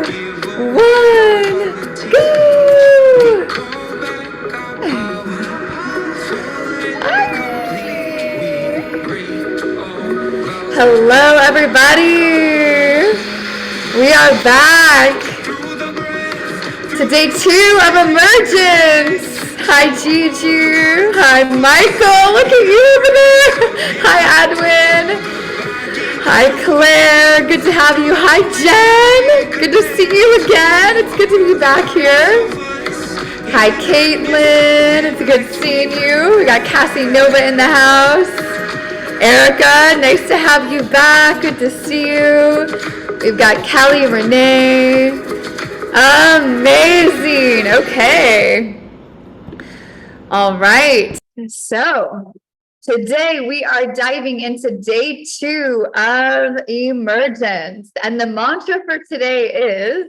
one, go! Hello, everybody. We are back to day 2 of Emergence. Hi, Gigi. Hi, Michael. Look at you over there. Hi, Edwin. Hi, Claire. Good to have you. Hi, Jen. Good to see you again. It's good to be back here. Hi, Caitlin. It's good seeing you. We got Cassie Nova in the house. Erica, nice to have you back. Good to see you. We've got Kelly Renee. Amazing. Okay. All right. So today we are diving into day 2 of Emergence. And the mantra for today is,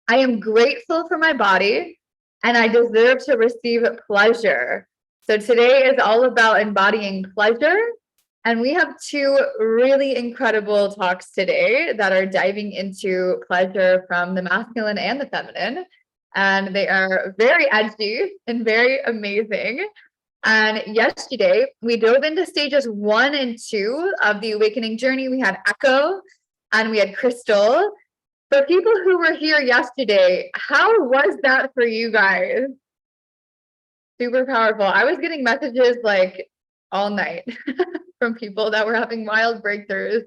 I am grateful for my body and I deserve to receive pleasure. So today is all about embodying pleasure. And we have 2 really incredible talks today that are diving into pleasure from the masculine and the feminine. And they are very edgy and very amazing. And yesterday, we dove into stages 1 and 2 of the awakening journey. We had Echo and we had Crystal. For people who were here yesterday, how was that for you guys? Super powerful. I was getting messages like all night from people that were having wild breakthroughs.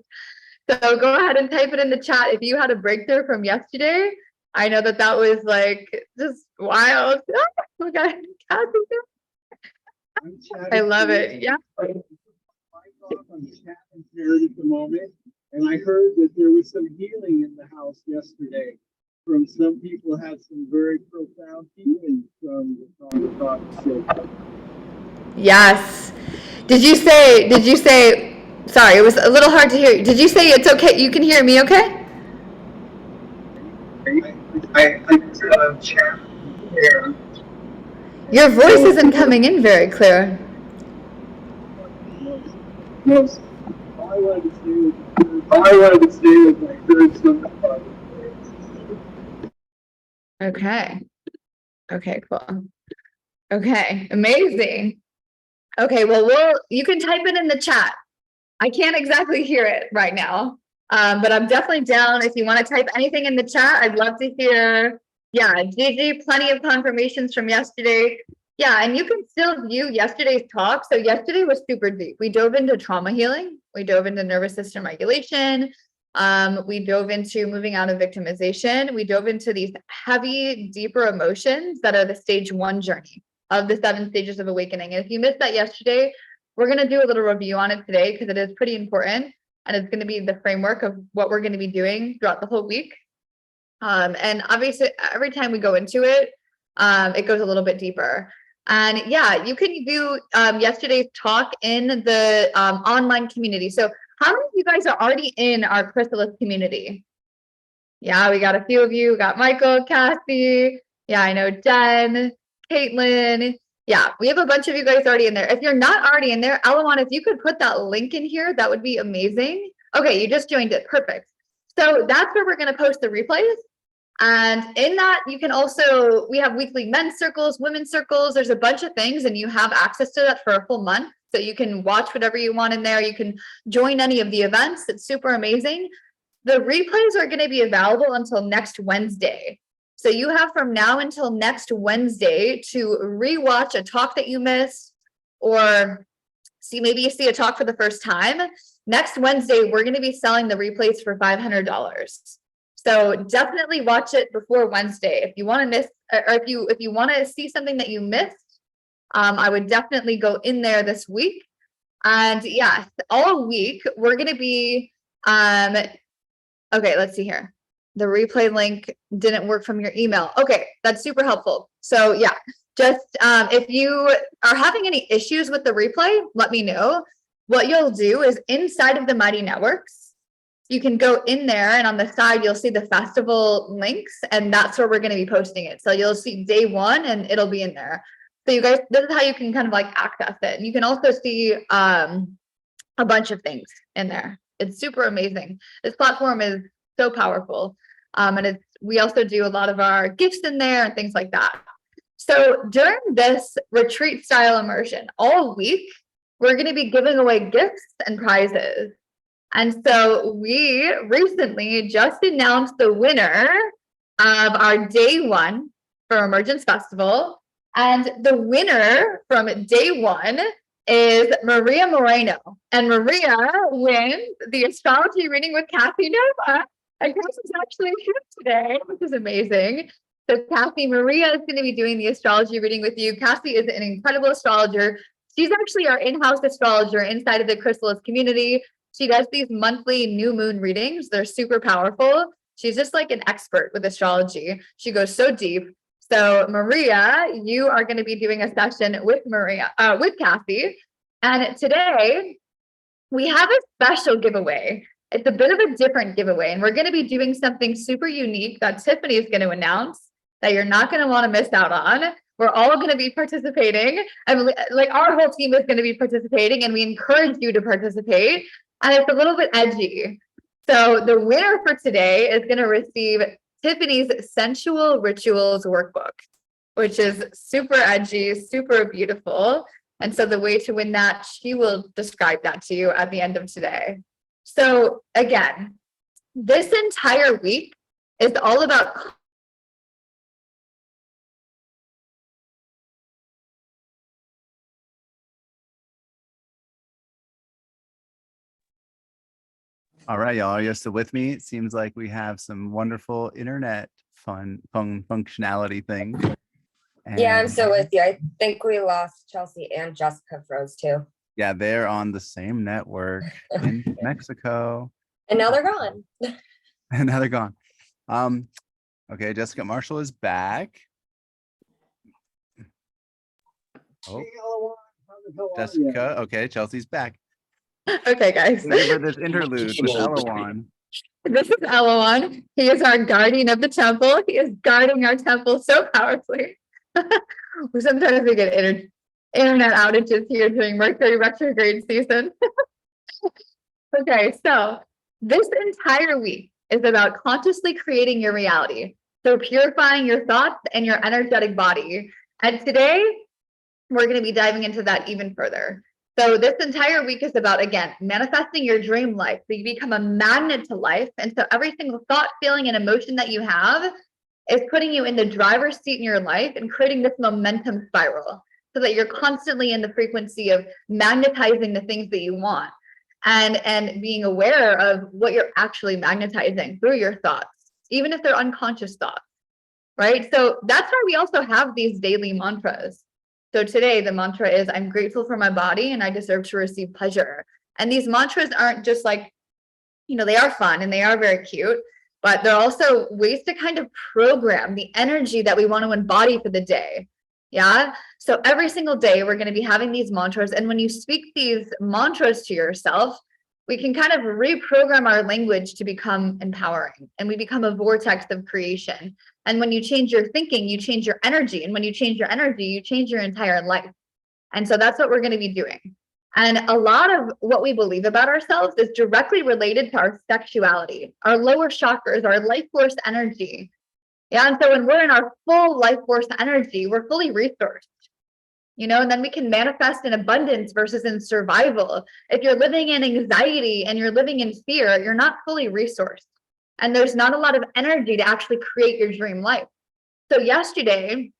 So go ahead and type it in the chat if you had a breakthrough from yesterday. I know that that was like just wild. Oh, okay. I love it. Yeah. I'm chatting here at the moment, and I heard that there was some healing in the house yesterday. From some people had some very profound healing from the thought. Yes. Did you say, sorry, it was a little hard to hear. Did you say it's okay? You can hear me okay? I chat here. Your voice isn't coming in very clear. Yes. All I wanted to say was I heard something. Okay, cool. Okay, amazing. Okay, well, you can type it in the chat. I can't exactly hear it right now, but I'm definitely down. If you want to type anything in the chat, I'd love to hear. Yeah, Gigi, plenty of confirmations from yesterday. Yeah, and you can still view yesterday's talk. So yesterday was super deep. We dove into trauma healing. We dove into nervous system regulation. We dove into moving out of victimization. We dove into these heavy, deeper emotions that are the stage 1 journey of the 7 stages of awakening. And if you missed that yesterday, we're going to do a little review on it today because it is pretty important. And it's going to be the framework of what we're going to be doing throughout the whole week. And obviously, every time we go into it, it goes a little bit deeper. And yeah, you can view yesterday's talk in the online community. So how many of you guys are already in our Chrysalis community? Yeah, we got a few of you. We got Michael, Cassie. Yeah, I know Jen, Caitlin. Yeah, we have a bunch of you guys already in there. If you're not already in there, Alawan, if you could put that link in here, that would be amazing. Okay, you just joined it. Perfect. So that's where we're going to post the replays. And in that, you can also, we have weekly men's circles, women's circles. There's a bunch of things, and you have access to that for a full month. So you can watch whatever you want in there. You can join any of the events. It's super amazing. The replays are going to be available until next Wednesday. So you have from now until next Wednesday to rewatch a talk that you missed, or maybe you see a talk for the first time. Next Wednesday, we're going to be selling the replays for $500. So definitely watch it before Wednesday. If you want to miss, or if you want to see something that you missed, I would definitely go in there this week. And yeah, all week we're going to be, okay, let's see here. The replay link didn't work from your email. Okay, that's super helpful. So yeah, just if you are having any issues with the replay, let me know. What you'll do is inside of the Mighty Networks, you can go in there and on the side, you'll see the festival links, and that's where we're going to be posting it. So you'll see day 1 and it'll be in there. So you guys, this is how you can kind of like access it. And you can also see a bunch of things in there. It's super amazing. This platform is so powerful. And it's we also do a lot of our gifts in there and things like that. So during this retreat style immersion, all week, we're going to be giving away gifts and prizes. And so we recently just announced the winner of our day one for Emergence Festival. And the winner from day one is Maria Moreno. And Maria wins the astrology reading with Kathy Nova. And Cassie's actually here today, which is amazing. So Kathy, Maria is going to be doing the astrology reading with you. Cassie is an incredible astrologer. She's actually our in-house astrologer inside of the Chrysalis community. She does these monthly new moon readings. They're super powerful. She's just like an expert with astrology. She goes so deep. So Maria, you are going to be doing a session with with Kathy. And today we have a special giveaway. It's a bit of a different giveaway, and we're going to be doing something super unique that Tiffany is going to announce that you're not going to want to miss out on. We're all going to be participating. Like our whole team is going to be participating, and we encourage you to participate. And it's a little bit edgy. So the winner for today is going to receive Tiffany's Sensual Rituals Workbook, which is super edgy, super beautiful. And so the way to win that, she will describe that to you at the end of today. So again, this entire week is all about All right, y'all. Are you still with me? It seems like we have some wonderful internet fun functionality things. Yeah, I'm still with you. I think we lost Chelsae and Jessica froze too. Yeah, they're on the same network in Mexico. And now they're gone. And now they're gone. Okay, Jessica Marshall is back. Oh, Hey, Ella, how the hell are ya? Jessica. Okay, Chelsea's back. Okay, guys. Give her this interlude with Elawan. This is Eloan. He is our guardian of the temple. He is guarding our temple so powerfully. Sometimes we get internet outages here during Mercury retrograde season. Okay, so this entire week is about consciously creating your reality. So purifying your thoughts and your energetic body. And today, we're going to be diving into that even further. So this entire week is about, again, manifesting your dream life. So you become a magnet to life. And so every single thought, feeling, and emotion that you have is putting you in the driver's seat in your life and creating this momentum spiral so that you're constantly in the frequency of magnetizing the things that you want and being aware of what you're actually magnetizing through your thoughts, even if they're unconscious thoughts, right? So that's why we also have these daily mantras. So today the mantra is, I'm grateful for my body and I deserve to receive pleasure. And these mantras aren't just like, they are fun and they are very cute, but they're also ways to kind of program the energy that we want to embody for the day. Yeah. So every single day we're going to be having these mantras. And when you speak these mantras to yourself, we can kind of reprogram our language to become empowering, and we become a vortex of creation. And when you change your thinking, you change your energy. And when you change your energy, you change your entire life. And so that's what we're going to be doing. And a lot of what we believe about ourselves is directly related to our sexuality, our lower chakras, our life force energy. Yeah. And so when we're in our full life force energy, we're fully resourced. And then we can manifest in abundance versus in survival. If you're living in anxiety and you're living in fear, you're not fully resourced. And there's not a lot of energy to actually create your dream life. So yesterday,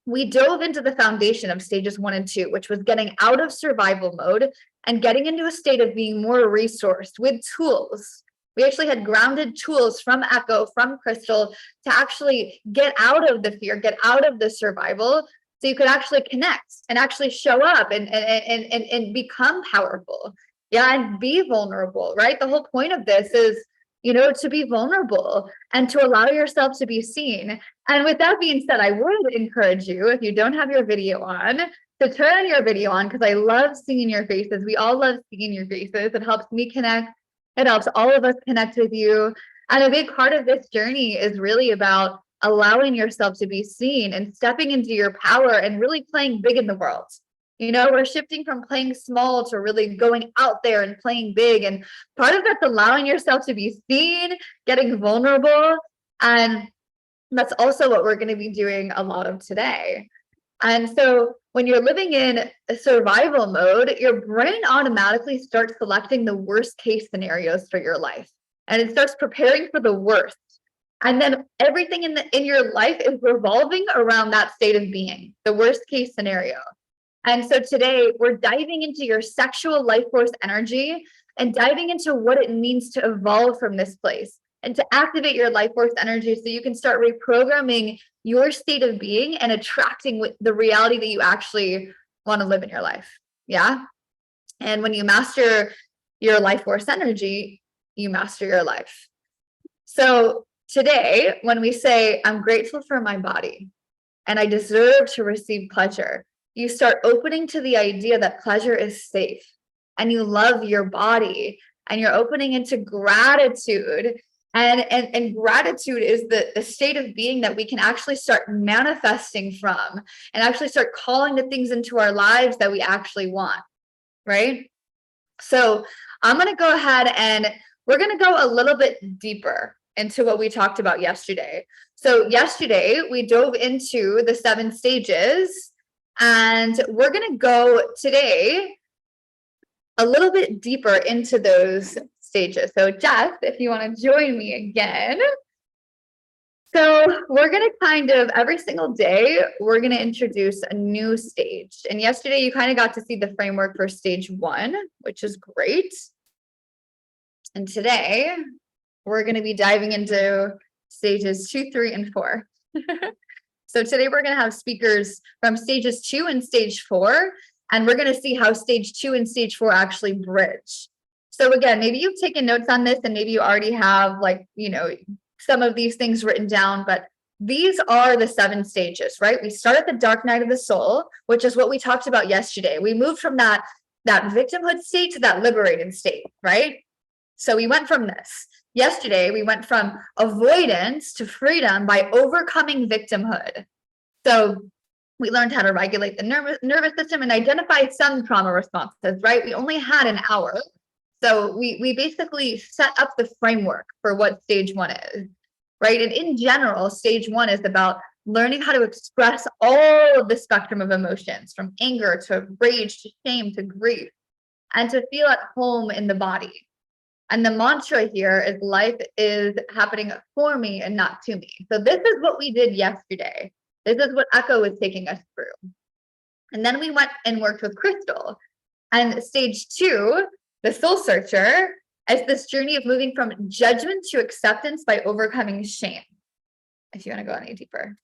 we dove into the foundation of stages 1 and 2, which was getting out of survival mode and getting into a state of being more resourced with tools. We actually had grounded tools from Echo, from Crystal, to actually get out of the fear, get out of the survival, so you could actually connect and actually show up and become powerful. Yeah, and be vulnerable, right? The whole point of this is, to be vulnerable and to allow yourself to be seen. And with that being said, I would encourage you, if you don't have your video on, to turn your video on, because I love seeing your faces. We all love seeing your faces. It helps me connect. It helps all of us connect with you. And a big part of this journey is really about allowing yourself to be seen and stepping into your power and really playing big in the world. We're shifting from playing small to really going out there and playing big. And part of that's allowing yourself to be seen, getting vulnerable, and That's also what we're going to be doing a lot of today. And so when you're living in a survival mode, your brain automatically starts selecting the worst case scenarios for your life. And it starts preparing for the worst. And then everything in your life is revolving around that state of being, the worst case scenario. And so today we're diving into your sexual life force energy and diving into what it means to evolve from this place and to activate your life force energy so you can start reprogramming your state of being and attracting the reality that you actually want to live in your life. Yeah. And when you master your life force energy, you master your life. So today, when we say, I'm grateful for my body and I deserve to receive pleasure, you start opening to the idea that pleasure is safe and you love your body and you're opening into gratitude. And gratitude is the state of being that we can actually start manifesting from and actually start calling the things into our lives that we actually want, right? So I'm going to go ahead and we're going to go a little bit deeper into what we talked about yesterday. So yesterday we dove into the 7 stages, and we're going to go today a little bit deeper into those stages. So Jess, if you want to join me again. So we're going to kind of every single day, we're going to introduce a new stage. And yesterday you kind of got to see the framework for stage 1, which is great. And today we're going to be diving into stages 2, 3, and 4. So today we're going to have speakers from stages 2 and stage 4, and we're going to see how stage 2 and stage 4 actually bridge. So again, maybe you've taken notes on this and maybe you already have some of these things written down, but these are the 7 stages, right? We start at the dark night of the soul, which is what we talked about yesterday. We moved from that victimhood state to that liberated state, right? So we went from this. Yesterday, we went from avoidance to freedom by overcoming victimhood. So we learned how to regulate the nervous system and identify some trauma responses, right? We only had an hour. So we basically set up the framework for what stage 1 is, right? And in general, stage 1 is about learning how to express all of the spectrum of emotions, from anger to rage to shame to grief, and to feel at home in the body. And the mantra here is life is happening for me and not to me. So this is what we did yesterday. This is what Echo was taking us through. And then we went and worked with Crystal. And stage 2, the soul searcher, is this journey of moving from judgment to acceptance by overcoming shame. If you want to go any deeper.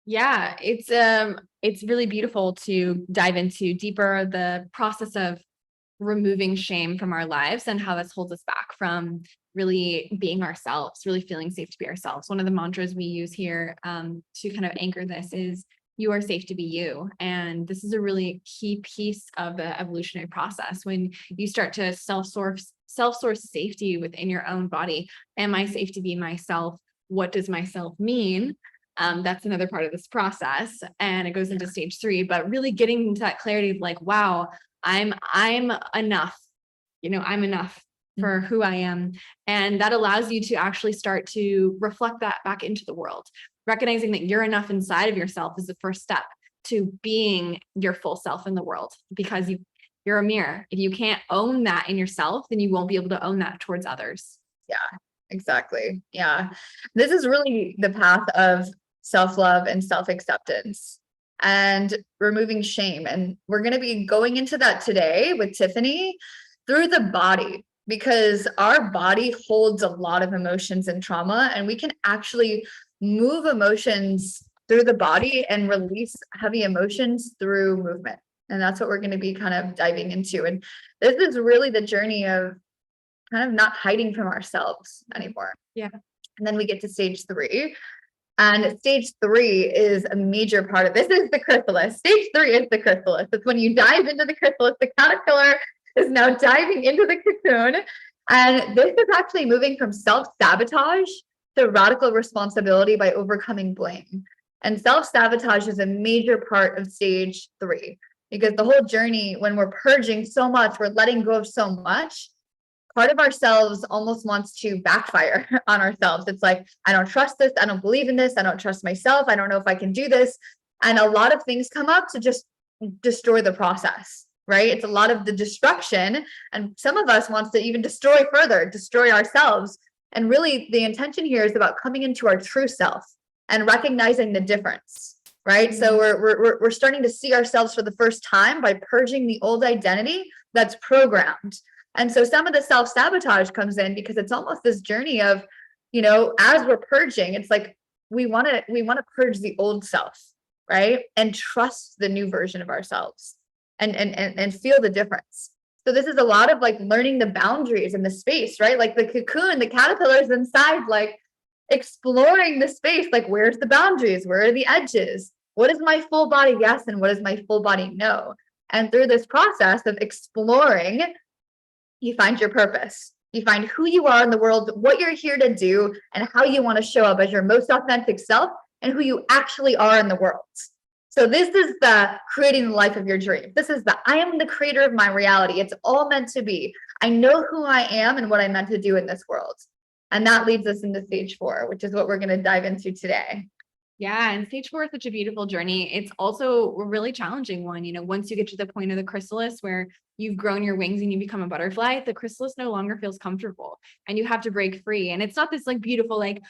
Yeah, it's really beautiful to dive into deeper the process of removing shame from our lives and how this holds us back from really being ourselves, really feeling safe to be ourselves. One of the mantras we use here to kind of anchor this is, you are safe to be you. And this is a really key piece of the evolutionary process. When you start to self-source safety within your own body. Am I safe to be myself? What does myself mean? That's another part of this process. And it goes into stage 3, but really getting into that clarity of like, wow, I'm enough, I'm enough for who I am. And that allows you to actually start to reflect that back into the world. Recognizing that you're enough inside of yourself is the first step to being your full self in the world, because you're a mirror. If you can't own that in yourself, then you won't be able to own that towards others. Yeah, exactly. Yeah. This is really the path of self-love and self-acceptance and removing shame. And we're going to be going into that today with Tiffany through the body, because our body holds a lot of emotions and trauma, and we can actually move emotions through the body and release heavy emotions through movement. And that's what we're going to be kind of diving into. And this is really the journey of kind of not hiding from ourselves anymore. Yeah. And then we get to stage 3. And stage 3 is a major part of this. Is the chrysalis. Stage 3 is the chrysalis. It's when you dive into the chrysalis. The caterpillar is now diving into the cocoon. And this is actually moving from self-sabotage to radical responsibility by overcoming blame. And self-sabotage is a major part of stage 3, because the whole journey, when we're purging so much, we're letting go of so much, part of ourselves almost wants to backfire on ourselves. It's like, I don't trust this. I don't believe in this. I don't trust myself. I don't know if I can do this. And a lot of things come up to just destroy the process, right? It's a lot of the destruction. And some of us wants to even destroy further, destroy ourselves. And really the intention here is about coming into our true self and recognizing the difference, right? So we're starting to see ourselves for the first time by purging the old identity that's programmed. And so some of the self-sabotage comes in because it's almost this journey of, as we're purging, it's like we want to purge the old self, right? And trust the new version of ourselves and feel the difference. So this is a lot of like learning the boundaries and the space, right? Like the cocoon, the caterpillars inside, like exploring the space, like where's the boundaries? Where are the edges? What is my full body yes and what is my full body no? And through this process of exploring, you find your purpose. You find who you are in the world, what you're here to do, and how you want to show up as your most authentic self and who you actually are in the world. So this is the creating the life of your dream. This is I am the creator of my reality. It's all meant to be. I know who I am and what I'm meant to do in this world. And that leads us into stage 4, which is what we're going to dive into today. Yeah, and stage 4 is such a beautiful journey. It's also a really challenging one. Once you get to the point of the chrysalis where you've grown your wings and you become a butterfly, the chrysalis no longer feels comfortable and you have to break free. And it's not this like beautiful, like,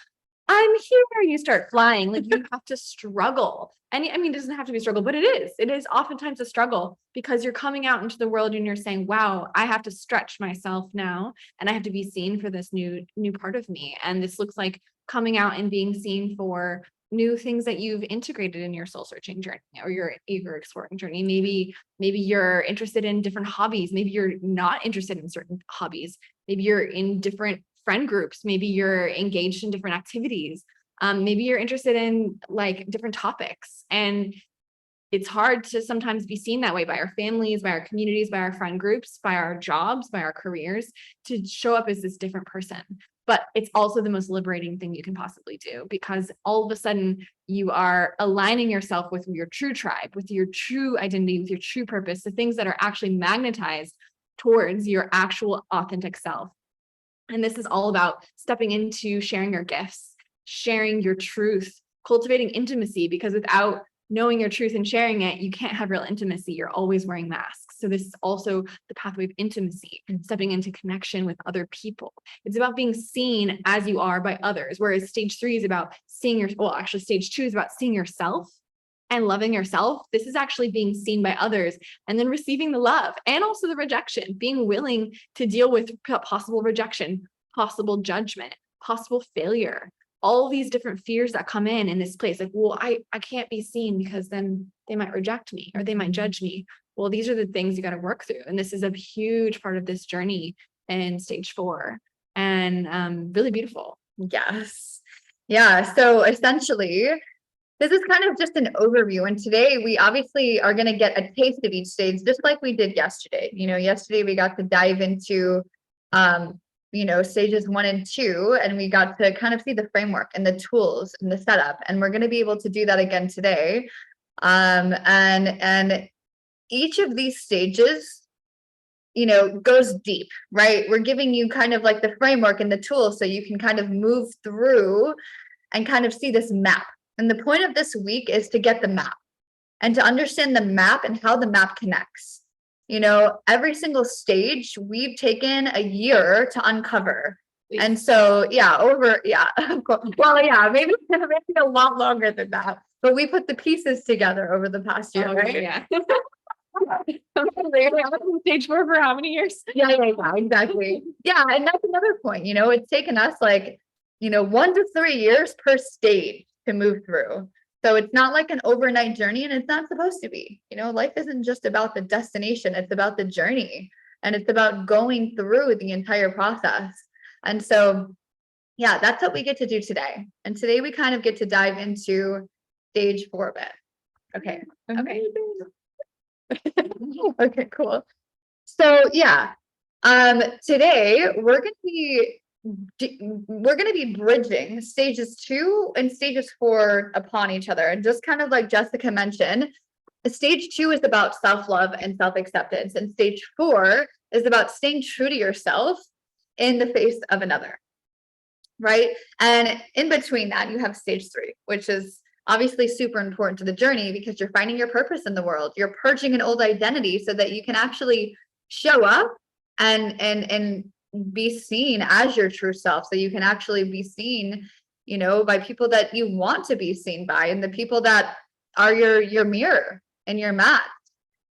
I'm here, and you start flying. Like you have to struggle. And I mean, it doesn't have to be a struggle, but it is. It is oftentimes a struggle because you're coming out into the world and you're saying, wow, I have to stretch myself now and I have to be seen for this new part of me. And this looks like coming out and being seen for new things that you've integrated in your soul searching journey or your eager exploring journey. Maybe you're interested in different hobbies. Maybe you're not interested in certain hobbies. Maybe you're in different friend groups. Maybe you're engaged in different activities. Maybe you're interested in like different topics. And it's hard to sometimes be seen that way by our families, by our communities, by our friend groups, by our jobs, by our careers, to show up as this different person. But it's also the most liberating thing you can possibly do, because all of a sudden you are aligning yourself with your true tribe, with your true identity, with your true purpose, the things that are actually magnetized towards your actual authentic self. And this is all about stepping into sharing your gifts, sharing your truth, cultivating intimacy, because without knowing your truth and sharing it, you can't have real intimacy. You're always wearing masks. So this is also the pathway of intimacy, stepping into connection with other people. It's about being seen as you are by others, whereas stage 3 is about stage 2 is about seeing yourself and loving yourself. This is actually being seen by others and then receiving the love and also the rejection, being willing to deal with possible rejection, possible judgment, possible failure, all these different fears that come in this place. Like, well, I can't be seen because then they might reject me or they might judge me. Well, these are the things you got to work through. And this is a huge part of this journey in stage 4, and really beautiful. Yes. Yeah. So essentially, this is kind of just an overview. And today we obviously are going to get a taste of each stage, just like we did yesterday. Yesterday we got to dive into, stages 1 and 2, and we got to kind of see the framework and the tools and the setup. And we're going to be able to do that again today. And each of these stages, goes deep, right? We're giving you kind of like the framework and the tools so you can kind of move through and kind of see this map. And the point of this week is to get the map and to understand the map and how the map connects. Every single stage we've taken a year to uncover. And so, maybe a lot longer than that, but we put the pieces together over the past year, right? Yeah. Stage 4 for how many years? Yeah, exactly. Yeah. And that's another point, it's taken us 1 to 3 years per stage to move through. So it's not like an overnight journey, and it's not supposed to be. Life isn't just about the destination, it's about the journey, and it's about going through the entire process. And so, yeah, that's what we get to do today. And today we kind of get to dive into stage 4 a bit. Okay. Okay, cool. So yeah, today we're going to be bridging stages 2 and stages 4 upon each other. And just kind of like Jessica mentioned, stage 2 is about self-love and self-acceptance, and stage 4 is about staying true to yourself in the face of another, right? And in between that, you have stage 3, which is obviously super important to the journey because you're finding your purpose in the world. You're purging an old identity so that you can actually show up and be seen as your true self. So you can actually be seen, you know, by people that you want to be seen by, and the people that are your mirror and your mat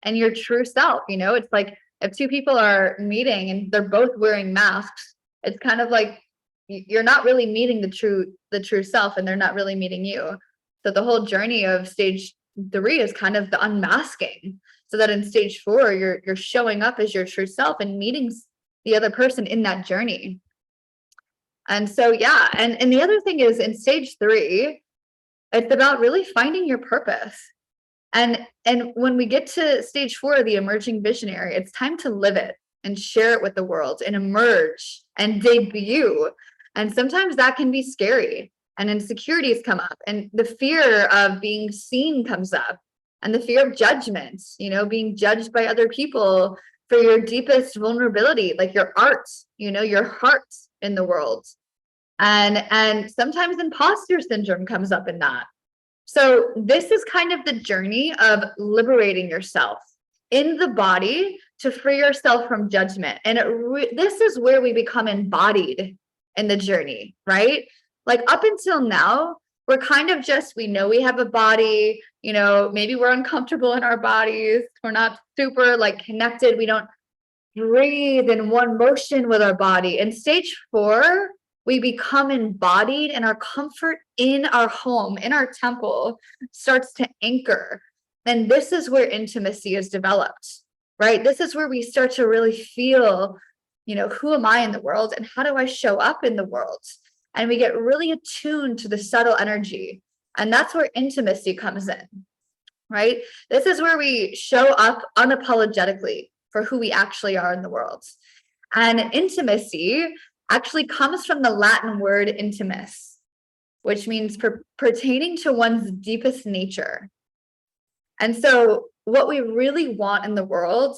and your true self. You know, it's like if two people are meeting and they're both wearing masks, it's kind of like you're not really meeting the true self, and they're not really meeting you. So the whole journey of stage 3 is kind of the unmasking, so that in stage 4, you're showing up as your true self and meeting the other person in that journey. And so, yeah. And the other thing is in stage 3, it's about really finding your purpose. And when we get to stage 4, the emerging visionary, it's time to live it and share it with the world and emerge and debut. And sometimes that can be scary, and insecurities come up, and the fear of being seen comes up, and the fear of judgment, you know, being judged by other people for your deepest vulnerability, like your art, you know, your heart in the world. And sometimes imposter syndrome comes up in that. So this is kind of the journey of liberating yourself in the body to free yourself from judgment. And this is where we become embodied in the journey, right? Like up until now, we're kind of just, we know we have a body, you know, maybe we're uncomfortable in our bodies. We're not super like connected. We don't breathe in one motion with our body. In stage 4, we become embodied, and our comfort in our home, in our temple, starts to anchor. And this is where intimacy is developed, right? This is where we start to really feel, you know, who am I in the world and how do I show up in the world? And we get really attuned to the subtle energy. And that's where intimacy comes in, right? This is where we show up unapologetically for who we actually are in the world. And intimacy actually comes from the Latin word intimus, which means pertaining to one's deepest nature. And so what we really want in the world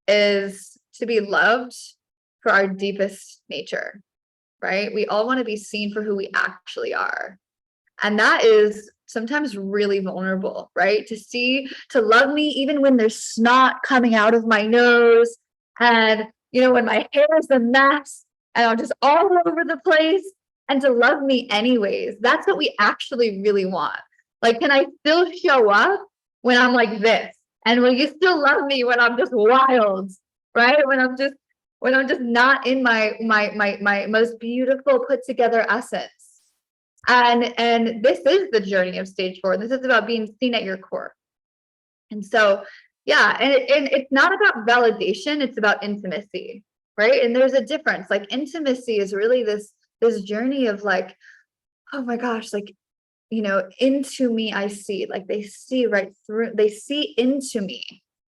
is to be loved for our deepest nature, right? We all want to be seen for who we actually are. And that is sometimes really vulnerable, right? To love me even when there's snot coming out of my nose, and, you know, when my hair is a mess and I'm just all over the place, and to love me anyways. That's what we actually really want. Like, can I still show up when I'm like this? And will you still love me when I'm just wild, right? When I'm just not in my most beautiful put together essence. And this is the journey of stage 4. This is about being seen at your core. And so, yeah, and it's not about validation, it's about intimacy, right? And there's a difference. Like intimacy is really this journey of like, oh my gosh, like, you know, into me I see, like they see right through, they see into me,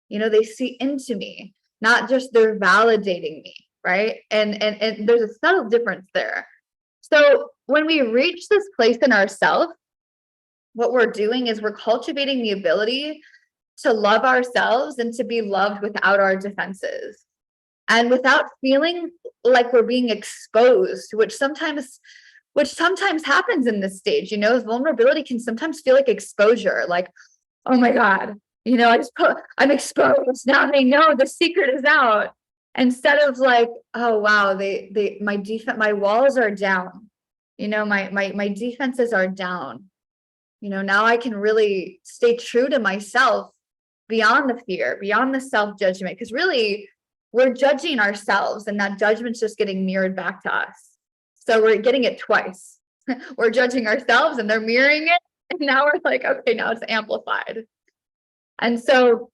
you know, they see into me, not just they're validating me, right? And there's a subtle difference there. So when we reach this place in ourselves, what we're doing is we're cultivating the ability to love ourselves and to be loved without our defenses, and without feeling like we're being exposed, which sometimes happens in this stage. You know, vulnerability can sometimes feel like exposure, like, oh my God, you know, I'm exposed. Now they know the secret is out. Instead of like, oh wow, my walls are down. You know, my defenses are down. You know, now I can really stay true to myself beyond the fear, beyond the self-judgment, because really we're judging ourselves, and that judgment's just getting mirrored back to us. So we're getting it twice. We're judging ourselves and they're mirroring it. And now we're like, okay, now it's amplified. And so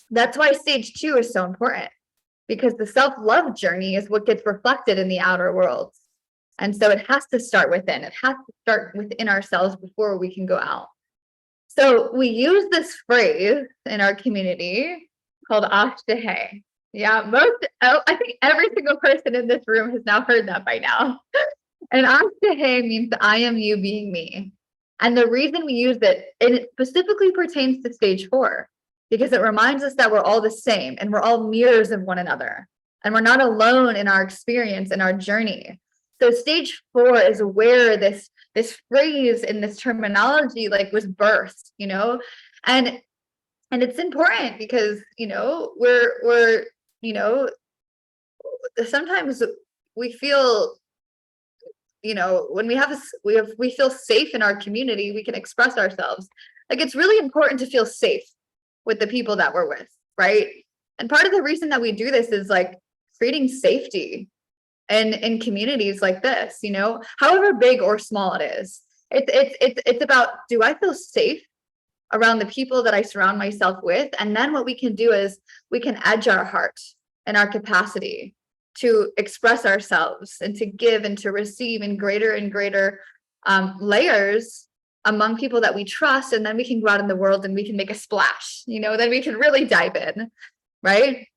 that's why stage 2 is so important, because the self-love journey is what gets reflected in the outer world. And so it has to start within. It has to start within ourselves before we can go out. So we use this phrase in our community called ashtahe. Yeah, I think every single person in this room has now heard that by now. And ashtahe means I am you being me. And the reason we use it, and it specifically pertains to stage 4, because it reminds us that we're all the same and we're all mirrors of one another. and we're not alone in our experience and our journey. So stage 4 is where this phrase and this terminology like was birthed, you know, and it's important because, you know, we're, you know, sometimes we feel, you know, when we feel safe in our community, we can express ourselves. Like, it's really important to feel safe with the people that we're with, right? And part of the reason that we do this is like creating safety and in communities like this, you know, however big or small it is. It's about, do I feel safe around the people that I surround myself with? And then what we can do is we can edge our heart and our capacity to express ourselves and to give and to receive in greater and greater layers among people that we trust. And then we can go out in the world and we can make a splash, you know, then we can really dive in, right?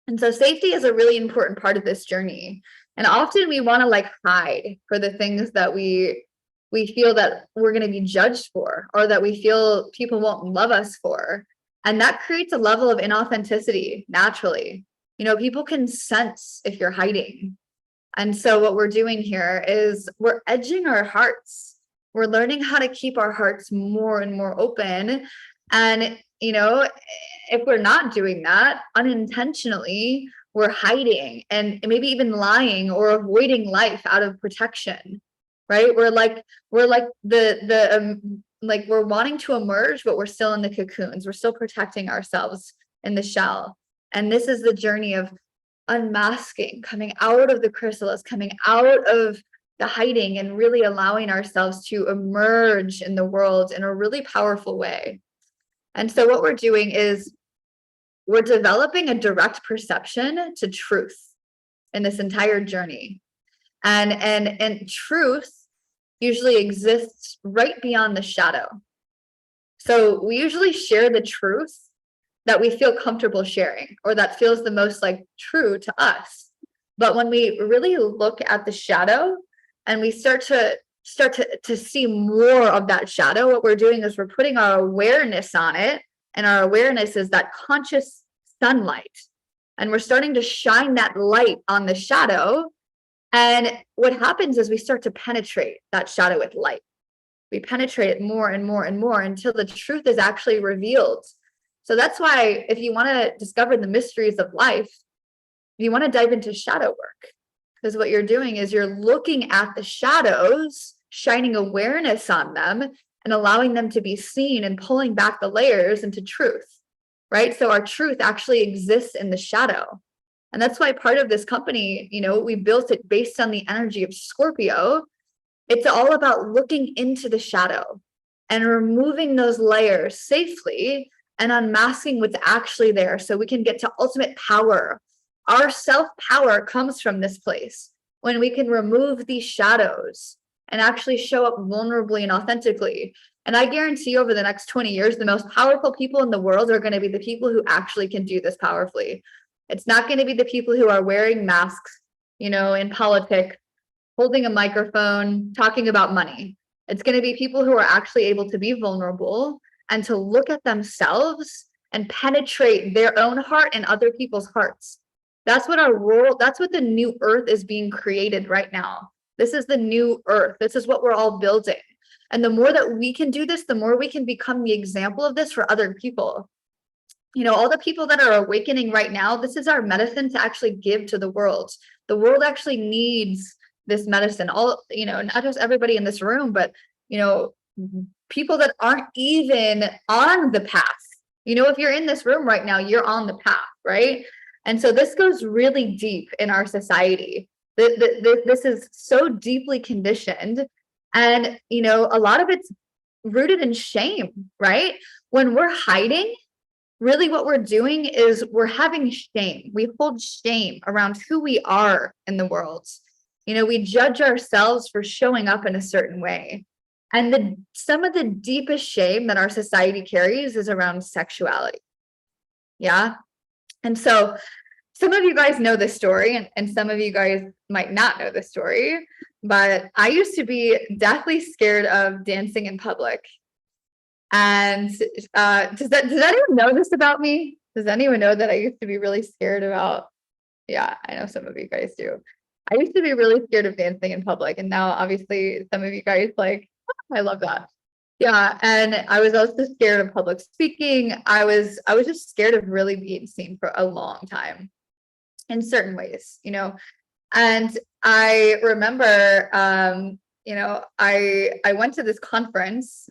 And so safety is a really important part of this journey. And often we want to like hide for the things that we feel that we're going to be judged for, or that we feel people won't love us for. And that creates a level of inauthenticity naturally. You know, people can sense if you're hiding. And so what we're doing here is we're edging our hearts. We're learning how to keep our hearts more and more open. And, you know, if we're not doing that unintentionally, we're hiding and maybe even lying or avoiding life out of protection, right? We're like like we're wanting to emerge, but we're still in the cocoons. We're still protecting ourselves in the shell. And this is the journey of unmasking, coming out of the chrysalis, coming out of the hiding, and really allowing ourselves to emerge in the world in a really powerful way. And so what we're doing is we're developing a direct perception to truth in this entire journey. And truth usually exists right beyond the shadow. So we usually share the truth that we feel comfortable sharing, or that feels the most like true to us. But when we really look at the shadow and we start to see more of that shadow, what we're doing is we're putting our awareness on it. And our awareness is that conscious sunlight. And we're starting to shine that light on the shadow. And what happens is we start to penetrate that shadow with light. We penetrate it more and more and more until the truth is actually revealed. So that's why if you want to discover the mysteries of life, you want to dive into shadow work. Because what you're doing is you're looking at the shadows, shining awareness on them, and allowing them to be seen and pulling back the layers into truth, right? So our truth actually exists in the shadow. And that's why part of this company, you know, we built it based on the energy of Scorpio. It's all about looking into the shadow and removing those layers safely and unmasking what's actually there so we can get to ultimate power. Our self-power comes from this place when we can remove these shadows and actually show up vulnerably and authentically. And I guarantee over the next 20 years, the most powerful people in the world are going to be the people who actually can do this powerfully. It's not going to be the people who are wearing masks, you know, in politics, holding a microphone, talking about money. It's going to be people who are actually able to be vulnerable and to look at themselves and penetrate their own heart and other people's hearts. That's what our world, that's what the new earth is being created right now. This is the new earth. This is what we're all building. And the more that we can do this, the more we can become the example of this for other people. You know, all the people that are awakening right now, this is our medicine to actually give to the world. The world actually needs this medicine. All, you know, not just everybody in this room, but, you know, people that aren't even on the path. You know, if you're in this room right now, you're on the path, right? And so this goes really deep in our society. This is so deeply conditioned. And, you know, a lot of it's rooted in shame, right? When we're hiding, really what we're doing is we're having shame. We hold shame around who we are in the world. You know, we judge ourselves for showing up in a certain way. And some of the deepest shame that our society carries is around sexuality. Yeah. And so some of you guys know this story, and some of you guys might not know this story, but I used to be deathly scared of dancing in public. And does anyone know this about me? Does anyone know that I used to be really scared about, Yeah, I know some of you guys do. I used to be really scared of dancing in public, and now obviously some of you guys like, "Oh, I love that." Yeah, and I was also scared of public speaking. I was just scared of really being seen for a long time in certain ways, you know. And I remember, I went to this conference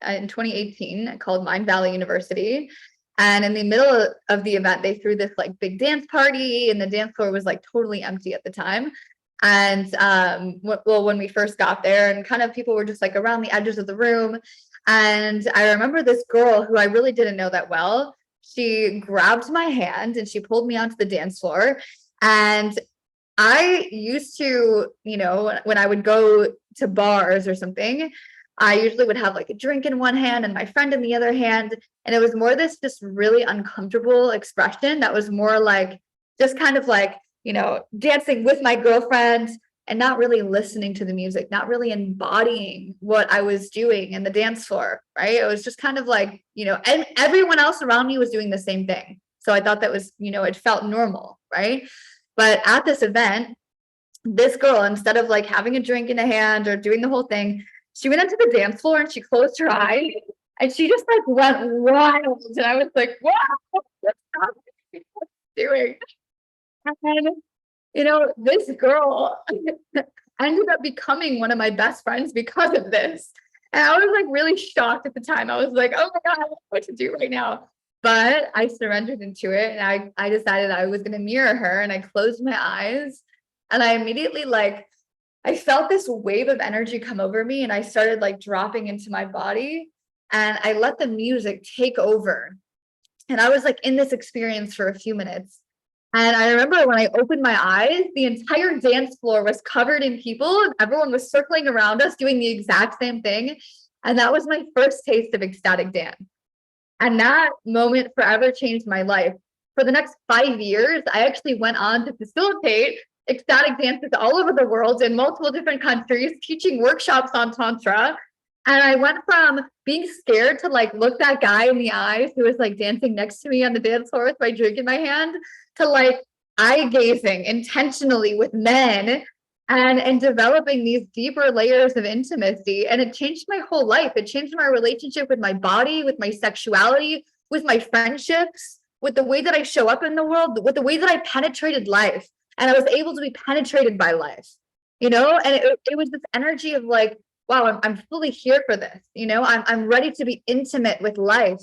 in 2018 called Mind Valley University. And in the middle of the event, they threw this like big dance party, and the dance floor was like totally empty at the time. And well, when we first got there, and kind of people were just like around the edges of the room. And I remember this girl who I really didn't know that well. She grabbed my hand and she pulled me onto the dance floor. And I used to, when I would go to bars or something, I usually would have like a drink in one hand and my friend in the other hand. And it was more this just really uncomfortable expression that was more like just kind of like, dancing with my girlfriend and not really listening to the music, not really embodying what I was doing in the dance floor, right? It was just kind of like, and everyone else around me was doing the same thing. So I thought that was, it felt normal, right? But at this event, this girl, instead of like having a drink in a hand or doing the whole thing, she went into the dance floor and she closed her eyes and she just like went wild. And I was like, wow, what's happening? What's she doing? And this girl ended up becoming one of my best friends because of this. And I was like really shocked at the time. I was like, oh my God, I don't know what to do right now. But I surrendered into it, and I decided I was going to mirror her, and I closed my eyes, and I immediately I felt this wave of energy come over me, and I started like dropping into my body, and I let the music take over. And I was like in this experience for a few minutes. And I remember when I opened my eyes, the entire dance floor was covered in people, and everyone was circling around us doing the exact same thing. And that was my first taste of ecstatic dance. And that moment forever changed my life. For the next 5 years, I actually went on to facilitate ecstatic dances all over the world in multiple different countries, teaching workshops on Tantra. And I went from being scared to like look that guy in the eyes who was like dancing next to me on the dance floor with my drink in my hand, to like eye gazing intentionally with men and developing these deeper layers of intimacy. And it changed my whole life. It changed my relationship with my body, with my sexuality, with my friendships, with the way that I show up in the world, with the way that I penetrated life. And I was able to be penetrated by life, and it was this energy of like, wow, I'm fully here for this. I'm ready to be intimate with life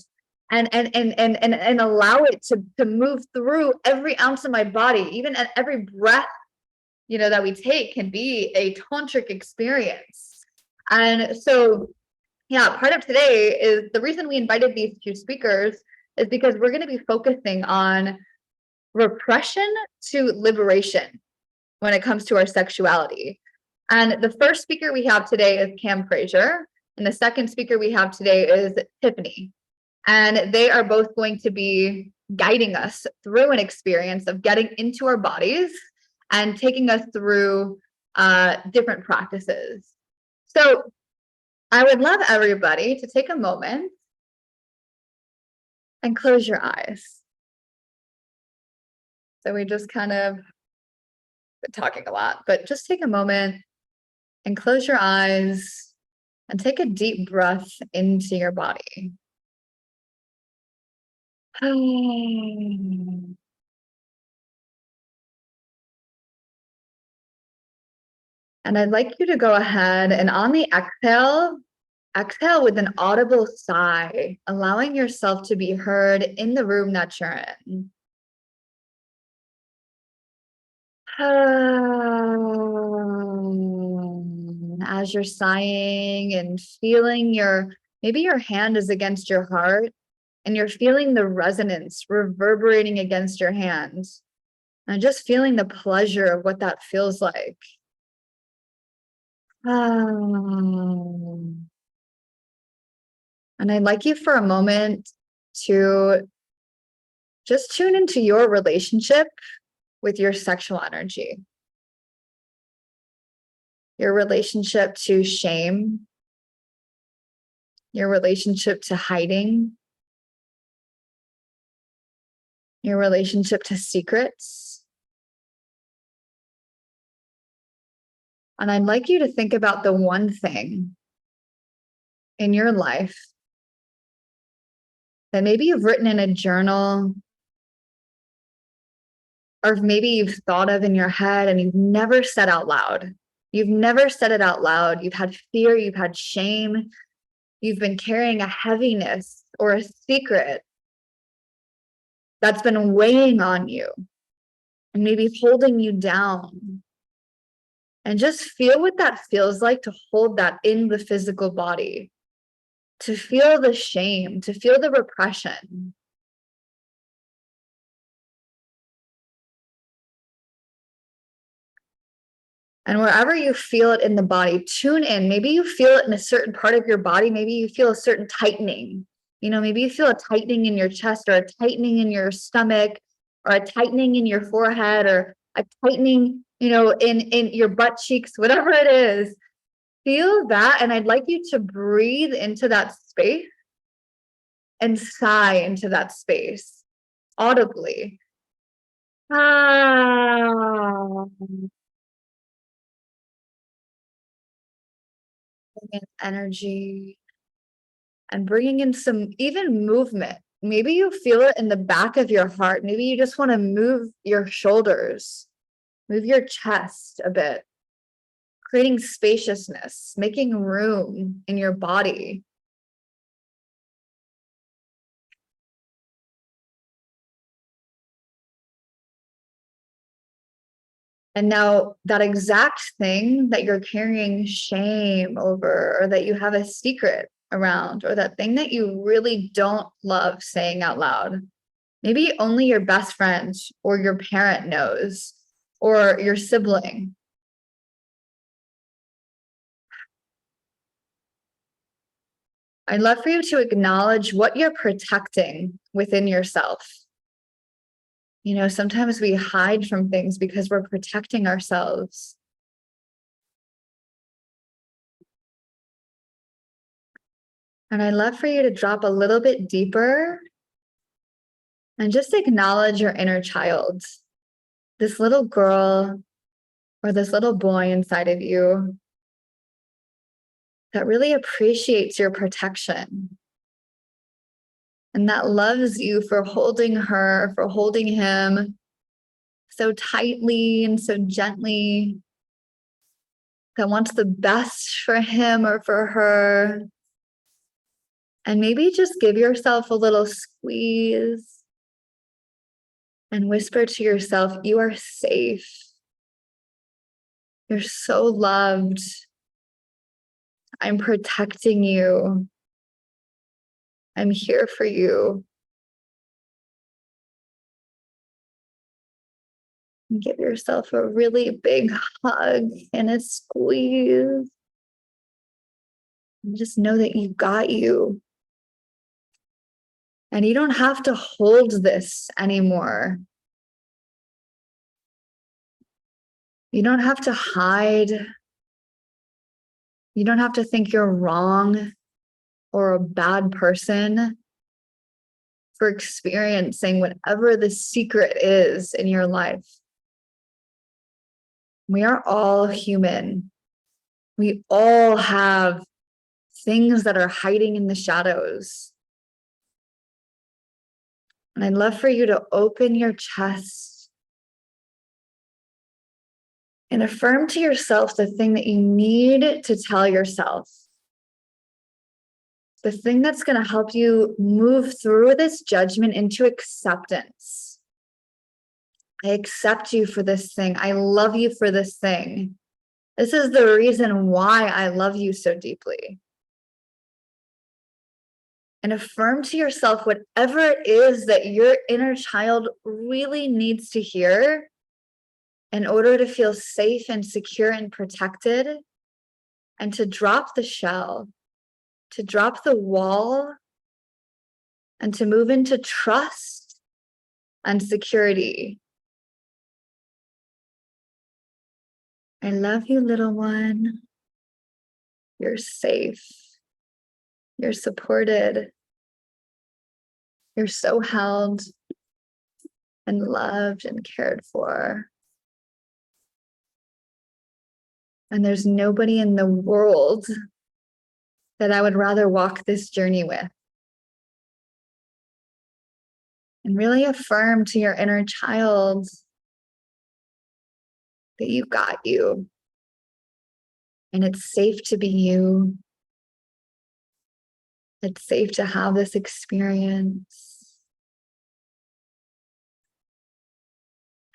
and allow it to move through every ounce of my body, even at every breath that we take can be a tantric experience. And so, yeah, part of today is the reason we invited these two speakers is because we're going to be focusing on repression to liberation when it comes to our sexuality. And the first speaker we have today is Fraser, and the second speaker we have today is Tiffany. And they are both going to be guiding us through an experience of getting into our bodies and taking us through different practices. So I would love everybody to take a moment and close your eyes. So we just kind of been talking a lot, but just take a moment and close your eyes and take a deep breath into your body. And I'd like you to go ahead and on the exhale with an audible sigh, allowing yourself to be heard in the room that you're in. As you're sighing and feeling maybe your hand is against your heart and you're feeling the resonance reverberating against your hands and just feeling the pleasure of what that feels like. And I'd like you for a moment to just tune into your relationship with your sexual energy, your relationship to shame, your relationship to hiding, your relationship to secrets, And I'd like you to think about the one thing in your life that maybe you've written in a journal, or maybe you've thought of in your head and you've never said out loud. You've never said it out loud. You've had fear, you've had shame, you've been carrying a heaviness or a secret that's been weighing on you and maybe holding you down. And just feel what that feels like to hold that in the physical body, to feel the shame, to feel the repression. And wherever you feel it in the body, tune in. Maybe you feel it in a certain part of your body. Maybe you feel a certain tightening. You know, maybe you feel a tightening in your chest or a tightening in your stomach or a tightening in your forehead or a tightening, you know, in your butt cheeks, whatever it is. Feel that. And I'd like you to breathe into that space and sigh into that space audibly. Ah. In energy and bringing in some even movement. Maybe you feel it in the back of your heart. Maybe you just want to move your shoulders, move your chest a bit, creating spaciousness, making room in your body. And now that exact thing that you're carrying shame over, or that you have a secret around, or that thing that you really don't love saying out loud, maybe only your best friend or your parent knows, or your sibling. I'd love for you to acknowledge what you're protecting within yourself. You know, sometimes we hide from things because we're protecting ourselves. And I'd love for you to drop a little bit deeper and just acknowledge your inner child, this little girl or this little boy inside of you that really appreciates your protection and that loves you for holding her, for holding him so tightly and so gently, that wants the best for him or for her. And maybe just give yourself a little squeeze and whisper to yourself, you are safe. You're so loved. I'm protecting you. I'm here for you. And give yourself a really big hug and a squeeze. And just know that you got you. And you don't have to hold this anymore. You don't have to hide. You don't have to think you're wrong or a bad person for experiencing whatever the secret is in your life. We are all human. We all have things that are hiding in the shadows. And I'd love for you to open your chest and affirm to yourself the thing that you need to tell yourself. The thing that's going to help you move through this judgment into acceptance. I accept you for this thing. I love you for this thing. This is the reason why I love you so deeply. And affirm to yourself whatever it is that your inner child really needs to hear in order to feel safe and secure and protected, and to drop the shell, to drop the wall, and to move into trust and security. I love you, little one. You're safe. You're supported. You're so held and loved and cared for. And there's nobody in the world that I would rather walk this journey with. And really affirm to your inner child that you've got you. And it's safe to be you. It's safe to have this experience.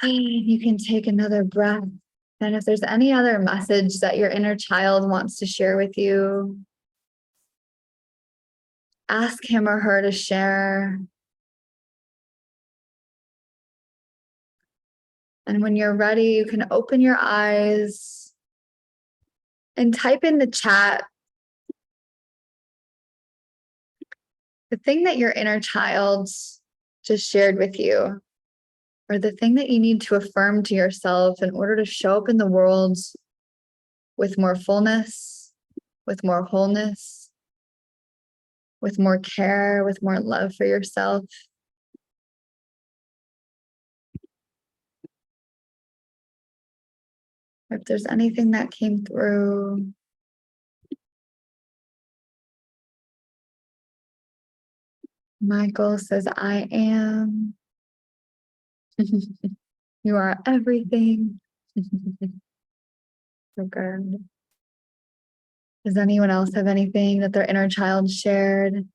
And you can take another breath. And if there's any other message that your inner child wants to share with you, ask him or her to share. And when you're ready, you can open your eyes and type in the chat the thing that your inner child just shared with you, or the thing that you need to affirm to yourself in order to show up in the world with more fullness, with more wholeness, with more care, with more love for yourself. If there's anything that came through, Michael says, I am. You are everything. So good. Does anyone else have anything that their inner child shared?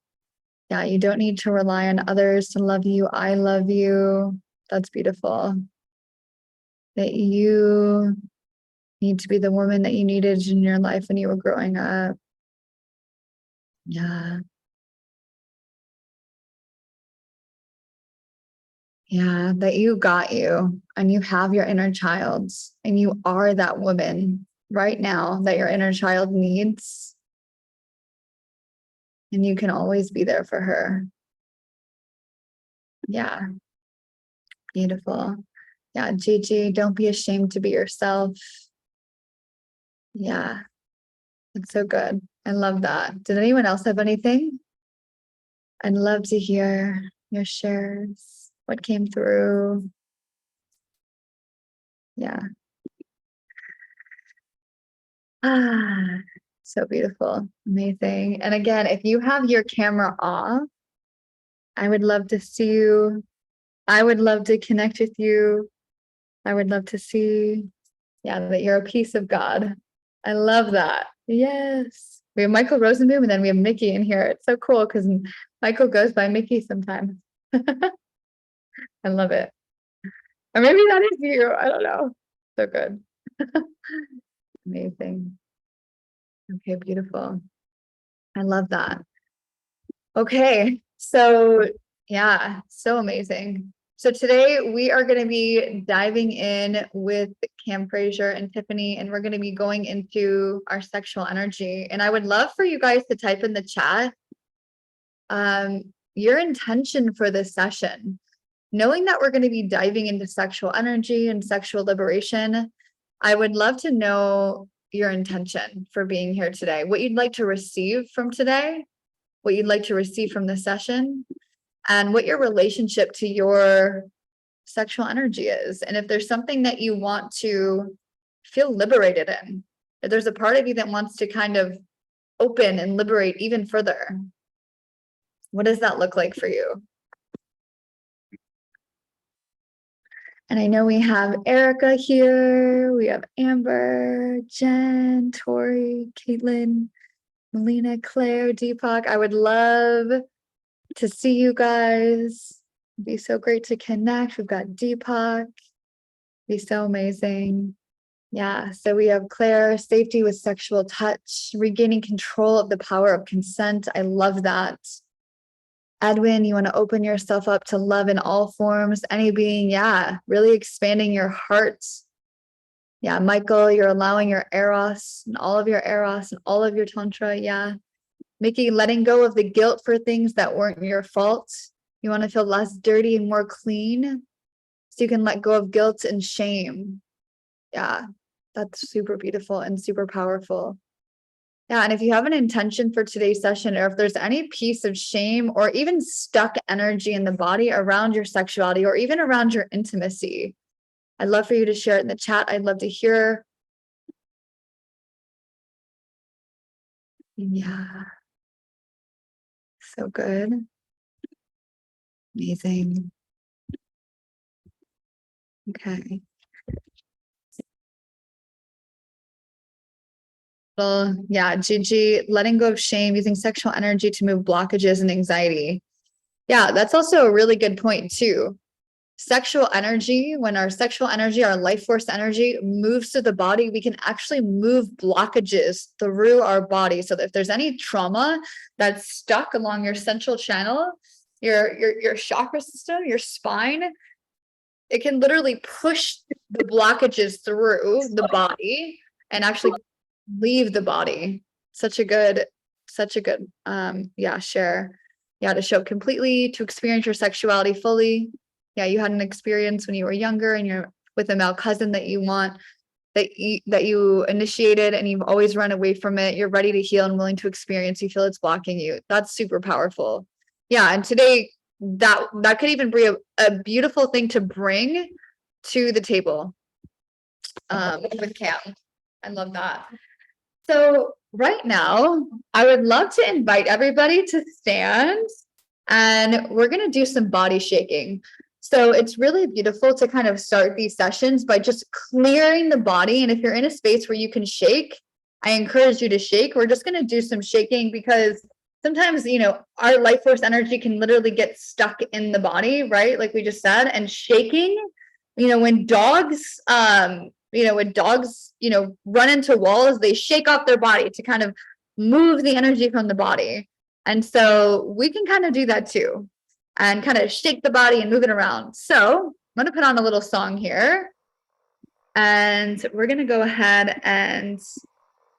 Yeah, you don't need to rely on others to love you. I love you. That's beautiful. That you need to be the woman that you needed in your life when you were growing up. Yeah. Yeah, that you got you and you have your inner child and you are that woman right now that your inner child needs. And you can always be there for her. Yeah. Beautiful. Yeah, Gigi, don't be ashamed to be yourself. Yeah, it's so good. I love that. Did anyone else have anything? I'd love to hear your shares, what came through. Yeah. Ah, so beautiful. Amazing. And again, if you have your camera off, I would love to see you. I would love to connect with you. I would love to see, yeah, that you're a piece of God. I love that. Yes. We have Michael Rosenboom and then we have Mickey in here. It's so cool because Michael goes by Mickey sometimes. I love it. Or maybe that is you. I don't know. So good. Amazing. Okay, beautiful. I love that. Okay, so yeah, so amazing. So today we are going to be diving in with Cam Fraser and Tiffany, and we're going to be going into our sexual energy. And I would love for you guys to type in the chat your intention for this session. Knowing that we're going to be diving into sexual energy and sexual liberation, I would love to know your intention for being here today, what you'd like to receive from today, what you'd like to receive from the session, and what your relationship to your sexual energy is. And if there's something that you want to feel liberated in, if there's a part of you that wants to kind of open and liberate even further, what does that look like for you? And I know we have Erica here, we have Amber, Jen, Tori, Caitlin, Melina, Claire, Deepak. I would love to see you guys. It'd be so great to connect. We've got Deepak. It'd be so amazing. Yeah, so we have Claire, safety with sexual touch, regaining control of the power of consent. I love that. Edwin, you want to open yourself up to love in all forms, any being, yeah, really expanding your heart. Yeah, Michael, you're allowing your eros and all of your eros and all of your tantra, yeah. Mickey, letting go of the guilt for things that weren't your fault. You want to feel less dirty and more clean, so you can let go of guilt and shame. Yeah, that's super beautiful and super powerful. Yeah, and if you have an intention for today's session, or if there's any piece of shame or even stuck energy in the body around your sexuality or even around your intimacy, I'd love for you to share it in the chat. I'd love to hear Yeah. So good. Amazing. Okay. Well, yeah, Gigi, letting go of shame, using sexual energy to move blockages and anxiety. Yeah, that's also a really good point too. Sexual energy, when our sexual energy, our life force energy moves to the body, we can actually move blockages through our body. So that if there's any trauma that's stuck along your central channel, your chakra system, your spine, it can literally push the blockages through the body and actually leave the body. Such a good share. Yeah, to show up completely, to experience your sexuality fully. Yeah, you had an experience when you were younger and you're with a male cousin that you want, that you initiated, and you've always run away from it. You're ready to heal and willing to experience. You feel it's blocking you. That's super powerful. Yeah, and today that could even be a beautiful thing to bring to the table with Cam. I love that. So right now, I would love to invite everybody to stand, and we're going to do some body shaking. So it's really beautiful to kind of start these sessions by just clearing the body. And if you're in a space where you can shake, I encourage you to shake. We're just going to do some shaking because sometimes, our life force energy can literally get stuck in the body, right? Like we just said, and shaking, when dogs, run into walls, they shake off their body to kind of move the energy from the body. And so we can kind of do that too, and kind of shake the body and move it around. So I'm going to put on a little song here, and we're going to go ahead and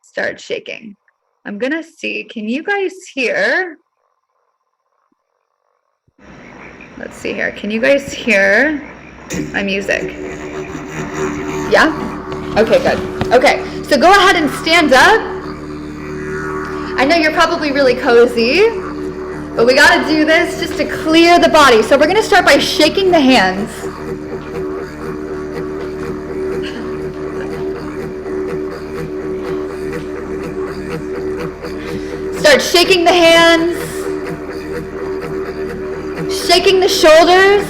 start shaking. I'm going to see, can you guys hear? Let's see here. Can you guys hear my music? Yeah? Okay, good. Okay, so go ahead and stand up. I know you're probably really cozy, but we got to do this just to clear the body. So we're going to start by shaking the hands. Start shaking the hands, shaking the shoulders,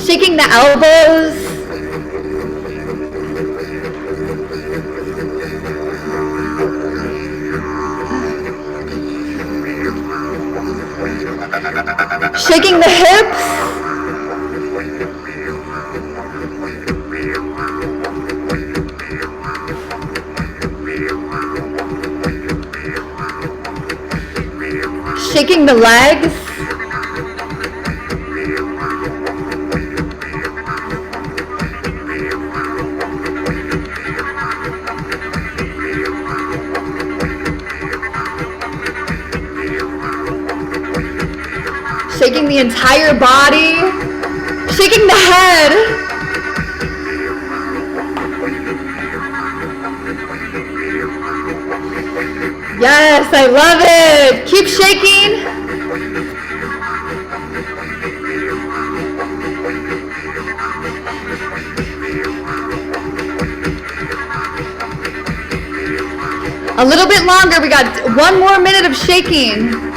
shaking the elbows, shaking the hips, shaking the legs, shaking the entire body, shaking the head. Yes, I love it. Keep shaking. A little bit longer. We got 1 more minute of shaking.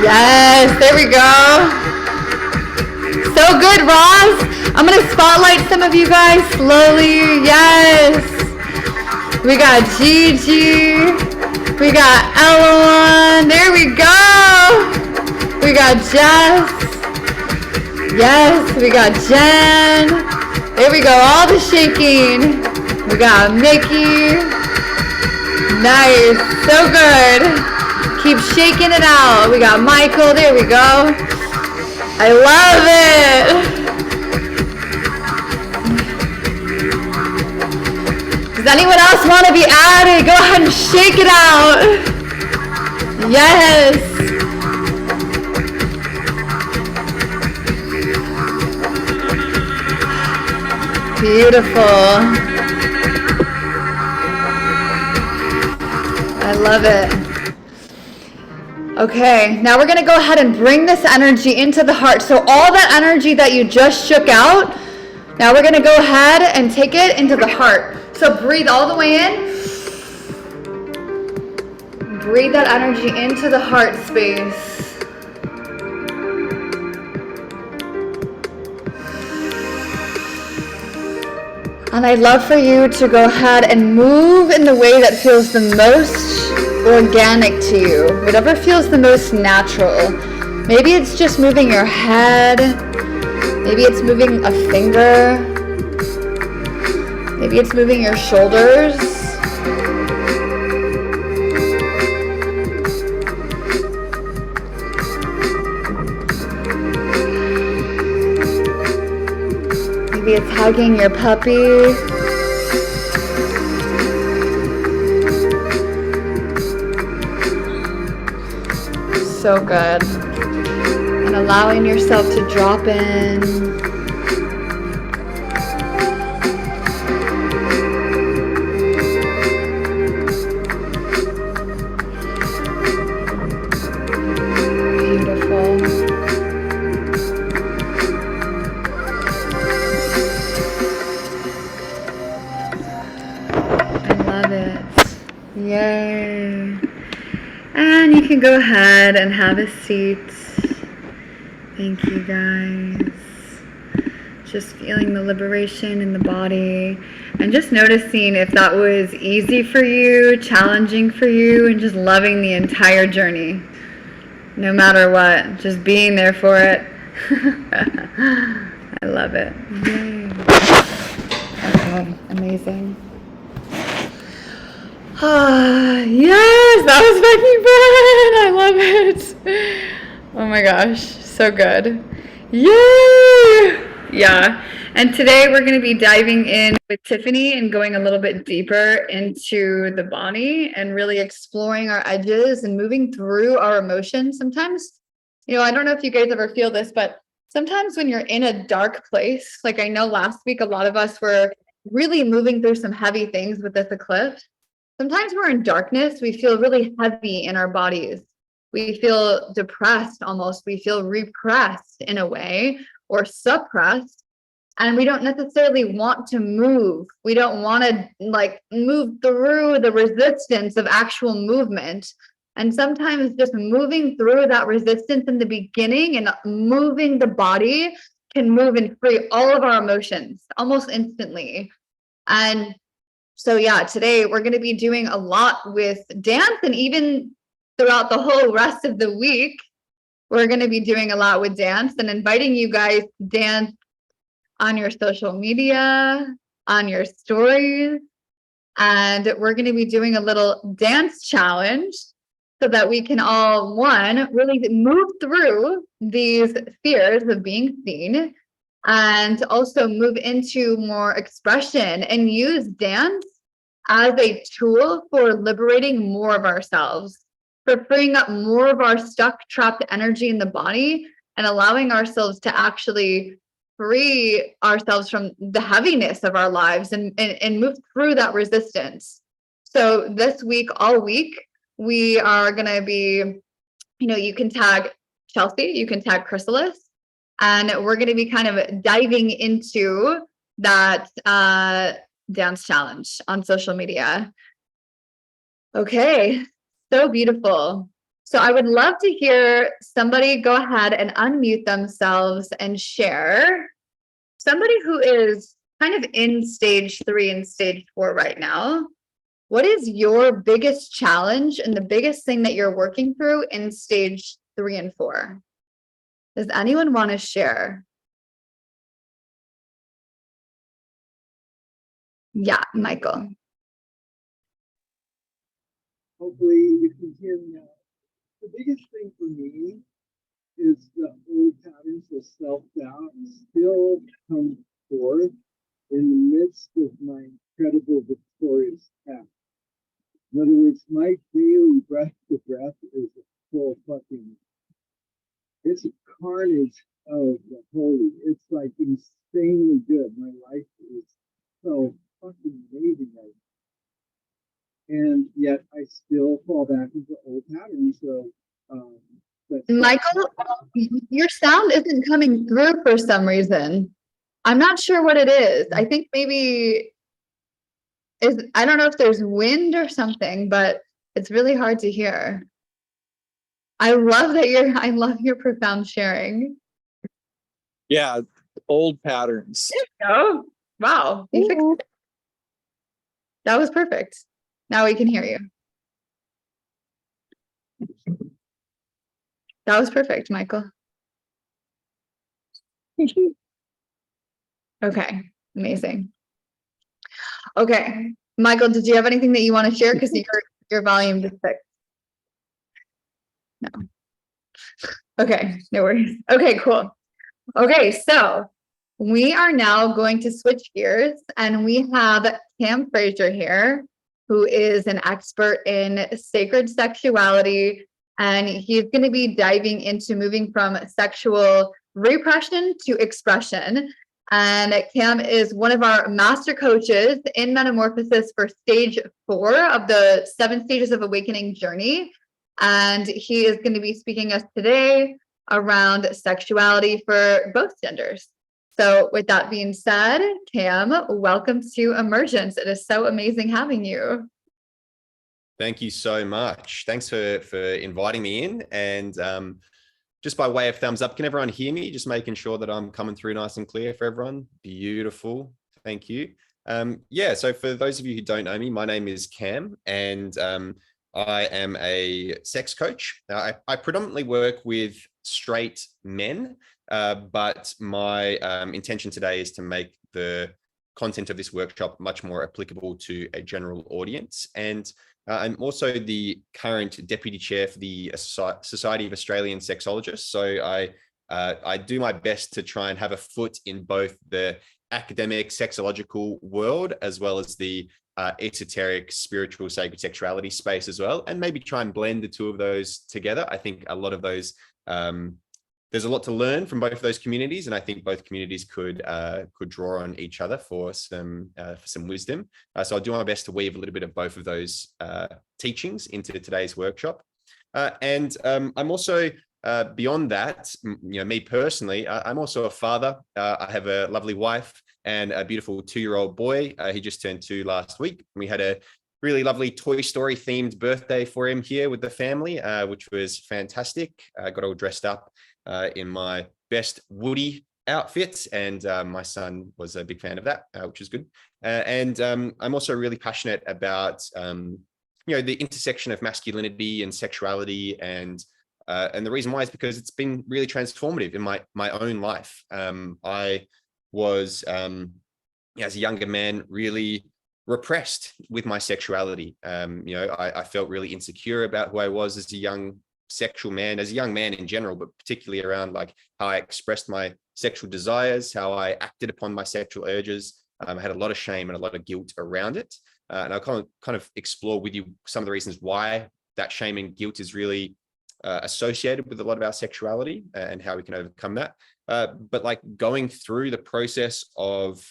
Yes, there we go. So good, Roz. I'm going to spotlight some of you guys slowly. Yes. We got Gigi. We got Ella. There we go. We got Jess. Yes, we got Jen. There we go. All the shaking. We got Mickey. Nice. So good. Keep shaking it out. We got Michael. There we go. I love it. Does anyone else want to be added? Go ahead and shake it out. Yes. Beautiful. I love it. Okay, now we're gonna go ahead and bring this energy into the heart. So all that energy that you just shook out, now we're gonna go ahead and take it into the heart. So breathe all the way in. Breathe that energy into the heart space. And I'd love for you to go ahead and move in the way that feels the most organic to you, whatever feels the most natural. Maybe it's just moving your head, maybe it's moving a finger, maybe it's moving your shoulders. Maybe it's hugging your puppy. So good. And allowing yourself to drop in. Beautiful. I love it. Yay. And you can go ahead and have a seat. Thank you, guys. Just feeling the liberation in the body and just noticing if that was easy for you, challenging for you, and just loving the entire journey. No matter what, just being there for it. I love it. Yay. Okay, amazing. Yes, that was fucking fun. I love it. Oh my gosh, so good. Yay! Yeah. And today we're going to be diving in with Tiffany and going a little bit deeper into the body and really exploring our edges and moving through our emotions. Sometimes, I don't know if you guys ever feel this, but sometimes when you're in a dark place, like I know last week, a lot of us were really moving through some heavy things with this eclipse. Sometimes we're in darkness, we feel really heavy in our bodies. We feel depressed almost, we feel repressed in a way or suppressed, and we don't necessarily want to move. We don't want to move through the resistance of actual movement. And sometimes just moving through that resistance in the beginning and moving the body can move and free all of our emotions almost instantly. And so yeah, today we're going to be doing a lot with dance, and even throughout the whole rest of the week, we're going to be doing a lot with dance and inviting you guys to dance on your social media, on your stories. And we're going to be doing a little dance challenge so that we can all, one, really move through these fears of being seen, and also move into more expression and use dance as a tool for liberating more of ourselves, for freeing up more of our stuck, trapped energy in the body and allowing ourselves to actually free ourselves from the heaviness of our lives and move through that resistance. So this week, all week, we are going to be, you can tag Chelsae, you can tag Chrysalis, and we're going to be kind of diving into that dance challenge on social media. Okay, so beautiful. So I would love to hear somebody go ahead and unmute themselves and share. Somebody who is kind of in stage 3 and stage 4 right now. What is your biggest challenge and the biggest thing that you're working through in stage 3 and 4? Does anyone want to share? Yeah, Michael. Hopefully you can hear me now. The biggest thing for me is the old patterns of self-doubt still come forth in the midst of my incredible victorious act. In other words, my daily breath to breath is a full fucking, it's a carnage of the holy. It's like insanely good. My life is so fucking amazing right now. And yet I still fall back into old patterns. So, Michael, your sound isn't coming through for some reason. I'm not sure what it is. I think maybe I don't know if there's wind or something, but it's really hard to hear. I love your profound sharing. Yeah, old patterns. Oh, wow. You fixed it. That was perfect. Now we can hear you. That was perfect, Michael. Okay, amazing. Okay, Michael, did you have anything that you want to share? Because your volume just fixed. No. Okay, no worries. Okay, cool. Okay, so we are now going to switch gears, and we have Cam Fraser here, who is an expert in sacred sexuality, and he's going to be diving into moving from sexual repression to expression. And Cam is one of our master coaches in Metamorphosis for stage 4 of the 7 stages of awakening journey. And he is going to be speaking us today around sexuality for both genders. So with that being said, Cam, welcome to Emergence. It is so amazing having you. Thank you so much. Thanks for inviting me in. And just by way of thumbs up, can everyone hear me? Just making sure that I'm coming through nice and clear for everyone. Beautiful. Thank you. Yeah, so for those of you who don't know me, my name is Cam, and I am a sex coach. I predominantly work with straight men, but my intention today is to make the content of this workshop much more applicable to a general audience. And I'm also the current deputy chair for the Society of Australian Sexologists. So I do my best to try and have a foot in both the academic sexological world as well as the esoteric spiritual sacred sexuality space as well, and maybe try and blend the two of those together. I think a lot of those there's a lot to learn from both of those communities, and I think both communities could draw on each other for some wisdom. So I'll do my best to weave a little bit of both of those teachings into today's workshop. And I'm also beyond that, me personally, I'm also a father. I have a lovely wife and a beautiful 2-year-old boy. He just turned 2 last week. We had a really lovely Toy Story themed birthday for him here with the family, which was fantastic. I got all dressed up in my best Woody outfits, and my son was a big fan of that, which is good. And I'm also really passionate about the intersection of masculinity and sexuality, and the reason why is because it's been really transformative in my own life. I was as a younger man really repressed with my sexuality. I felt really insecure about who I was as a young sexual man, as a young man in general, but particularly around like how I expressed my sexual desires, how I acted upon my sexual urges. I had a lot of shame and a lot of guilt around it. And I'll kind of explore with you some of the reasons why that shame and guilt is really associated with a lot of our sexuality and how we can overcome that. But like going through the process of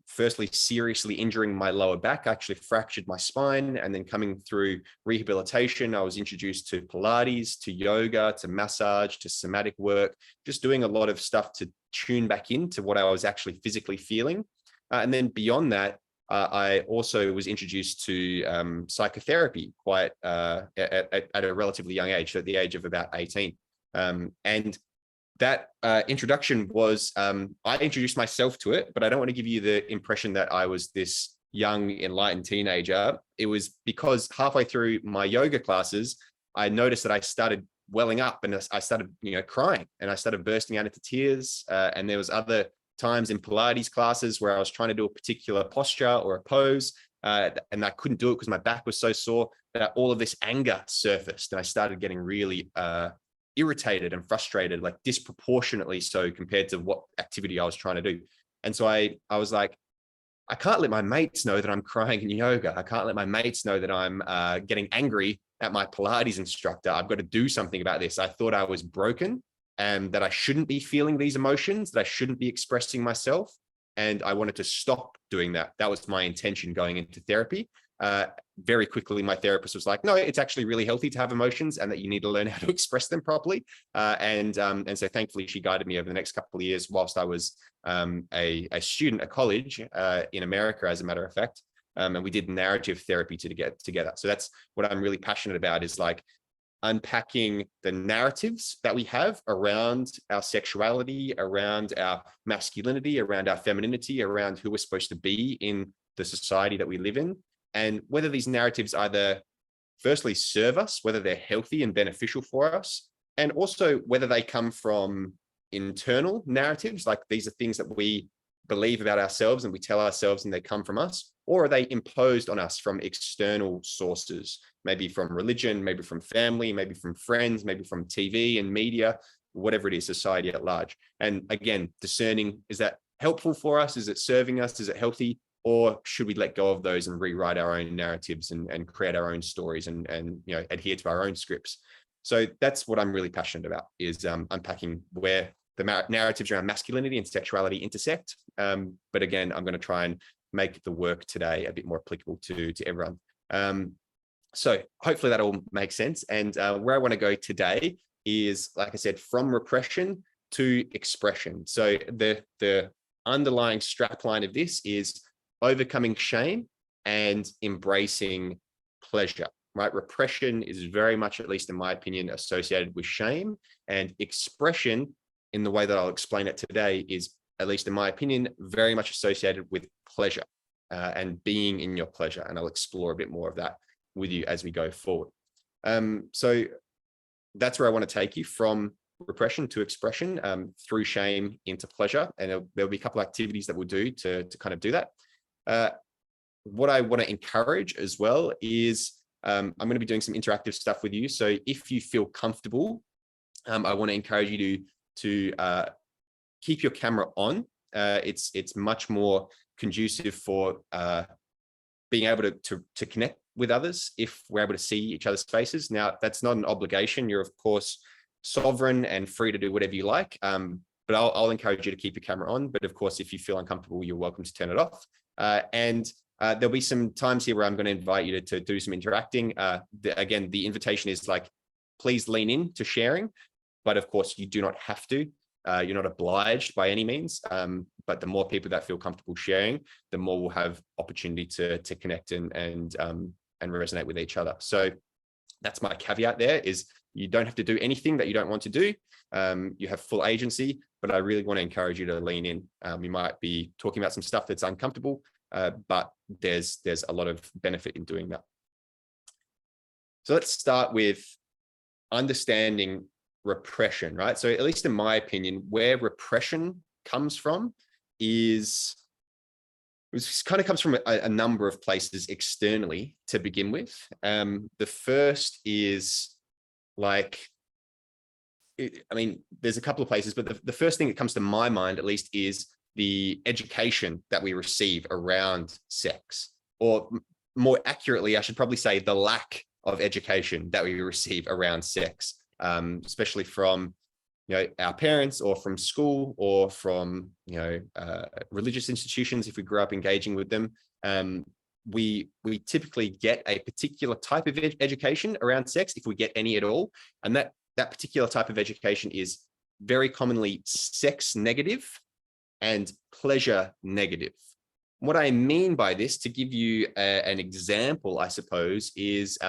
firstly seriously injuring my lower back, I actually fractured my spine, and then coming through rehabilitation, I was introduced to Pilates, to yoga, to massage, to somatic work, just doing a lot of stuff to tune back into what I was actually physically feeling. And then beyond that, I also was introduced to psychotherapy quite at a relatively young age, so at the age of about 18. And that introduction was, I introduced myself to it, but I don't want to give you the impression that I was this young, enlightened teenager. It was because halfway through my yoga classes, I noticed that I started welling up, and I started, crying, and I started bursting out into tears. And there was other times in Pilates classes where I was trying to do a particular posture or a pose, and I couldn't do it because my back was so sore, that all of this anger surfaced, and I started getting really irritated and frustrated, like disproportionately so compared to what activity I was trying to do. And so I was like, I can't let my mates know that I'm crying in yoga. I can't let my mates know that I'm getting angry at my Pilates instructor. I've got to do something about this. I thought I was broken and that I shouldn't be feeling these emotions, that I shouldn't be expressing myself. And I wanted to stop doing that. That was my intention going into therapy. Very quickly, my therapist was like, no, it's actually really healthy to have emotions and that you need to learn how to express them properly. And so thankfully, she guided me over the next couple of years whilst I was a student at college in America, as a matter of fact. And we did narrative therapy to get together. So that's what I'm really passionate about, is like unpacking the narratives that we have around our sexuality, around our masculinity, around our femininity, around who we're supposed to be in the society that we live in, and whether these narratives either firstly serve us, whether they're healthy and beneficial for us, and also whether they come from internal narratives, like these are things that we believe about ourselves and we tell ourselves and they come from us, or are they imposed on us from external sources, maybe from religion, maybe from family, maybe from friends, maybe from TV and media, whatever it is, society at large. And again, discerning, is that helpful for us? Is it serving us? Is it healthy? Or should we let go of those and rewrite our own narratives and create our own stories and adhere to our own scripts? So that's what I'm really passionate about, is unpacking where the narratives around masculinity and sexuality intersect. But again, I'm going to try and make the work today a bit more applicable to everyone. So hopefully that all makes sense. And where I want to go today is, like I said, from repression to expression. So the underlying strapline of this is overcoming shame and embracing pleasure, right? Repression is very much, at least in my opinion, associated with shame, and expression, in the way that I'll explain it today, is, at least in my opinion, very much associated with pleasure and being in your pleasure. And I'll explore a bit more of that with you as we go forward. So that's where I want to take you, from repression to expression, through shame into pleasure. And there'll be a couple of activities that we'll do to kind of do that. What I want to encourage as well is I'm going to be doing some interactive stuff with you. So if you feel comfortable, I want to encourage you to keep your camera on. It's much more conducive for being able to connect with others if we're able to see each other's faces. Now, that's not an obligation. You're, of course, sovereign and free to do whatever you like. But I'll encourage you to keep your camera on. But of course, if you feel uncomfortable, you're welcome to turn it off. There'll be some times here where I'm going to invite you to do some interacting. Again, the invitation is like, please lean in to sharing. But of course, you do not have to. You're not obliged by any means. But the more people that feel comfortable sharing, the more we'll have opportunity to connect and resonate with each other. So that's my caveat there, is you don't have to do anything that you don't want to do. You have full agency, but I really want to encourage you to lean in. We might be talking about some stuff that's uncomfortable, but there's a lot of benefit in doing that. So let's start with understanding repression, right? So at least in my opinion, where repression comes from is, it kind of comes from a number of places externally to begin with. The first is there's a couple of places, but the first thing that comes to my mind, at least, is the education that we receive around sex, or more accurately, I should probably say the lack of education that we receive around sex, especially from our parents, or from school, or from religious institutions if we grew up engaging with them. We typically get a particular type of education around sex, if we get any at all, and that particular type of education is very commonly sex negative and pleasure negative. What I mean by this, to give you an example, I suppose, is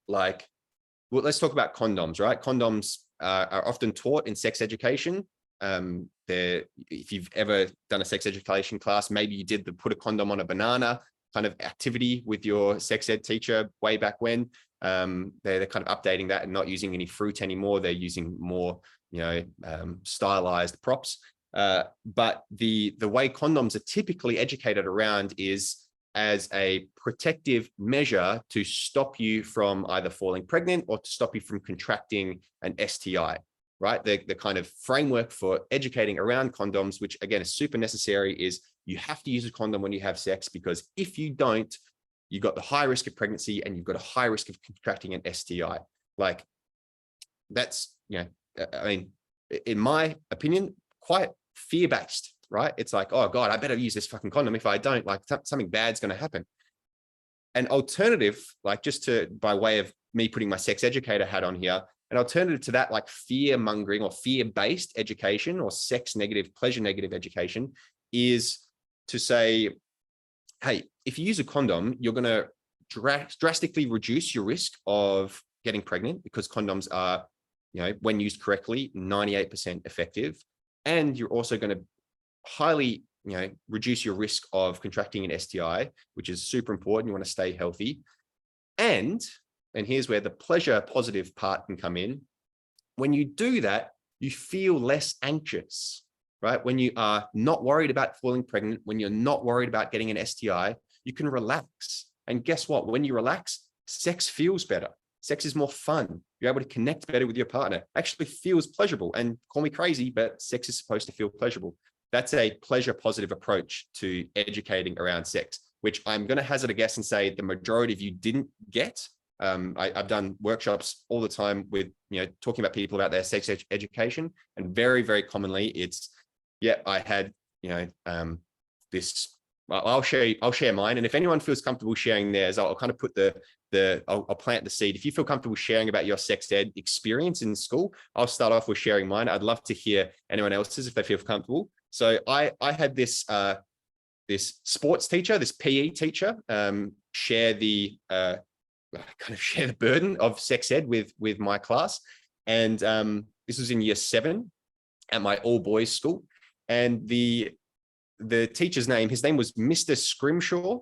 let's talk about condoms, right? Condoms are often taught in sex education. If you've ever done a sex education class, maybe you did the put a condom on a banana kind of activity with your sex ed teacher way back when. They're kind of updating that and not using any fruit anymore. They're using more, stylized props. But the way condoms are typically educated around is as a protective measure to stop you from either falling pregnant or to stop you from contracting an STI. right? The kind of framework for educating around condoms, which again is super necessary, is you have to use a condom when you have sex, because if you don't, you've got the high risk of pregnancy and you've got a high risk of contracting an STI. Like that's, you know, I mean, in my opinion, quite fear-based, right? It's like, oh God, I better use this fucking condom. If I don't, like something bad's going to happen. An alternative, like just to, by way of me putting my sex educator hat on here, an alternative to that, like fear mongering or fear-based education or sex negative, pleasure negative education, is to say, hey, if you use a condom, you're going to drastically reduce your risk of getting pregnant, because condoms are, you know, when used correctly, 98% effective. And you're also going to highly, you know, reduce your risk of contracting an STI, which is super important. You want to stay healthy. And here's where the pleasure positive part can come in. When you do that, you feel less anxious, right? When you are not worried about falling pregnant, when you're not worried about getting an STI, you can relax. And guess what? When you relax, sex feels better. Sex is more fun. You're able to connect better with your partner. Actually feels pleasurable. And call me crazy, but sex is supposed to feel pleasurable. That's a pleasure positive approach to educating around sex, which I'm going to hazard a guess and say the majority of you didn't get. I've done workshops all the time with, you know, talking about people about their sex education, and very, very commonly it's, yeah, I had, you know, this. Well, I'll share mine, and if anyone feels comfortable sharing theirs, I'll kind of put I'll plant the seed. If you feel comfortable sharing about your sex ed experience in school, I'll start off with sharing mine. I'd love to hear anyone else's if they feel comfortable. So I had this this sports teacher, this PE teacher, share the burden of sex ed with my class, and this was in year 7 at my all boys school, and the teacher's name, his name was Mr. Scrimshaw,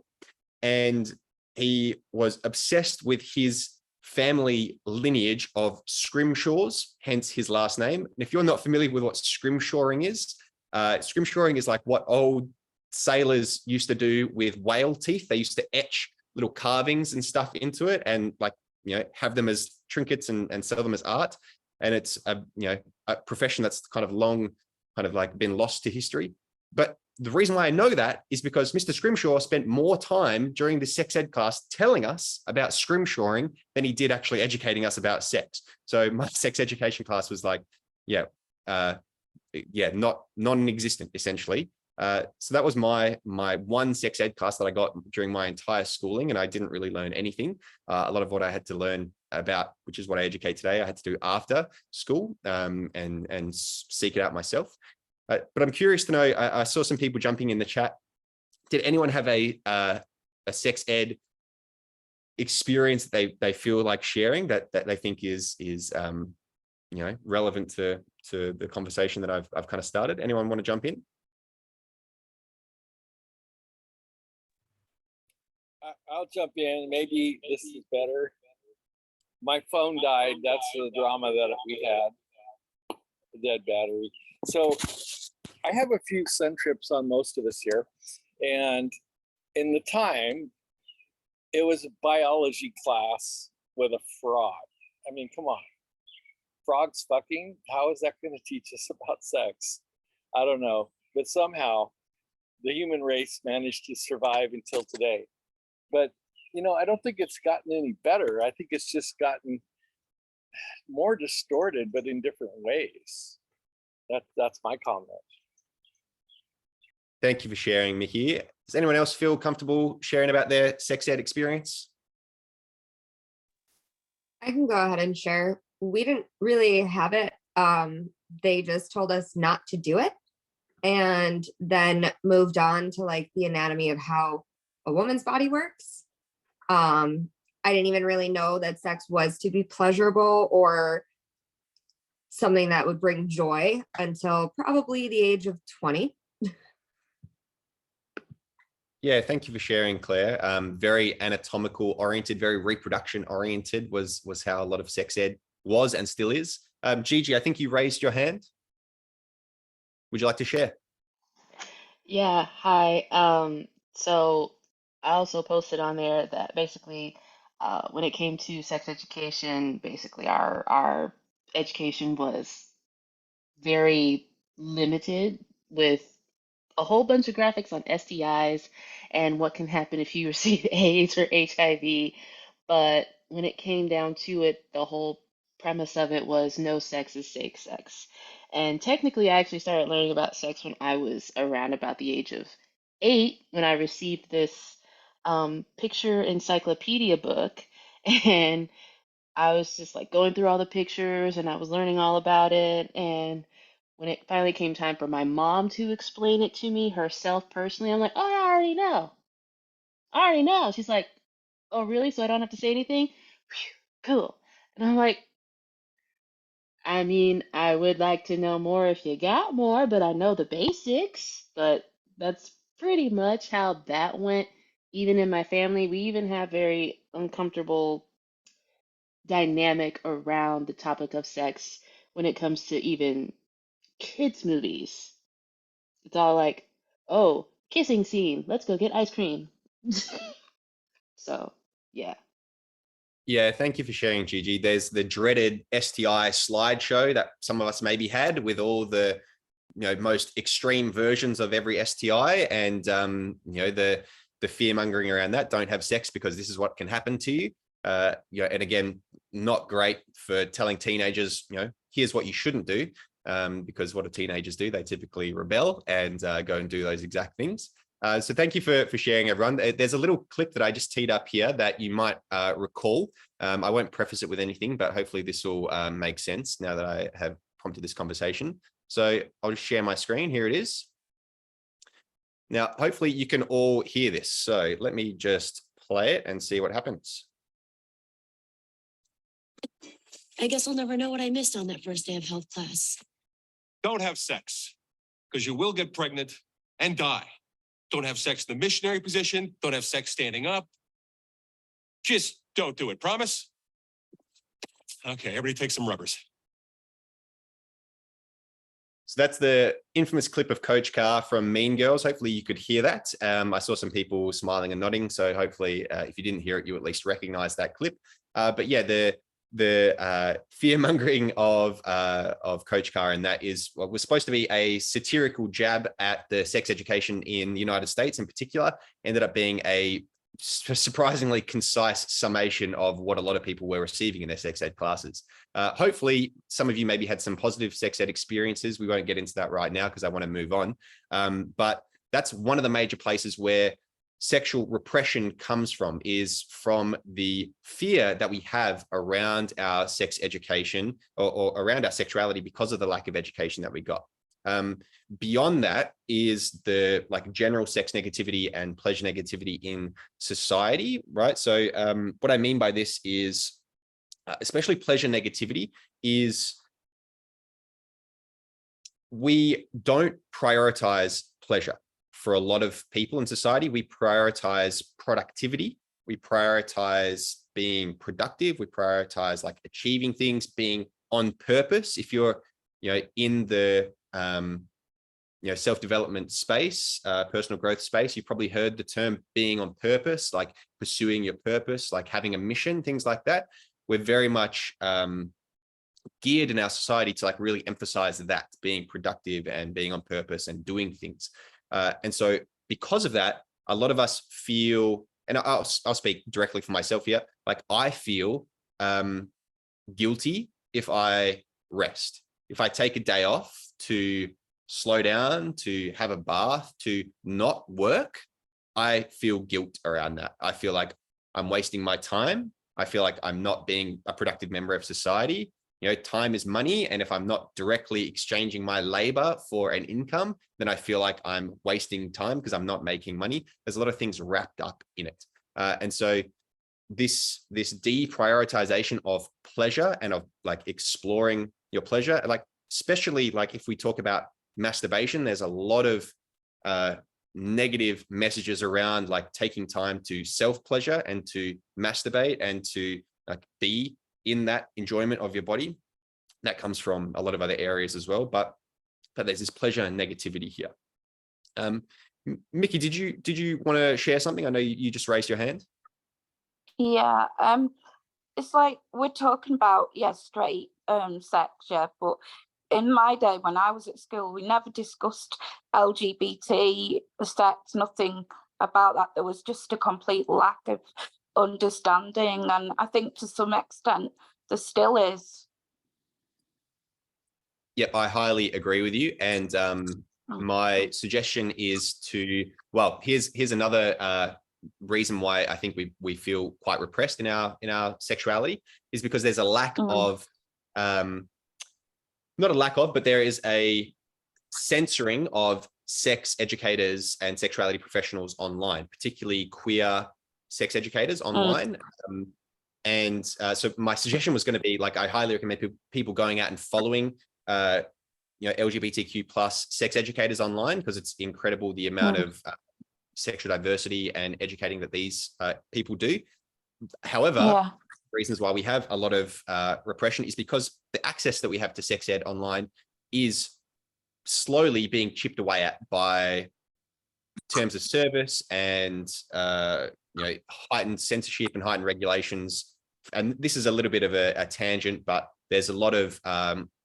and he was obsessed with his family lineage of Scrimshaws, hence his last name. And if you're not familiar with what scrimshawing is like what old sailors used to do with whale teeth. They used to etch little carvings and stuff into it, and like, you know, have them as trinkets and sell them as art. And it's a, you know, a profession that's kind of long, kind of like been lost to history. But the reason why I know that is because Mr. Scrimshaw spent more time during the sex ed class telling us about scrimshawing than he did actually educating us about sex. So my sex education class was like, non-existent essentially. So that was my one sex ed class that I got during my entire schooling, and I didn't really learn anything. A lot of what I had to learn about, which is what I educate today, I had to do after school, and seek it out myself. But I'm curious to know, I saw some people jumping in the chat. Did anyone have a sex ed experience that they feel like sharing that they think is you know, relevant to the conversation that I've kind of started? Anyone want to jump in? I'll jump in. Maybe this is better. My phone died. That's the drama that we had. The dead battery. So I have a few sun trips on most of us here. And in the time, it was a biology class with a frog. I mean, come on. Frogs fucking? How is that going to teach us about sex? I don't know. But somehow the human race managed to survive until today. But, you know, I don't think it's gotten any better. I think it's just gotten more distorted, but in different ways. That's my comment. Thank you for sharing, Mickey. Does anyone else feel comfortable sharing about their sex ed experience? I can go ahead and share. We didn't really have it. They just told us not to do it, and then moved on to like the anatomy of how a woman's body works. I didn't even really know that sex was to be pleasurable or something that would bring joy until probably the age of 20. Yeah, thank you for sharing, Claire. Very anatomical oriented, very reproduction oriented was how a lot of sex ed was and still is. Gigi, I think you raised your hand. Would you like to share? Yeah, hi. So I also posted on there that basically, when it came to sex education, basically our education was very limited with a whole bunch of graphics on STIs and what can happen if you receive AIDS or HIV. But when it came down to it, the whole premise of it was no sex is safe sex. And technically, I actually started learning about sex when I was around about the age of 8 when I received this picture encyclopedia book. And I was just like going through all the pictures and I was learning all about it. And when it finally came time for my mom to explain it to me herself personally, I'm like, oh, I already know. I already know. She's like, oh, really? So I don't have to say anything? Phew, cool. And I'm like, I mean, I would like to know more if you got more, but I know the basics. But that's pretty much how that went. Even in my family, we even have very uncomfortable dynamic around the topic of sex when it comes to even kids' movies. It's all like, oh, kissing scene, let's go get ice cream. So, yeah. Yeah, thank you for sharing, Gigi. There's the dreaded STI slideshow that some of us maybe had with all the most extreme versions of every STI, and the fear mongering around that. Don't have sex because this is what can happen to you. And again, not great for telling teenagers, here's what you shouldn't do, because what do teenagers do? They typically rebel and go and do those exact things. So thank you for sharing, everyone. There's a little clip that I just teed up here that you might recall. I won't preface it with anything, but hopefully this will make sense now that I have prompted this conversation. So I'll just share my screen. Here it is. Now, hopefully you can all hear this. So let me just play it and see what happens. I guess I'll never know what I missed on that first day of health class. Don't have sex, because you will get pregnant and die. Don't have sex in the missionary position. Don't have sex standing up. Just don't do it. Promise? Okay, everybody take some rubbers. So that's the infamous clip of Coach Carr from Mean Girls. Hopefully you could hear that. I saw some people smiling and nodding. So hopefully if you didn't hear it, you at least recognize that clip. But yeah, the fear mongering of Coach Carr, and that is what was supposed to be a satirical jab at the sex education in the United States in particular, ended up being a surprisingly concise summation of what a lot of people were receiving in their sex ed classes. Hopefully some of you maybe had some positive sex ed experiences. We won't get into that right now because I want to move on. But that's one of the major places where sexual repression comes from, is from the fear that we have around our sex education or around our sexuality because of the lack of education that we got. Beyond that is the general sex negativity and pleasure negativity in society, right? So what I mean by this is, especially pleasure negativity, is we don't prioritize pleasure. For a lot of people in society, we prioritize productivity. We prioritize being productive. We prioritize achieving things, being on purpose. If you're, in the self-development space, personal growth space, you probably heard the term being on purpose, like pursuing your purpose, like having a mission, things like that. We're very much geared in our society to really emphasize that, being productive and being on purpose and doing things. And so because of that, a lot of us feel, and I'll speak directly for myself here, I feel guilty if I rest, if I take a day off to slow down, to have a bath, to not work. I feel guilt around that. I feel like I'm wasting my time. I feel like I'm not being a productive member of society. Time is money. And if I'm not directly exchanging my labor for an income, then I feel like I'm wasting time because I'm not making money. There's a lot of things wrapped up in it. And so this deprioritization of pleasure and of exploring your pleasure, especially if we talk about masturbation, there's a lot of negative messages around taking time to self-pleasure and to masturbate and to be in that enjoyment of your body. That comes from a lot of other areas as well, but there's this pleasure and negativity here. Mickey, did you want to share something? I know you just raised your hand. Yeah, it's we're talking about straight sex, yeah, but in my day when I was at school, we never discussed LGBT sex, nothing about that. There was just a complete lack of understanding. And I think to some extent there still is. Yep, I highly agree with you. And my suggestion is to, well, here's another reason why I think we feel quite repressed in our sexuality, is because there's a lack of not a lack of, but there is a censoring of sex educators and sexuality professionals online, particularly queer sex educators online. So my suggestion was going to be, like, I highly recommend people going out and following LGBTQ plus sex educators online, because it's incredible the amount of sexual diversity and educating that these people do. However, reasons why we have a lot of repression is because the access that we have to sex ed online is slowly being chipped away at by terms of service and heightened censorship and heightened regulations. And this is a little bit of a tangent, but there's a lot of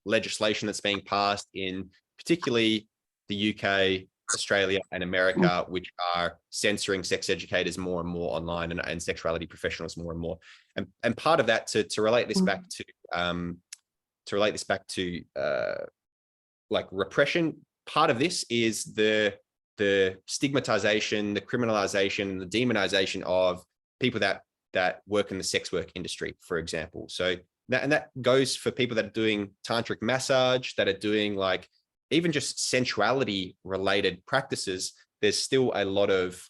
legislation that's being passed in particularly the UK, Australia, and America, which are censoring sex educators more and more online, and sexuality professionals more and more. And part of that, to relate this back to like repression, part of this is the stigmatization, the criminalization, the demonization of people that work in the sex work industry, for example. So that goes for people that are doing tantric massage, that are doing like even just sensuality related practices. There's still a lot of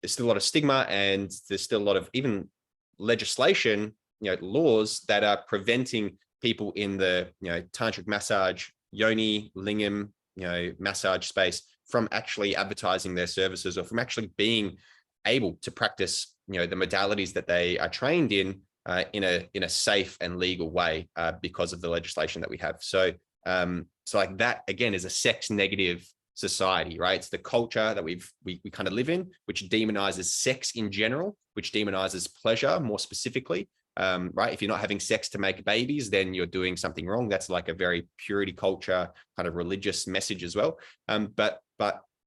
stigma, and there's still a lot of even legislation, laws that are preventing people in the tantric massage, yoni, lingam, massage space from actually advertising their services, or from actually being able to practice the modalities that they are trained in a safe and legal way, because of the legislation that we have. So like that again is a sex negative society, right? It's the culture that we kind of live in, which demonizes sex in general, which demonizes pleasure more specifically. Right? If you're not having sex to make babies, then you're doing something wrong. That's like a very purity culture kind of religious message as well. But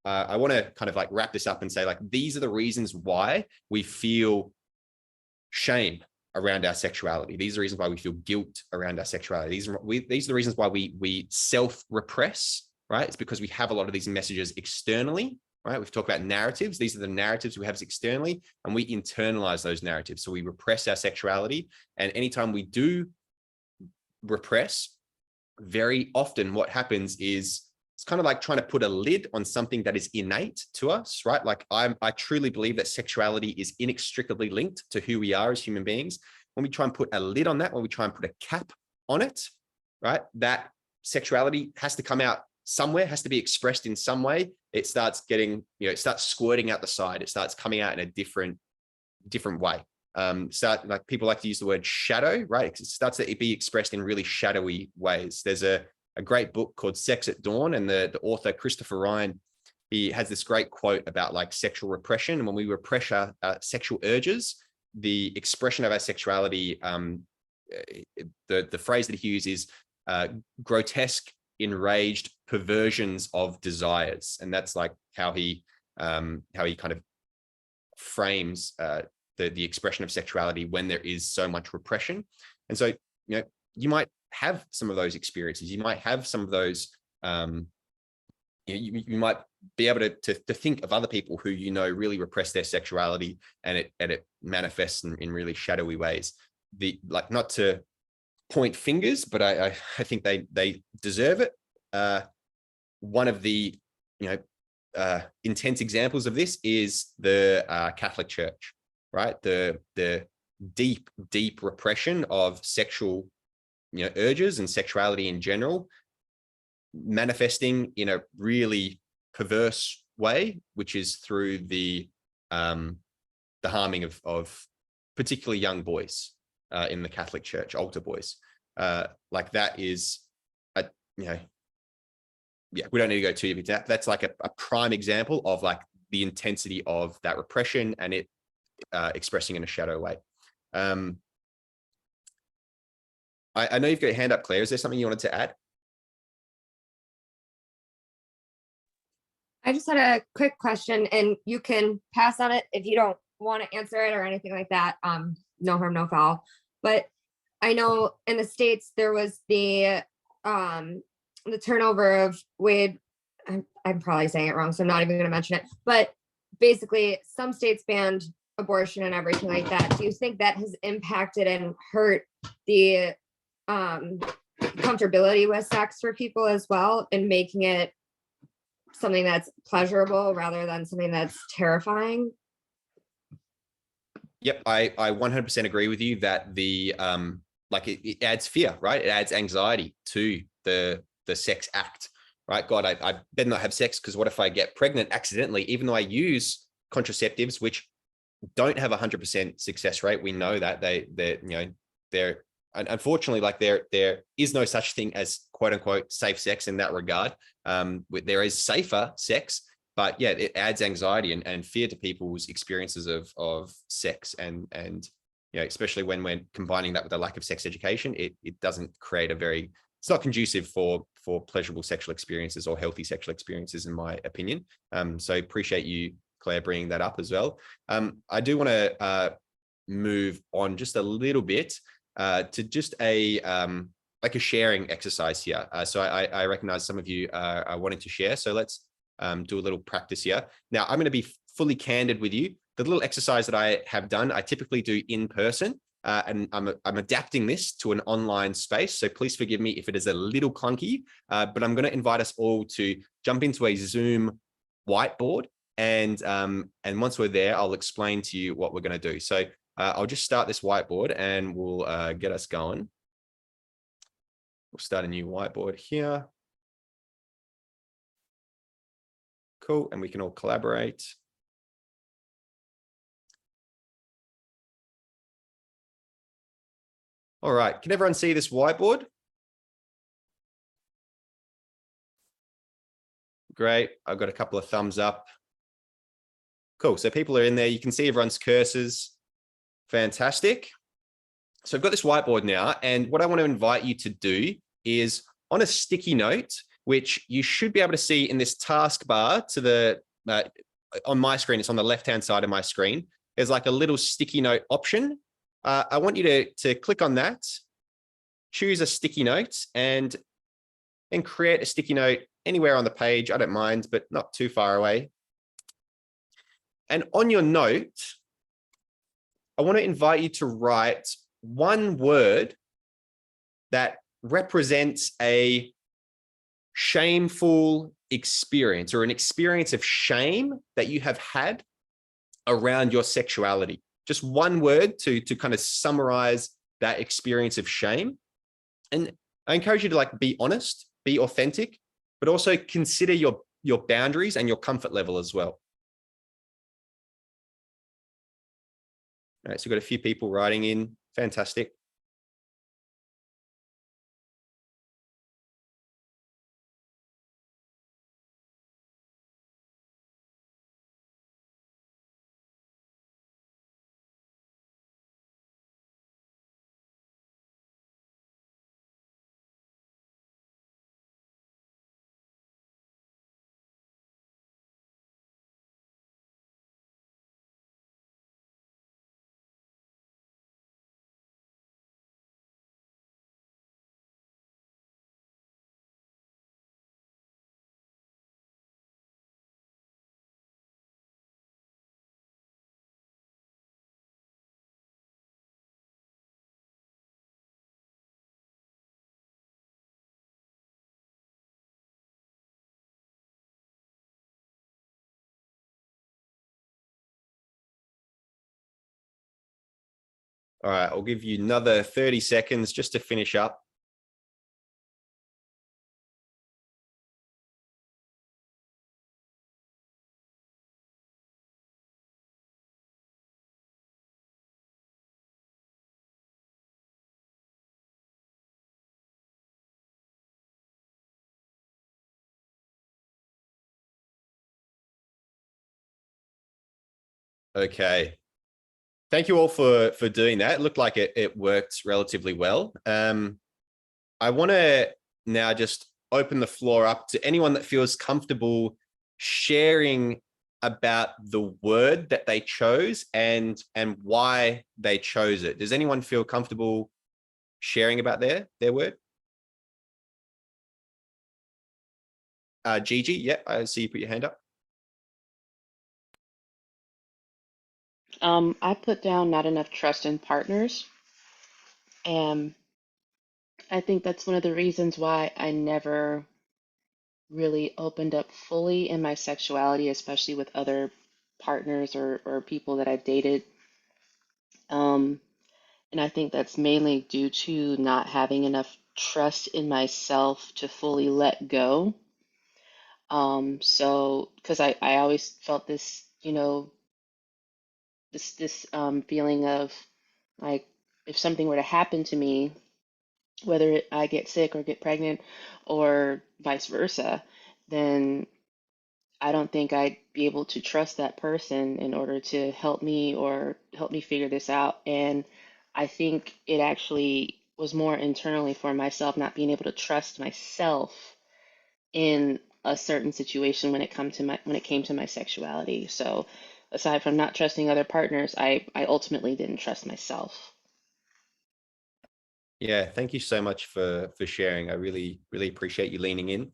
I want to kind of like wrap this up and say, like, these are the reasons why we feel shame around our sexuality. These are the reasons why we feel guilt around our sexuality. These are the reasons why we self-repress, right? It's because we have a lot of these messages externally, right? We've talked about narratives. These are the narratives we have externally, and we internalize those narratives. So we repress our sexuality. And anytime we do repress, very often what happens is it's kind of like trying to put a lid on something that is innate to us, right? Like I truly believe that sexuality is inextricably linked to who we are as human beings. When we try and put a lid on that, when we try and put a cap on it, right? That sexuality has to come out somewhere, has to be expressed in some way. It starts getting, it starts squirting out the side. It starts coming out in a different way. Like people like to use the word shadow, right? It starts to be expressed in really shadowy ways. There's a great book called Sex at Dawn, and the author Christopher Ryan, he has this great quote about like sexual repression. And when we repress our sexual urges, the expression of our sexuality, the phrase that he uses is grotesque, enraged perversions of desires. And that's like how he kind of frames the expression of sexuality when there is so much repression. And so, you might have some of those experiences. You might have some of those, you might be able to think of other people who, really repress their sexuality, and it manifests in really shadowy ways. Like, not to point fingers, but I think they deserve it. One of the, intense examples of this is the Catholic Church, right? The deep repression of sexual urges and sexuality in general, manifesting in a really perverse way, which is through the harming of particularly young boys in the Catholic Church, altar boys. Like that is we don't need to go too deep. That's like a prime example of like the intensity of that repression, and it expressing in a shadow way. I know you've got your hand up, Claire. Is there something you wanted to add? I just had a quick question, and you can pass on it if you don't want to answer it or anything like that. No harm, no foul. But I know in the States there was the turnover of Wade. I'm probably saying it wrong, so I'm not even going to mention it. But basically, some states banned abortion and everything like that. Do you think that has impacted and hurt the comfortability with sex for people as well, and making it something that's pleasurable rather than something that's terrifying? Yep, I 100% agree with you that the like it adds fear, right? It adds anxiety to the sex act, right? God, I better not have sex because what if I get pregnant accidentally? Even though I use contraceptives, which don't have 100% success rate, we know that they're unfortunately, like there is no such thing as quote unquote safe sex in that regard. There is safer sex, but yeah, it adds anxiety and fear to people's experiences of sex, and especially when we're combining that with a lack of sex education, it doesn't create it's not conducive for pleasurable sexual experiences or healthy sexual experiences, in my opinion. So appreciate you, Claire, bringing that up as well. I do want to move on just a little bit to just like a sharing exercise here. So I recognize some of you are wanting to share. So let's do a little practice here. Now, I'm going to be fully candid with you. The little exercise that I have done, I typically do in person, and I'm adapting this to an online space. So please forgive me if it is a little clunky, but I'm going to invite us all to jump into a Zoom whiteboard. And once we're there, I'll explain to you what we're going to do. So I'll just start this whiteboard and we'll get us going. We'll start a new whiteboard here. Cool, and we can all collaborate. All right, can everyone see this whiteboard? Great, I've got a couple of thumbs up. Cool, so people are in there. You can see everyone's cursors. Fantastic. So I've got this whiteboard now, and what I want to invite you to do is on a sticky note, which you should be able to see in this taskbar to the, on my screen, it's on the left-hand side of my screen. There's like a little sticky note option. I want you to click on that, choose a sticky note, and then create a sticky note anywhere on the page. I don't mind, but not too far away. And on your note, I want to invite you to write one word that represents a shameful experience or an experience of shame that you have had around your sexuality. Just one word to kind of summarize that experience of shame. And I encourage you to like be honest, be authentic, but also consider your boundaries and your comfort level as well. All right, so we've got a few people writing in. Fantastic. All right, I'll give you another 30 seconds just to finish up. Okay. Thank you all for doing that. It looked like it worked relatively well. I want to now just open the floor up to anyone that feels comfortable sharing about the word that they chose and why they chose it. Does anyone feel comfortable sharing about their word? Gigi, yeah, I see you put your hand up. I put down not enough trust in partners. And I think that's one of the reasons why I never really opened up fully in my sexuality, especially with other partners or people that I've dated. And I think that's mainly due to not having enough trust in myself to fully let go. So, because I always felt this, this feeling of like if something were to happen to me, whether I get sick or get pregnant or vice versa, then I don't think I'd be able to trust that person in order to help me or help me figure this out. And I think it actually was more internally for myself, not being able to trust myself in a certain situation when it came to my sexuality. So aside from not trusting other partners, I ultimately didn't trust myself. Yeah, thank you so much for sharing. I really appreciate you leaning in.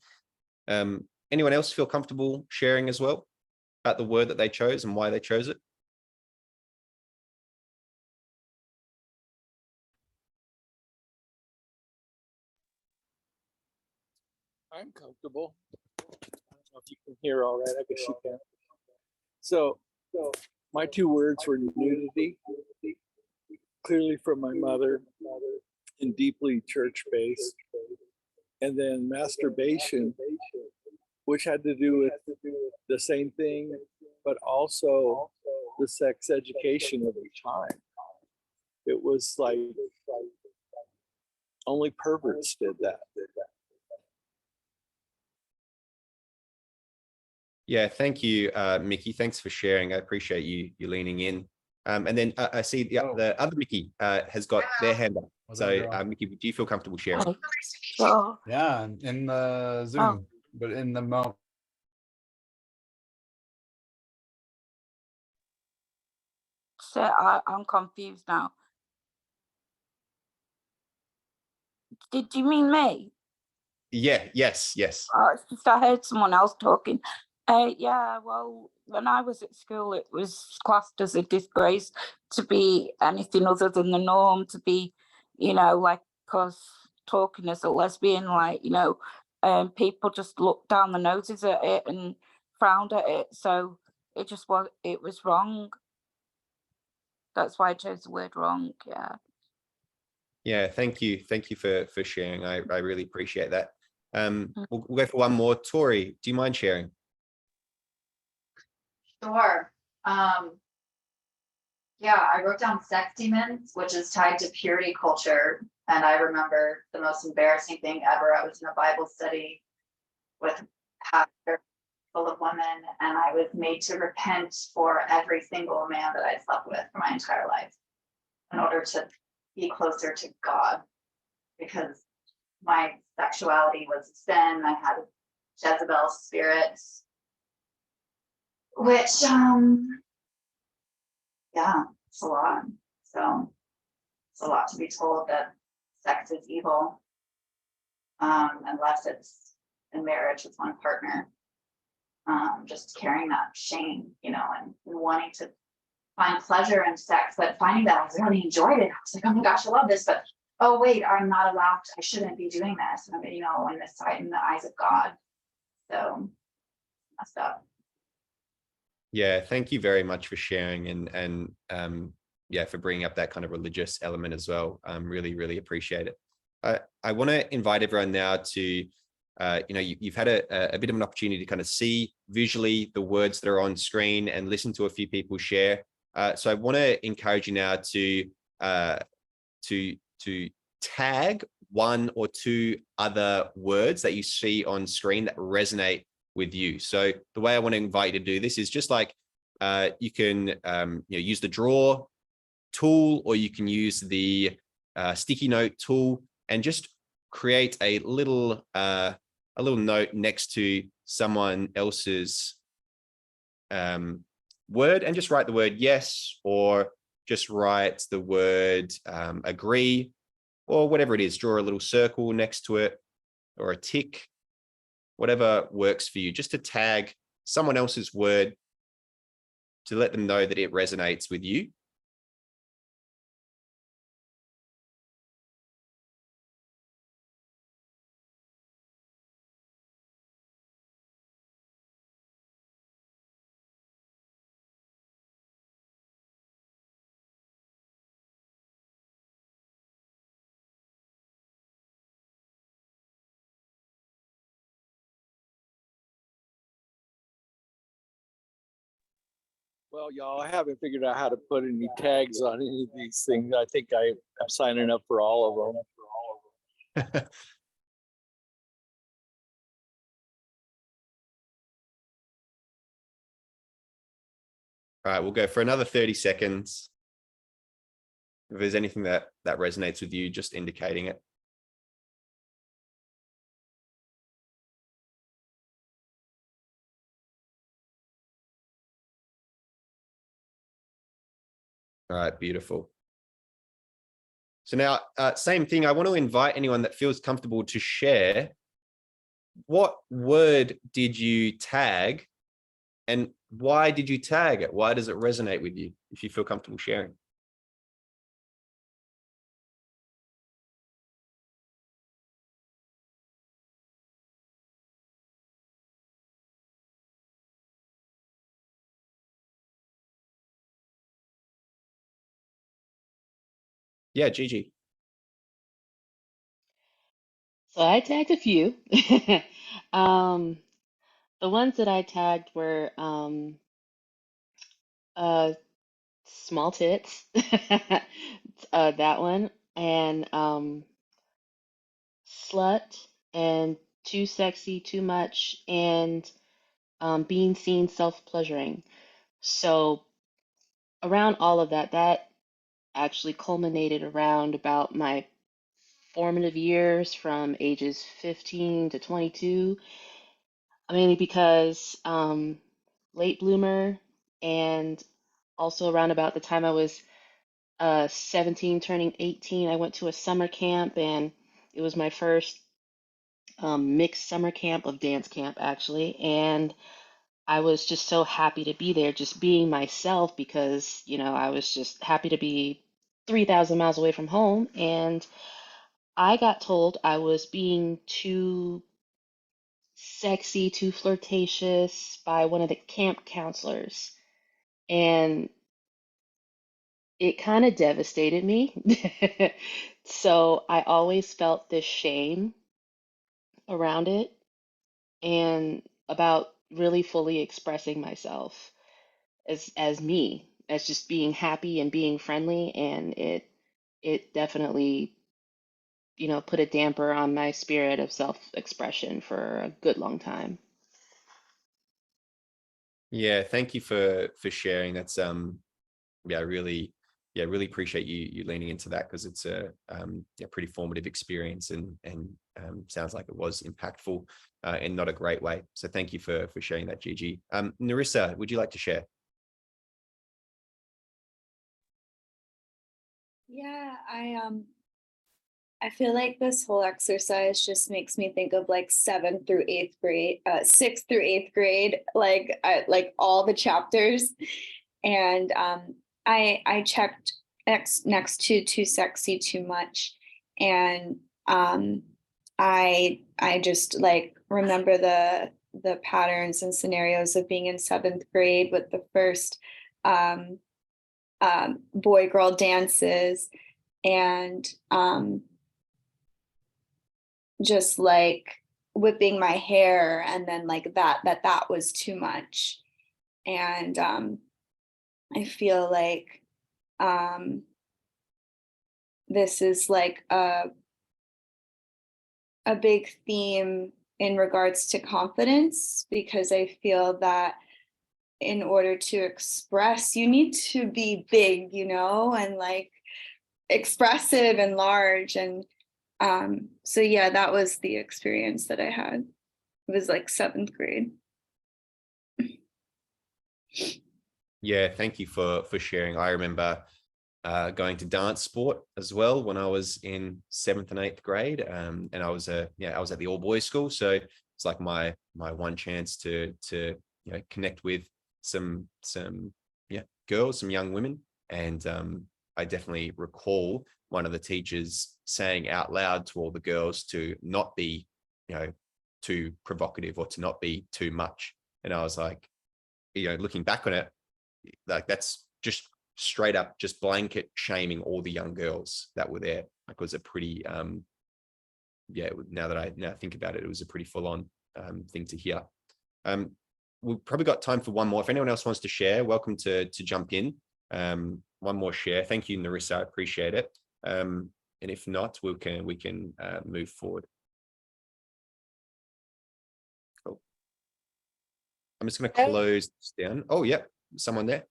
Anyone else feel comfortable sharing as well about the word that they chose and why they chose it? I'm comfortable. I don't know if you can hear all right. I guess you can. So my two words were nudity, clearly from my mother, and deeply church-based, and then masturbation, which had to do with the same thing, but also the sex education of the time. It was like only perverts did that. Yeah, thank you, Mickey. Thanks for sharing. I appreciate you leaning in. And then I see the other Mickey has got their hand up. What's up, So, girl? Mickey, do you feel comfortable sharing? Oh, so, Yeah, in the Zoom, but in the moment. I'm confused now. Did you mean me? Yeah, yes. Oh, it's just I heard someone else talking. Yeah, well, when I was at school, it was classed as a disgrace to be anything other than the norm, to be, like, because talking as a lesbian, like, people just looked down the noses at it and frowned at it. So it was wrong. That's why I chose the word wrong. Yeah. Yeah, thank you for sharing. I really appreciate that. We'll go for one more. Tori, do you mind sharing? Sure. Yeah, I wrote down sex demons, which is tied to purity culture. And I remember the most embarrassing thing ever. I was in a Bible study with a pastor full of women, and I was made to repent for every single man that I slept with for my entire life in order to be closer to God, because my sexuality was a sin. I had a Jezebel spirit, which yeah, it's a lot. So it's a lot to be told that sex is evil, unless it's in marriage with one partner. Just carrying that shame, and wanting to find pleasure in sex, but finding that I really enjoyed it. I was like, oh my gosh, I love this, but oh wait, I'm not allowed. I shouldn't be doing this. And in the eyes of God. So messed up. Yeah, thank you very much for sharing and yeah, for bringing up that kind of religious element as well. Really appreciate it. I want to invite everyone now to, you've had a bit of an opportunity to kind of see visually the words that are on screen and listen to a few people share. So I want to encourage you now to tag one or two other words that you see on screen that resonate with you. So the way I want to invite you to do this is just like you can use the draw tool, or you can use the sticky note tool, and just create a little note next to someone else's word and just write the word yes, or just write the word agree, or whatever it is. Draw a little circle next to it or a tick, whatever works for you, just to tag someone else's word to let them know that it resonates with you. Well, y'all, I haven't figured out how to put any tags on any of these things. I think I'm signing up for all of them. All right, we'll go for another 30 seconds. If there's anything that resonates with you, just indicating it. All right, beautiful. So now, same thing. I want to invite anyone that feels comfortable to share. What word did you tag, and why did you tag it? Why does it resonate with you, if you feel comfortable sharing? Yeah, Gigi. So I tagged a few. The ones that I tagged were uh, small tits, that one, and slut, and too sexy, too much, and being seen, self-pleasuring. So around all of that, that actually culminated around about my formative years from ages 15 to 22, mainly because late bloomer, and also around about the time I was 17 turning 18, I went to a summer camp, and it was my first mixed summer camp of dance camp, actually. And I was just so happy to be there, just being myself, because, you know, I was just happy to be 3,000 miles away from home. And I got told I was being too sexy, too flirtatious by one of the camp counselors. And it kind of devastated me. So I always felt this shame around it, and about really fully expressing myself as me, as just being happy and being friendly. And it definitely, you know, put a damper on my spirit of self-expression for a good long time. Yeah, thank you for sharing. That's really appreciate you leaning into that, because it's a pretty formative experience, and sounds like it was impactful in not a great way. So thank you for sharing that, Gigi. Narissa, would you like to share? Yeah, I feel like this whole exercise just makes me think of like 7th through 8th grade, 6th through 8th grade, like all the chapters. And I checked next to too sexy, too much. And I just like remember the patterns and scenarios of being in 7th grade with the first boy girl dances, and just like whipping my hair, and then like that was too much. And I feel like this is like a big theme in regards to confidence, because I feel that in order to express, you need to be big, you know, and like expressive and large. And So yeah, that was the experience that I had. It was like 7th grade. Yeah, thank you for sharing. I remember going to dance sport as well when I was in 7th and 8th grade, and I was at the all boys school, so it's like my one chance to connect with some girls, some young women, and I definitely recall one of the teachers saying out loud to all the girls to not be too provocative or to not be too much, and I was like, looking back on it, like that's just straight up just blanket shaming all the young girls that were there. Like it was a pretty now that I think about it, it was a pretty full-on thing to hear. We've probably got time for one more. If anyone else wants to share, welcome to jump in. One more share. Thank you, Narissa, I appreciate it. And if not, we can move forward. Cool. I'm just going to close this down. Oh, yeah, someone there.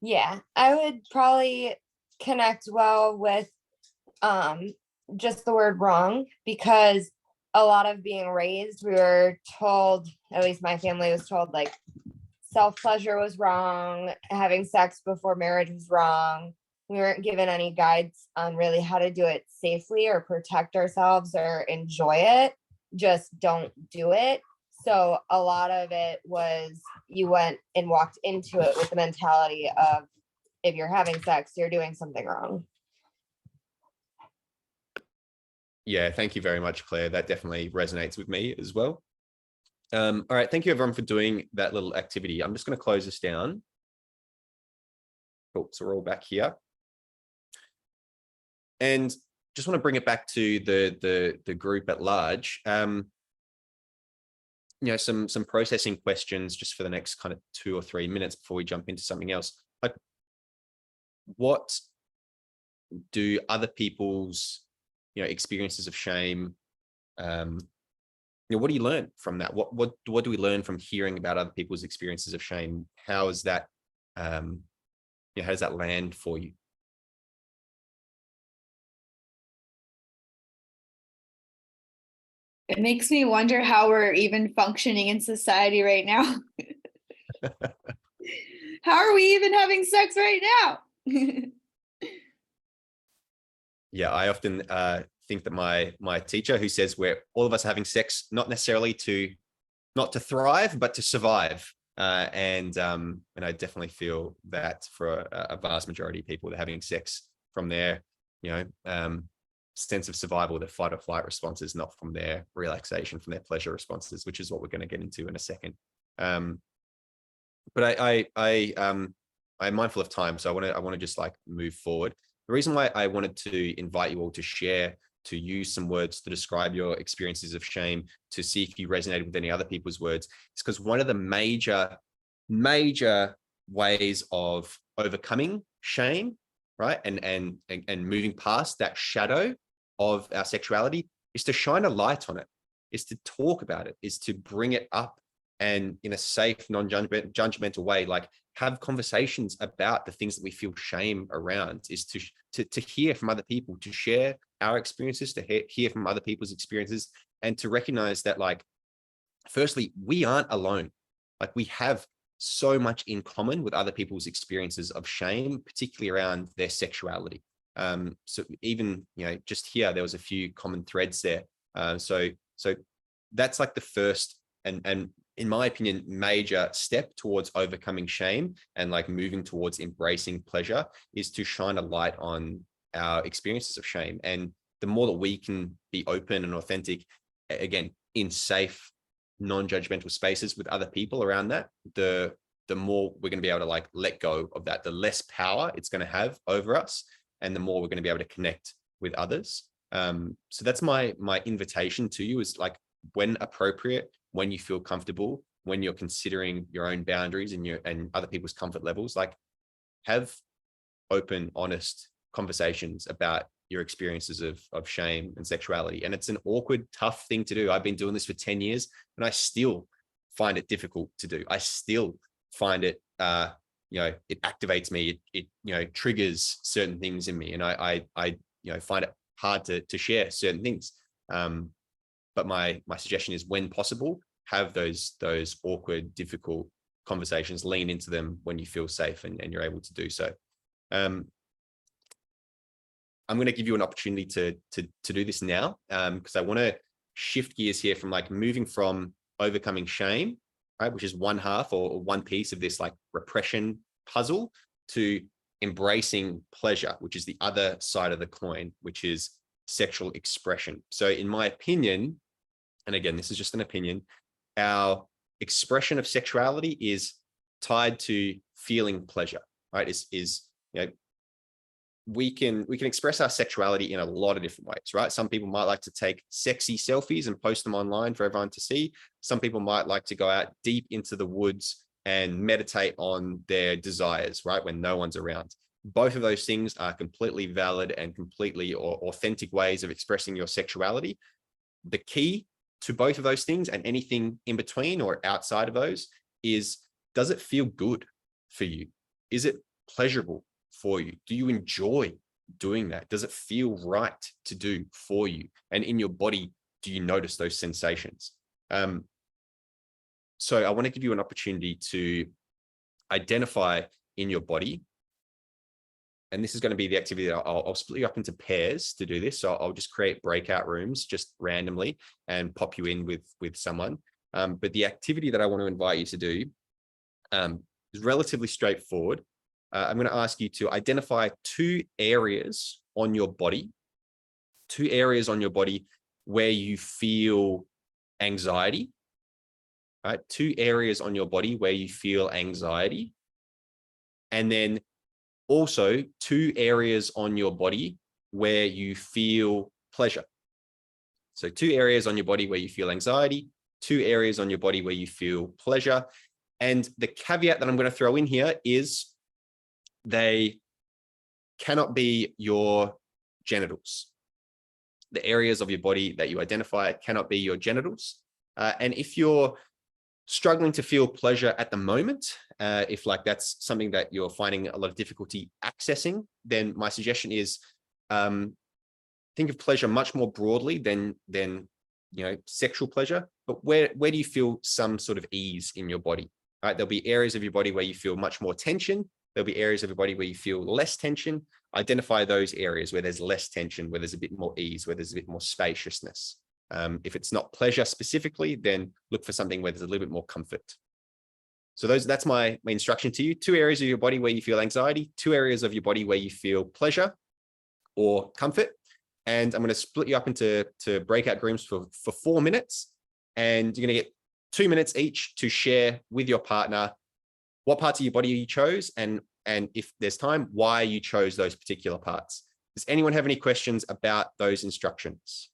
Yeah, I would probably connect well with just the word wrong, because a lot of being raised, we were told, at least my family was told, like self-pleasure was wrong, having sex before marriage was wrong. We weren't given any guides on really how to do it safely or protect ourselves or enjoy it. Just don't do it. So a lot of it was you went and walked into it with the mentality of, if you're having sex, you're doing something wrong. Yeah, thank you very much, Claire. That definitely resonates with me as well. All right, thank you everyone for doing that little activity. I'm just going to close this down. Cool, so we're all back here. And just want to bring it back to the group at large. Some processing questions just for the next kind of 2 or 3 minutes before we jump into something else. Like, what do other people's experiences of shame, what do you learn from that? What do we learn from hearing about other people's experiences of shame? How is that how does that land for you? It makes me wonder how we're even functioning in society right now. How are we even having sex right now? Yeah, I often think that my teacher, who says we're all of us having sex, not necessarily not to thrive, but to survive. And I definitely feel that for a vast majority of people, they're having sex from their, sense of survival, their fight or flight responses, not from their relaxation, from their pleasure responses, which is what we're going to get into in a second. But I'm mindful of time, so I want to just like move forward. The reason why I wanted to invite you all to share, to use some words to describe your experiences of shame, to see if you resonated with any other people's words, is because one of the major ways of overcoming shame, right, and moving past that shadow of our sexuality is to shine a light on it, is to talk about it, is to bring it up, and in a safe, non-judgmental way, like have conversations about the things that we feel shame around, is to hear from other people, to share our experiences, to hear from other people's experiences, and to recognize that, like, firstly, we aren't alone. Like, we have so much in common with other people's experiences of shame, particularly around their sexuality. So even, just here, there was a few common threads there. So that's like the first and in my opinion, major step towards overcoming shame and like moving towards embracing pleasure, is to shine a light on our experiences of shame. And the more that we can be open and authentic, again, in safe, non-judgmental spaces with other people around that, the more we're going to be able to like let go of that, the less power it's going to have over us, and the more we're going to be able to connect with others. So that's my invitation to you, is like, when appropriate, when you feel comfortable, when you're considering your own boundaries and other people's comfort levels, like, have open, honest conversations about your experiences of shame and sexuality. And it's an awkward, tough thing to do. I've been doing this for 10 years and I still find it difficult to do. I still find it, it activates me. It triggers certain things in me. And I find it hard to share certain things. But my suggestion is, when possible, have those awkward, difficult conversations, lean into them when you feel safe and you're able to do so. I'm going to give you an opportunity to do this now, because I want to shift gears here from like moving from overcoming shame, right, which is one half or one piece of this like repression puzzle, to embracing pleasure, which is the other side of the coin, which is sexual expression. So in my opinion, and again, this is just an opinion, our expression of sexuality is tied to feeling pleasure, right? Is you know, we can express our sexuality in a lot of different ways, right? Some people might like to take sexy selfies and post them online for everyone to see. Some people might like to go out deep into the woods and meditate on their desires, right, when no one's around. Both of those things are completely valid and completely authentic ways of expressing your sexuality. The key to both of those things, and anything in between or outside of those, is, does it feel good for you? Is it pleasurable for you? Do you enjoy doing that? Does it feel right to do for you? And in your body, do you notice those sensations? So I want to give you an opportunity to identify in your body, and this is going to be the activity that I'll split you up into pairs to do this. So I'll just create breakout rooms just randomly and pop you in with someone. But the activity that I want to invite you to do is relatively straightforward. I'm going to ask you to identify two areas on your body where you feel anxiety, right? Two areas on your body where you feel anxiety. And then also 2 areas on your body where you feel pleasure. So 2 areas on your body where you feel anxiety, 2 areas on your body where you feel pleasure. And the caveat that I'm going to throw in here is they cannot be your genitals. The areas of your body that you identify cannot be your genitals. And if you're struggling to feel pleasure at the moment, if like that's something that you're finding a lot of difficulty accessing, then my suggestion is think of pleasure much more broadly than sexual pleasure. But where do you feel some sort of ease in your body? Right? There'll be areas of your body where you feel much more tension. There'll be areas of your body where you feel less tension. Identify those areas where there's less tension, where there's a bit more ease, where there's a bit more spaciousness. If it's not pleasure specifically, then look for something where there's a little bit more comfort. So that's my instruction to you. 2 areas of your body where you feel anxiety, 2 areas of your body where you feel pleasure or comfort. And I'm going to split you up into breakout rooms for 4 minutes. And you're going to get 2 minutes each to share with your partner what parts of your body you chose, and if there's time, why you chose those particular parts. Does anyone have any questions about those instructions?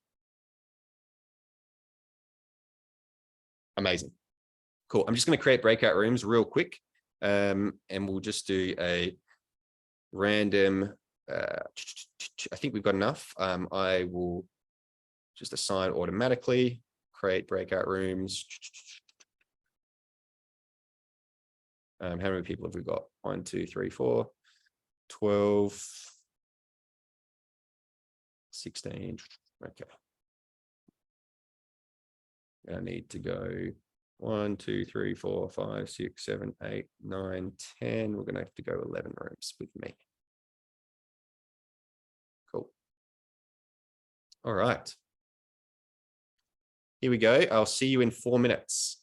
Amazing. Cool. I'm just going to create breakout rooms real quick, and we'll just do a random, I think we've got enough. I will just assign automatically, create breakout rooms. How many people have we got? 1, 2, 3, 4, 12, 16. Okay. I need to go 1, 2, 3, 4, 5, 6, 7, 8, 9, 10. We're going to have to go 11 rooms with me. Cool. All right. Here we go. I'll see you in 4 minutes.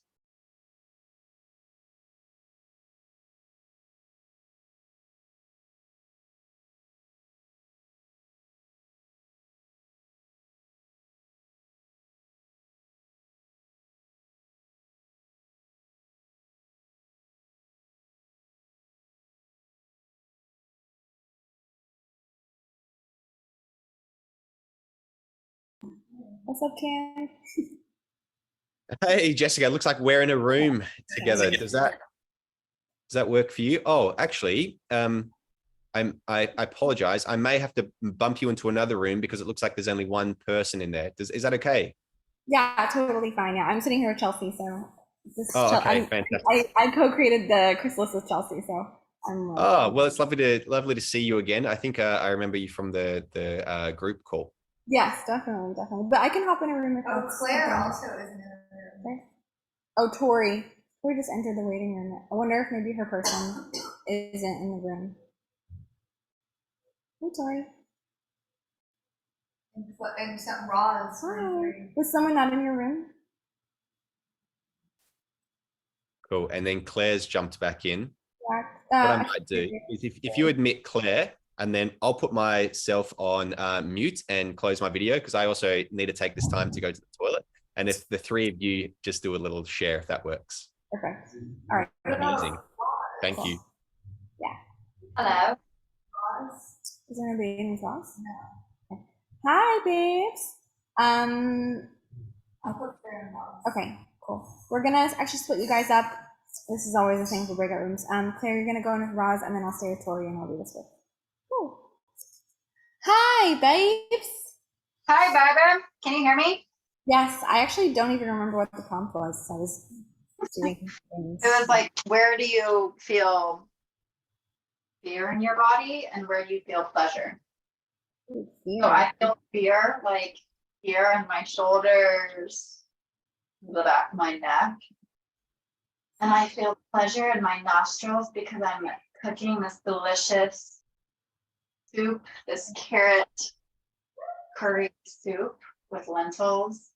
What's up, Cam? Hey, Jessica, looks like we're in a room together. Does that work for you? Oh, actually, I apologize. I may have to bump you into another room because it looks like there's only one person in there. Is that okay? Yeah, totally fine. Yeah, I'm sitting here with Chelsae, so Okay, fantastic. I co-created the chrysalis with Chelsae, so I'm. Oh, well, it's lovely to see you again. I think I remember you from the group call. Yes, definitely, definitely. But I can hop in a room if Oh, that's Claire okay. also is in the room. Okay. Oh, Tori. Tori just entered the waiting room. I wonder if maybe her person isn't in the room. Hey, Tori. And some Roz. Hi. Was someone not in your room? Cool. And then Claire's jumped back in. Yeah. What I might do is if you admit Claire, and then I'll put myself on mute and close my video because I also need to take this time to go to the toilet. And if the three of you just do a little share, if that works. Perfect. All right. Amazing. Thank you. Yeah. Hello. Is there anybody in class? No. Okay. Hi, babes. I'll put Claire in Roz. Okay, cool. We're gonna actually split you guys up. This is always the thing for breakout rooms. Claire, you're gonna go in with Roz, and then I'll stay with Tori, and I'll do this with. Cool. Hi, babes. Hi, Barbara. Can you hear me? Yes, I actually don't even remember what the prompt was. I was doing things. It was like, where do you feel fear in your body and where do you feel pleasure? So I feel fear, like here in my shoulders, the back of my neck. And I feel pleasure in my nostrils because I'm cooking this delicious soup, this carrot curry soup with lentils.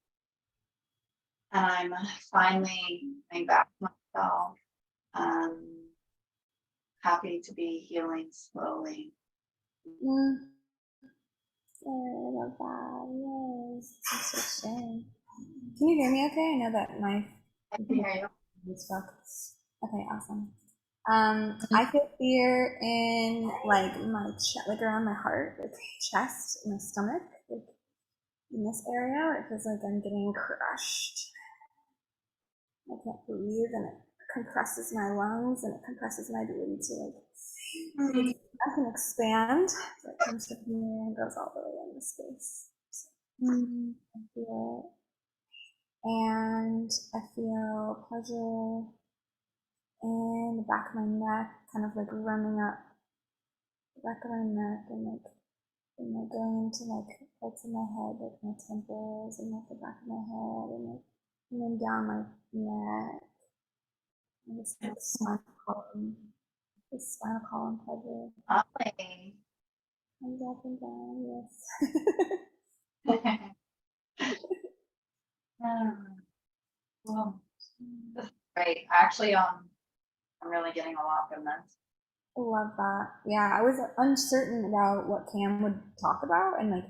And I'm finally coming back to myself. Happy to be healing slowly. I love that. Yes. That's so sharing. Can you hear me okay? I know that my I can hear you. stuck. Okay, awesome. I feel fear in like my chest, like around my heart, like chest, my stomach, like in this area. It feels like I'm getting crushed. I can't breathe, and it compresses my lungs, and it compresses my ability to like I can expand. So it comes from here and goes all the way into space. So I feel it. And I feel pleasure in the back of my neck, kind of like running up the back of my neck and like going into like parts of my head, like my temples and like the back of my head and then down my neck. And this like spinal column. This spinal column pleasure. Lovely. Comes up and down, yes. Well, this is great. Actually, I'm really getting a lot from this. I love that. Yeah, I was uncertain about what Cam would talk about and like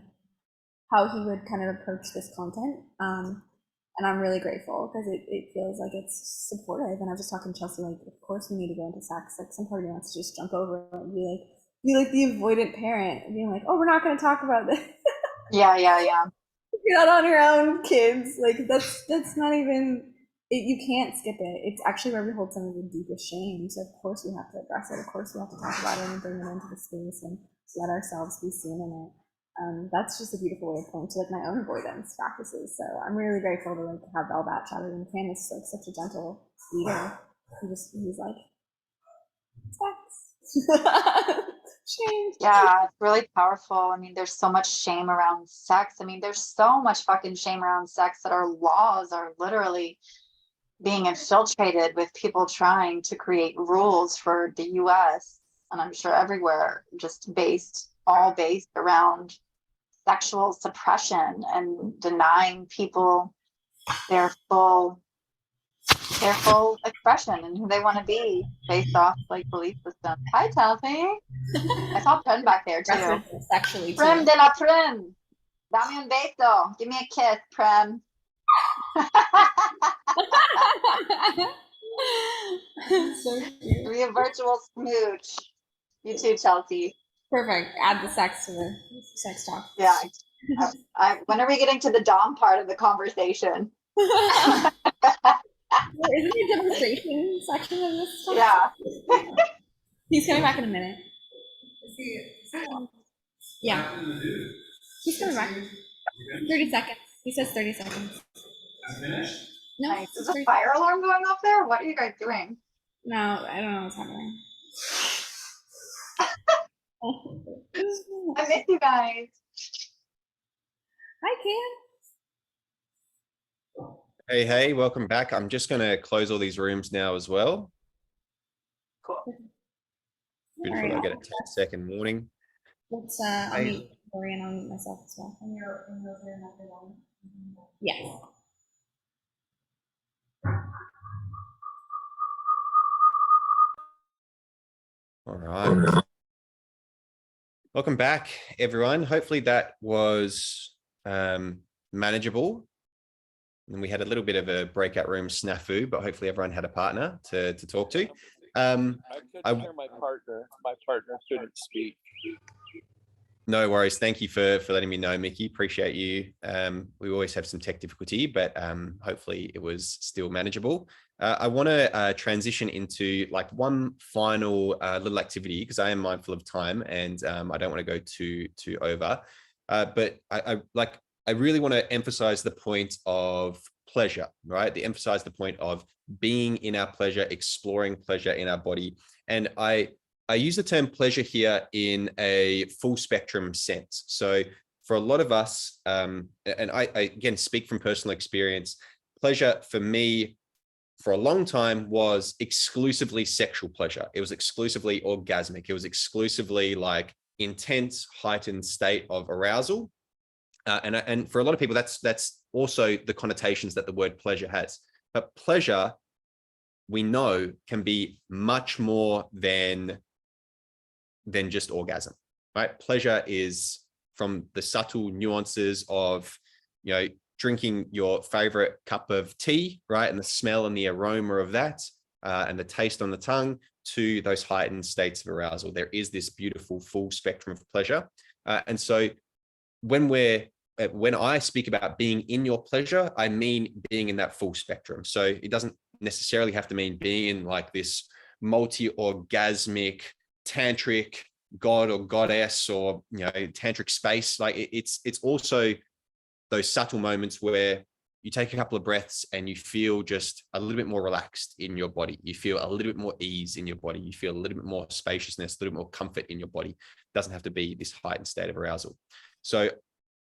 how he would kind of approach this content. And I'm really grateful because it feels like it's supportive. And I was just talking to Chelsae, like, of course we need to go into sex. Like some part of me wants to just jump over and be like the avoidant parent, being like, oh, we're not going to talk about this. Yeah. You're not on your own, kids. Like that's not even. You can't skip it. It's actually where we hold some of the deepest shame. So of course we have to address it. Of course we have to talk about it and bring it into the space and let ourselves be seen in it. That's just a beautiful way of pointing to like my own avoidance practices. So I'm really grateful to like have all that chatted. And Cam is like such a gentle leader. He's like, sex. Shame. Yeah, it's really powerful. I mean, there's so much shame around sex. I mean, there's so much fucking shame around sex that our laws are literally being infiltrated with people trying to create rules for the US and I'm sure everywhere, just all based around sexual suppression and denying people their full expression and who they want to be based off like belief systems. Hi, Chelsea. I saw Prem back there too. Sexually Prem de la Prem. Dame un beso. Give me a kiss, Prem. So cute. Give me a virtual smooch. You too, Chelsea. Perfect. Add the sex to the sex talk. Yeah. When are we getting to the Dom part of the conversation? Isn't there a demonstration section of this stuff? Yeah. He's coming back in a minute. Yeah. He's coming back. 30 seconds. He says 30 seconds. No. Nice. Is a fire alarm going off there? What are you guys doing? No, I don't know what's happening. I miss you guys. Hi, Cam. Hey, hey, welcome back. I'm just going to close all these rooms now as well. Beautiful. I'll get a 10-second warning. Let's I'll meet Lori and I'll meet myself as well. Yes. All right. Welcome back, everyone. Hopefully that was manageable. And we had a little bit of a breakout room snafu, but hopefully everyone had a partner to talk to. I couldn't hear my partner. My partner couldn't speak. No worries. Thank you for letting me know, Mickey. Appreciate you. We always have some tech difficulty, but hopefully it was still manageable. I want to transition into like one final little activity because I am mindful of time and I don't want to go too over. But I really want to emphasize the point of pleasure, right? Emphasize the point of being in our pleasure, exploring pleasure in our body. And I use the term pleasure here in a full spectrum sense. So for a lot of us, and I again speak from personal experience, pleasure for me for a long time was exclusively sexual pleasure. It was exclusively orgasmic. It was exclusively like intense, heightened state of arousal. And for a lot of people, that's also the connotations that the word pleasure has. But pleasure, we know, can be much more than just orgasm, right? Pleasure is from the subtle nuances of, drinking your favorite cup of tea, right? And the smell and the aroma of that, and the taste on the tongue, to those heightened states of arousal. There is this beautiful full spectrum of pleasure. And so when I speak about being in your pleasure, I mean being in that full spectrum. So it doesn't necessarily have to mean being in like this multi-orgasmic, tantric god or goddess or tantric space. Like it's also those subtle moments where you take a couple of breaths and you feel just a little bit more relaxed in your body. You feel a little bit more ease in your body. You feel a little bit more spaciousness, a little bit more comfort in your body. It doesn't have to be this heightened state of arousal. So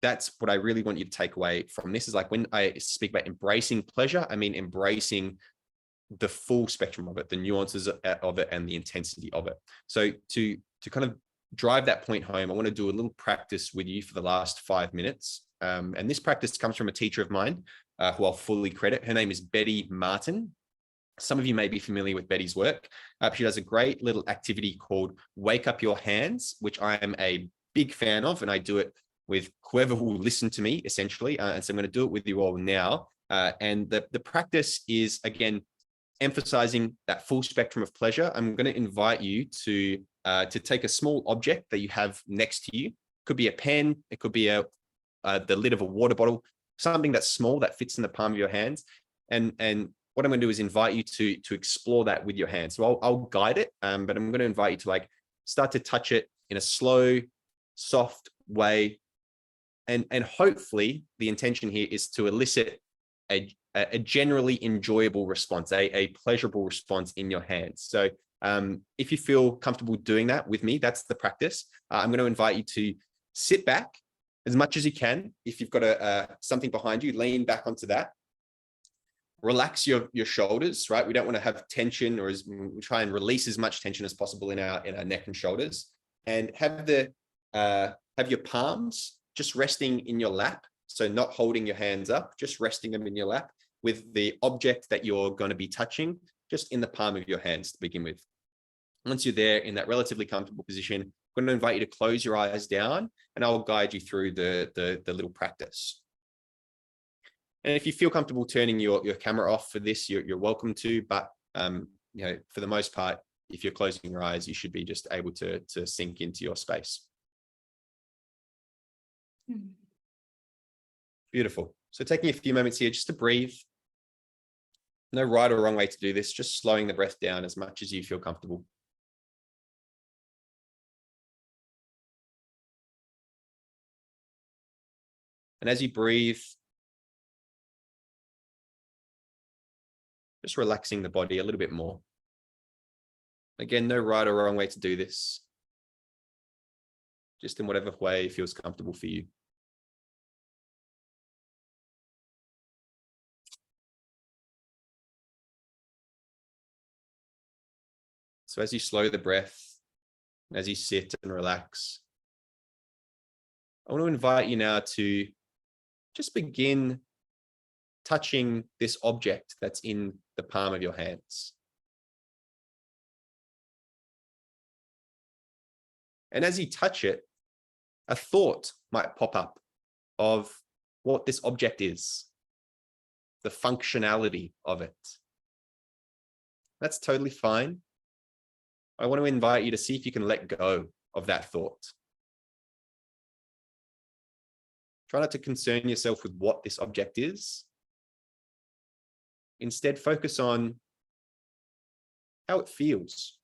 that's what I really want you to take away from this, is like when I speak about embracing pleasure, I mean embracing the full spectrum of it, the nuances of it, and the intensity of it. So to kind of drive that point home, I want to do a little practice with you for the last 5 minutes. And this practice comes from a teacher of mine who I'll fully credit. Her name is Betty Martin. Some of you may be familiar with Betty's work. She does a great little activity called Wake Up Your Hands, which I am a big fan of, and I do it with whoever will listen to me, essentially. And so I'm going to do it with you all now. And the practice is, again, emphasizing that full spectrum of pleasure. I'm going to invite you to take a small object that you have next to you. It could be a pen. It could be the lid of a water bottle, something that's small that fits in the palm of your hands. And what I'm going to do is invite you to explore that with your hands. So I'll guide it, but I'm going to invite you to like start to touch it in a slow, soft way. And hopefully the intention here is to elicit a generally enjoyable response, a pleasurable response in your hands. So if you feel comfortable doing that with me, that's the practice. I'm going to invite you to sit back as much as you can. If you've got something behind you, lean back onto that. Relax your shoulders, right? We don't want to have tension, or we try and release as much tension as possible in our neck and shoulders. And have your palms just resting in your lap. So not holding your hands up, just resting them in your lap, with the object that you're going to be touching just in the palm of your hands to begin with. Once you're there in that relatively comfortable position, I'm going to invite you to close your eyes down, and I'll guide you through the little practice. And if you feel comfortable turning your camera off for this, you're welcome to, but for the most part, if you're closing your eyes, you should be just able to sink into your space. Beautiful. So taking a few moments here just to breathe. No right or wrong way to do this, just slowing the breath down as much as you feel comfortable. And as you breathe, just relaxing the body a little bit more. Again, no right or wrong way to do this. Just in whatever way feels comfortable for you. So as you slow the breath, as you sit and relax, I want to invite you now to just begin touching this object that's in the palm of your hands. And as you touch it, a thought might pop up of what this object is, the functionality of it. That's totally fine. I want to invite you to see if you can let go of that thought. Try not to concern yourself with what this object is. Instead, focus on how it feels.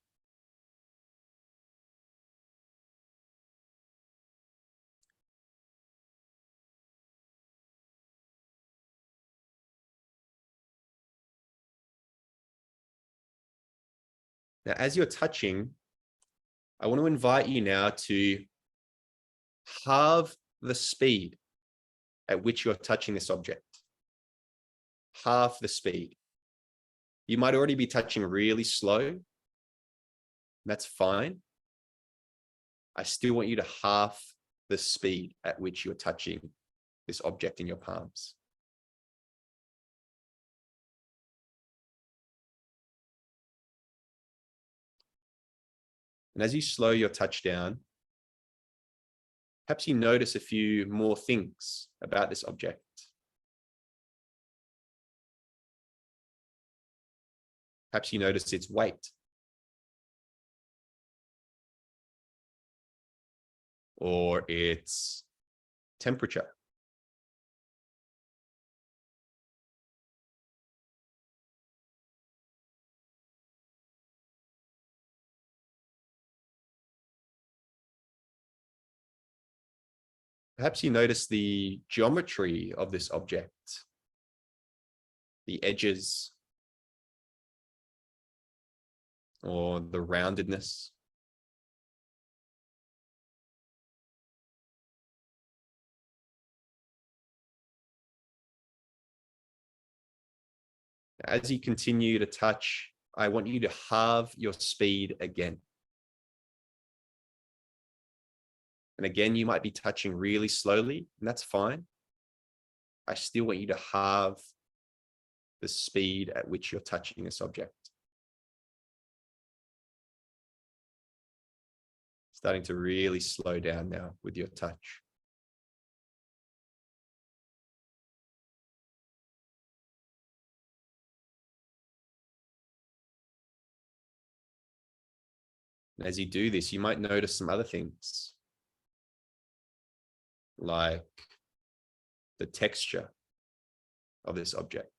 Now, as you're touching, I want to invite you now to halve the speed at which you're touching this object. Half the speed. You might already be touching really slow. That's fine. I still want you to half the speed at which you're touching this object in your palms. And as you slow your touch down, perhaps you notice a few more things about this object. Perhaps you notice its weight, or its temperature. Perhaps you notice the geometry of this object, the edges, or the roundedness. As you continue to touch, I want you to halve your speed again. And again, you might be touching really slowly, and that's fine. I still want you to halve the speed at which you're touching this object. Starting to really slow down now with your touch. And as you do this, you might notice some other things, like the texture of this object.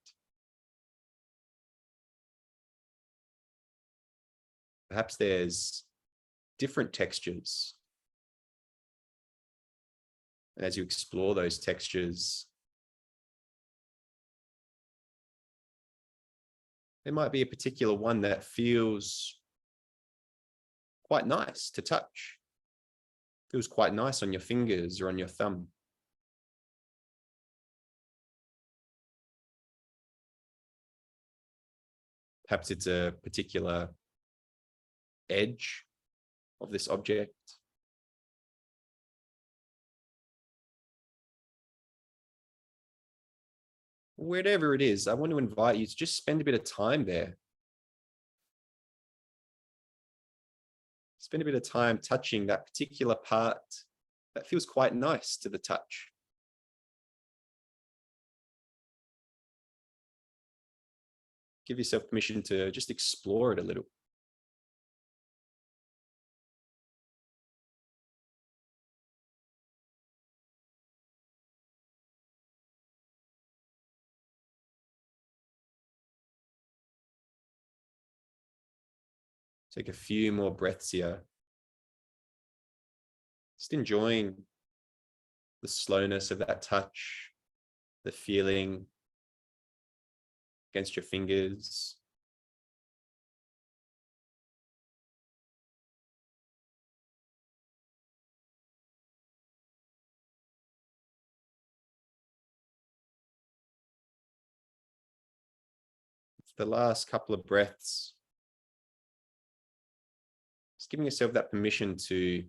Perhaps there's different textures. And as you explore those textures, there might be a particular one that feels quite nice to touch. Feels quite nice on your fingers or on your thumb. Perhaps it's a particular edge of this object. Wherever it is, I want to invite you to just spend a bit of time there. Spend a bit of time touching that particular part that feels quite nice to the touch. Give yourself permission to just explore it a little. Take a few more breaths here. Just enjoying the slowness of that touch, the feeling against your fingers. For the last couple of breaths, Just giving yourself that permission to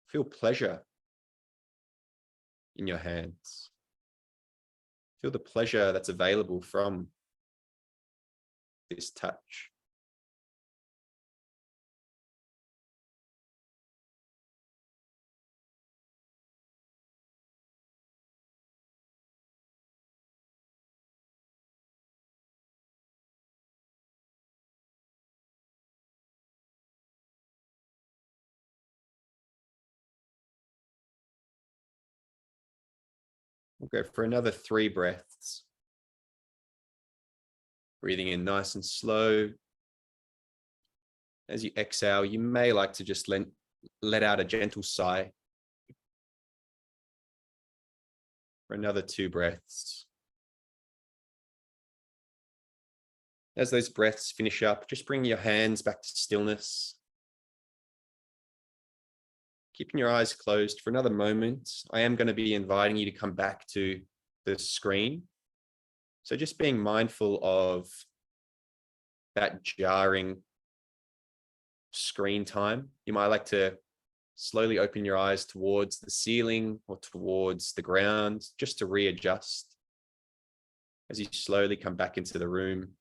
feel pleasure in your hands. Feel the pleasure that's available from this touch. We'll go for another 3 breaths. Breathing in nice and slow. As you exhale, you may like to just let out a gentle sigh. For another 2 breaths. As those breaths finish up, just bring your hands back to stillness. Keeping your eyes closed for another moment, I am going to be inviting you to come back to the screen. So just being mindful of that jarring screen time. You might like to slowly open your eyes towards the ceiling or towards the ground, just to readjust as you slowly come back into the room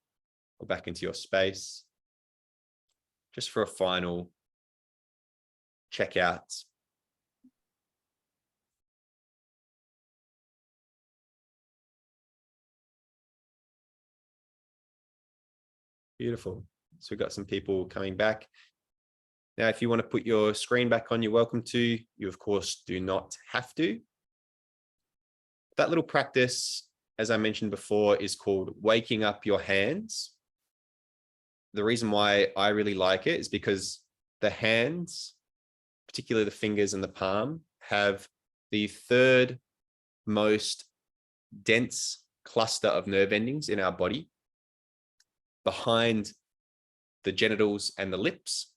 or back into your space, just for a final check out. Beautiful. So we've got some people coming back. Now, if you want to put your screen back on, you're welcome to. You, of course, do not have to. That little practice, as I mentioned before, is called waking up your hands. The reason why I really like it is because the hands, particularly the fingers and the palm, have the 3rd most dense cluster of nerve endings in our body, behind the genitals and the lips.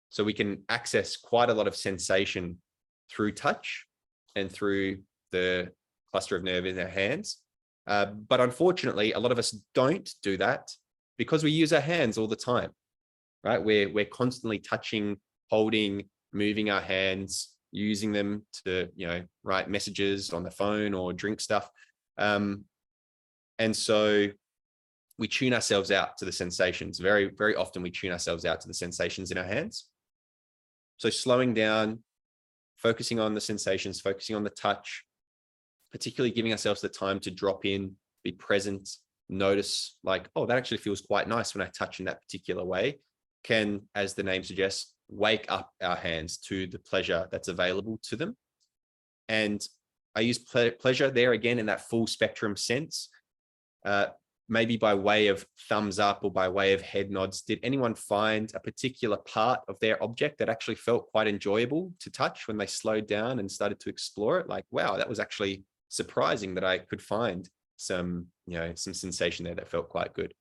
So we can access quite a lot of sensation through touch and through the cluster of nerve in our hands. But unfortunately, a lot of us don't do that because we use our hands all the time, right? We're constantly touching, holding, moving our hands, using them to, write messages on the phone or drink stuff. And so we tune ourselves out to the sensations. Very, very often we tune ourselves out to the sensations in our hands. So slowing down, focusing on the sensations, focusing on the touch, particularly giving ourselves the time to drop in, be present, notice like, oh, that actually feels quite nice when I touch in that particular way, can, as the name suggests, wake up our hands to the pleasure that's available to them. And I use pleasure there again in that full spectrum sense. Maybe by way of thumbs up or by way of head nods, did anyone find a particular part of their object that actually felt quite enjoyable to touch when they slowed down and started to explore it? Like, wow, that was actually surprising that I could find some sensation there that felt quite good.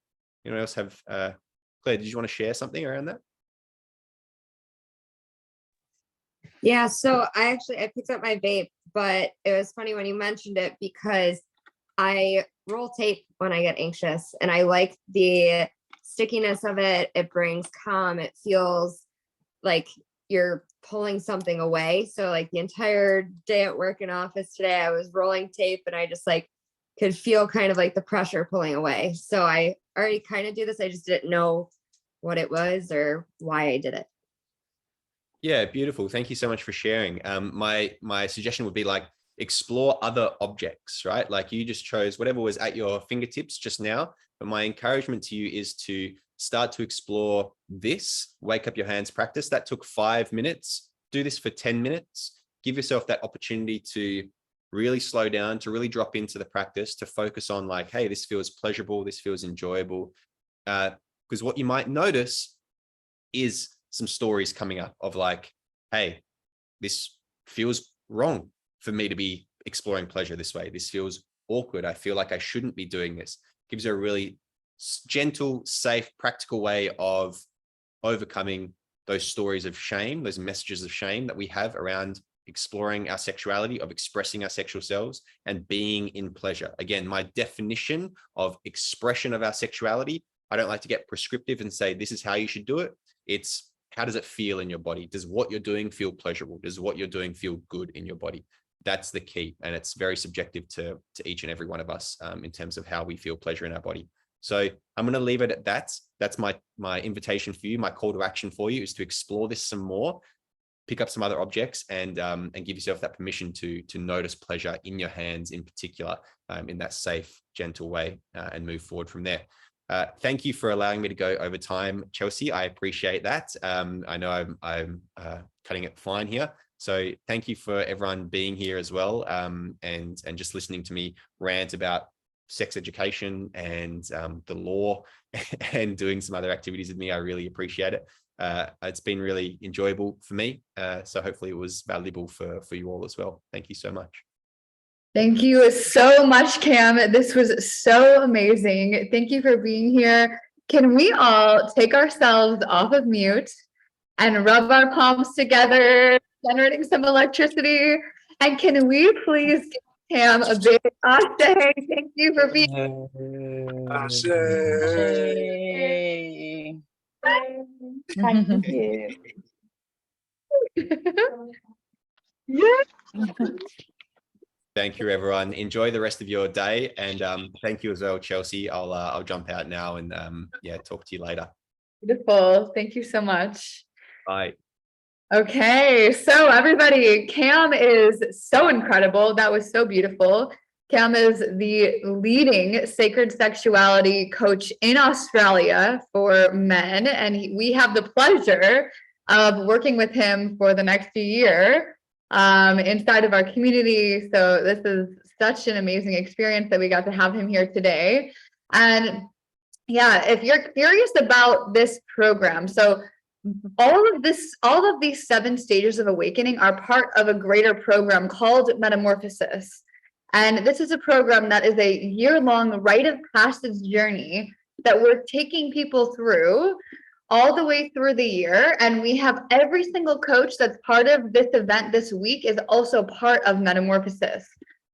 Anyone else have, Claire, did you want to share something around that? Yeah, so I picked up my vape, but it was funny when you mentioned it because I roll tape when I get anxious and I like the stickiness of it. It brings calm. It feels like you're pulling something away. So like the entire day at work in office today, I was rolling tape and I just like could feel kind of like the pressure pulling away. So I already kind of do this. I just didn't know what it was or why I did it. Yeah, beautiful. Thank you so much for sharing. My suggestion would be like, explore other objects, right? Like you just chose whatever was at your fingertips just now. But my encouragement to you is to start to explore this wake up your hands practice. That took 5 minutes. Do this for 10 minutes. Give yourself that opportunity to really slow down, to really drop into the practice, to focus on like, hey, this feels pleasurable. This feels enjoyable. Because what you might notice is some stories coming up of like, hey, this feels wrong for me to be exploring pleasure this way. This feels awkward. I feel like I shouldn't be doing this. Gives you a really gentle, safe, practical way of overcoming those stories of shame, those messages of shame that we have around exploring our sexuality, of expressing our sexual selves and being in pleasure. Again, my definition of expression of our sexuality, I don't like to get prescriptive and say, this is how you should do it. It's how does it feel in your body? Does what you're doing feel pleasurable? Does what you're doing feel good in your body? That's the key. And it's very subjective to each and every one of us in terms of how we feel pleasure in our body. So I'm going to leave it at that. That's my invitation for you. My call to action for you is to explore this some more, pick up some other objects, and give yourself that permission to notice pleasure in your hands in particular, in that safe, gentle way, and move forward from there. Thank you for allowing me to go over time, Chelsae. I appreciate that. I know I'm cutting it fine here. So thank you for everyone being here as well, and just listening to me rant about sex education and the law and doing some other activities with me. I really appreciate it. It's been really enjoyable for me. So hopefully it was valuable for you all as well. Thank you so much. Thank you so much, Cam. This was so amazing. Thank you for being here. Can we all take ourselves off of mute and rub our palms together, generating some electricity? And can we please give Cam a big ashe? Thank you for being Yay. Thank you. Yeah. Thank you, everyone. Enjoy the rest of your day, and thank you as well, Chelsae. I'll jump out now and yeah, talk to you later. Beautiful. Thank you so much. Bye. Okay, so everybody, Cam is so incredible. That was so beautiful. Cam is the leading sacred sexuality coach in Australia for men, and we have the pleasure of working with him for the next year inside of our community. So this is such an amazing experience that we got to have him here today. And yeah, if you're curious about this program, so all of these 7 stages of awakening are part of a greater program called Metamorphosis. And this is a program that is a year-long rite of passage journey that we're taking people through all the way through the year. And we have every single coach that's part of this event this week is also part of Metamorphosis.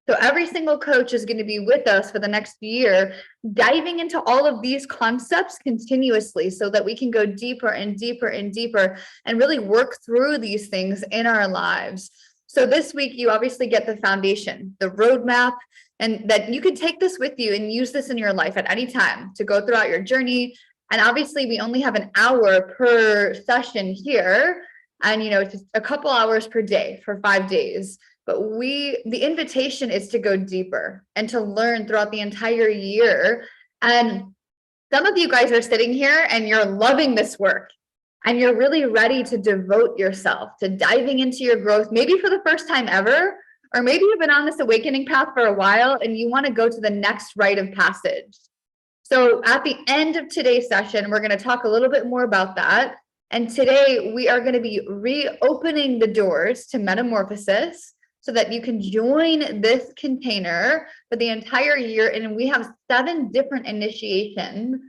So every single coach is going to be with us for the next year, diving into all of these concepts continuously so that we can go deeper and deeper and deeper and really work through these things in our lives. So this week, you obviously get the foundation, the roadmap, and that you can take this with you and use this in your life at any time to go throughout your journey. And obviously, we only have an hour per session here. And, it's just a couple hours per day for 5 days. But the invitation is to go deeper and to learn throughout the entire year. And some of you guys are sitting here and you're loving this work and you're really ready to devote yourself to diving into your growth, maybe for the first time ever, or maybe you've been on this awakening path for a while and you want to go to the next rite of passage. So at the end of today's session, we're going to talk a little bit more about that. And today we are going to be reopening the doors to Metamorphosis, so that you can join this container for the entire year. And we have 7 different initiations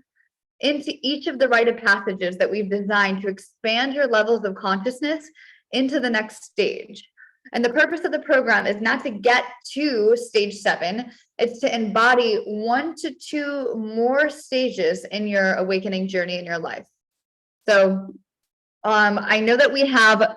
into each of the rite of passages that we've designed to expand your levels of consciousness into the next stage. And the purpose of the program is not to get to stage 7, it's to embody 1 to 2 more stages in your awakening journey in your life. So I know that we have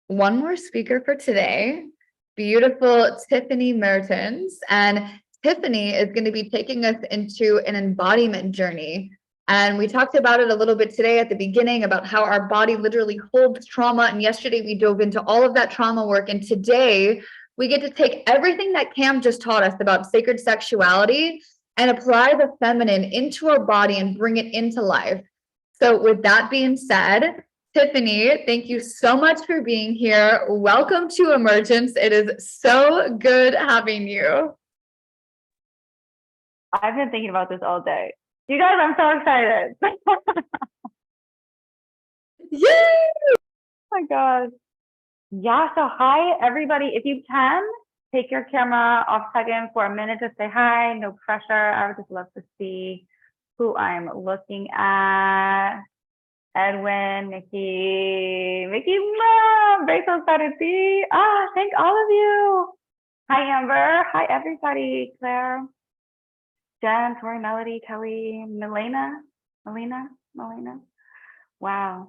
one more speaker for today. Beautiful Tiffany Mertens. And Tiffany is going to be taking us into an embodiment journey. And we talked about it a little bit today at the beginning about how our body literally holds trauma. And yesterday we dove into all of that trauma work. And today we get to take everything that Cam just taught us about sacred sexuality and apply the feminine into our body and bring it into life. So with that being said, Tiffany, thank you so much for being here. Welcome to Emergence. It is so good having you. I've been thinking about this all day. You guys, I'm so excited. Yay! Oh my God. Yeah, so hi, everybody. If you can, take your camera off second for a minute to say hi. No pressure. I would just love to see who I'm looking at. Edwin, Nikki, Mom, very so excited to see. Thank all of you. Hi, Amber. Hi, everybody. Claire, Jen, Tori, Melody, Kelly, Melina. Wow.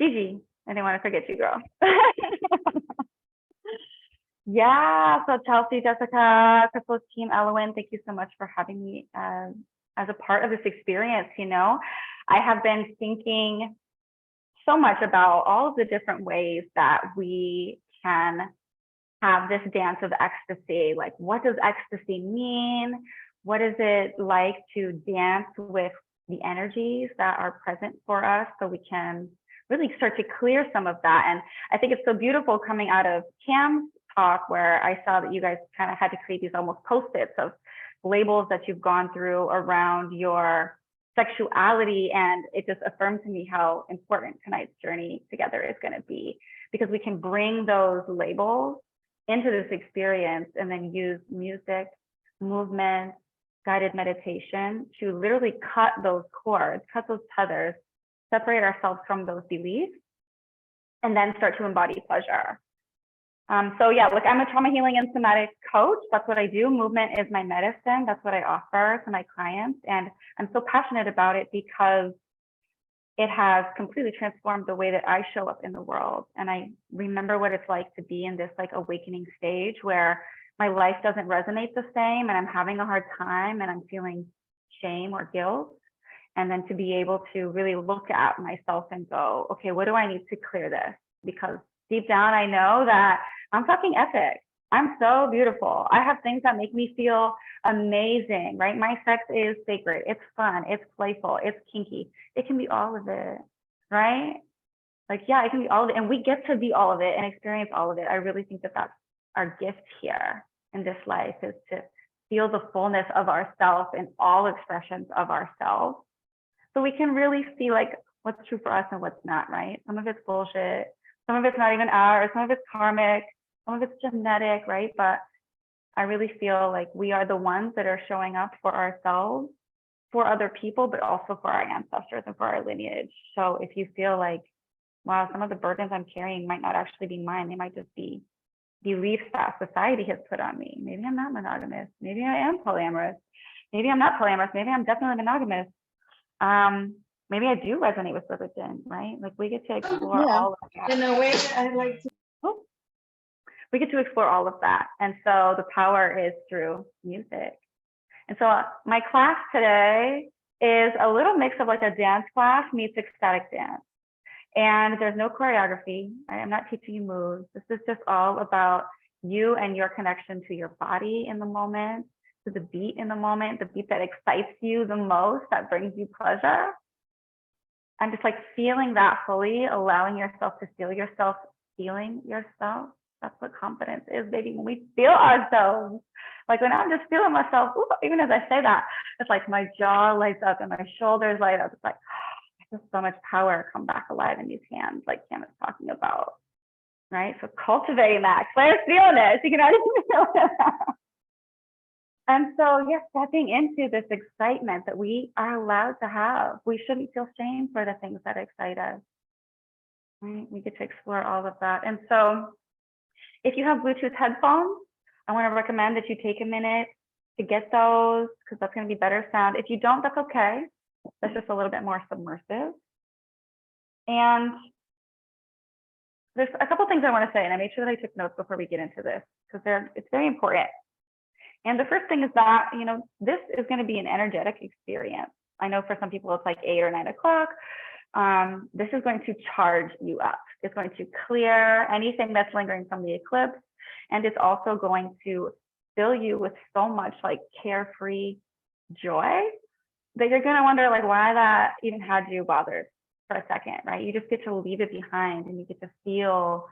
Gigi, I didn't want to forget you, girl. Yeah, so Chelsea, Jessica, Crystal's team, Elowen, thank you so much for having me as a part of this experience. You know, I have been thinking so much about all of the different ways that we can have this dance of ecstasy. Like, what does ecstasy mean? What is it like to dance with the energies that are present for us so we can really start to clear some of that? And I think it's so beautiful coming out of Cam's talk, where I saw that you guys kind of had to create these almost post-its of labels that you've gone through around your sexuality. And it just affirmed to me how important tonight's journey together is going to be, because we can bring those labels into this experience and then use music, movement, guided meditation to literally cut those cords, cut those tethers, separate ourselves from those beliefs, and then start to embody pleasure. So yeah, look, I'm a trauma healing and somatic coach. That's what I do. Movement is my medicine. That's what I offer to my clients. And I'm so passionate about it because it has completely transformed the way that I show up in the world. And I remember what it's like to be in this like awakening stage where my life doesn't resonate the same and I'm having a hard time and I'm feeling shame or guilt. And then to be able to really look at myself and go, okay, what do I need to clear this? Because deep down, I know that I'm fucking epic. I'm so beautiful. I have things that make me feel amazing, right? My sex is sacred. It's fun. It's playful. It's kinky. It can be all of it, right? Like, yeah, it can be all of it. And we get to be all of it and experience all of it. I really think that that's our gift here in this life, is to feel the fullness of ourselves in all expressions of ourselves. So we can really see like what's true for us and what's not, right? Some of it's bullshit. Some of it's not even ours. Some of it's karmic. Some of it's genetic, right? But I really feel like we are the ones that are showing up for ourselves, for other people, but also for our ancestors and for our lineage. So if you feel like, wow, some of the burdens I'm carrying might not actually be mine, they might just be beliefs that society has put on me. Maybe I'm not monogamous. Maybe I am polyamorous. Maybe I'm not polyamorous. Maybe I'm definitely monogamous. Maybe I do resonate with religion, right? Like we get to explore all of that. In a way, I like to. We get to explore all of that. And so the power is through music. And so my class today is a little mix of like a dance class meets ecstatic dance. And there's no choreography. I am not teaching you moves. This is just all about you and your connection to your body in the moment, to the beat in the moment, the beat that excites you the most, that brings you pleasure. And just like feeling that fully, allowing yourself to feel yourself, feeling yourself. That's what confidence is, baby. When we feel ourselves, like when I'm just feeling myself, ooh, even as I say that, it's like my jaw lights up and my shoulders light up. It's like, there's so much power come back alive in these hands, like Cam is talking about, right? So cultivating that. Claire's feeling it. She can already feel it. And so, yes, stepping into this excitement that we are allowed to have. We shouldn't feel shame for the things that excite us, right? We get to explore all of that. And so if you have Bluetooth headphones, I want to recommend that you take a minute to get those, because that's going to be better sound. If you don't, that's okay. That's just a little bit more submersive. And there's a couple things I want to say, and I made sure that I took notes before we get into this, because it's very important. And the first thing is that, you know, this is going to be an energetic experience. I know for some people it's like 8 or 9 o'clock. This is going to charge you up. It's going to clear anything that's lingering from the eclipse. And it's also going to fill you with so much like carefree joy that you're going to wonder like why that even had you bothered for a second, right? You just get to leave it behind and you get to feel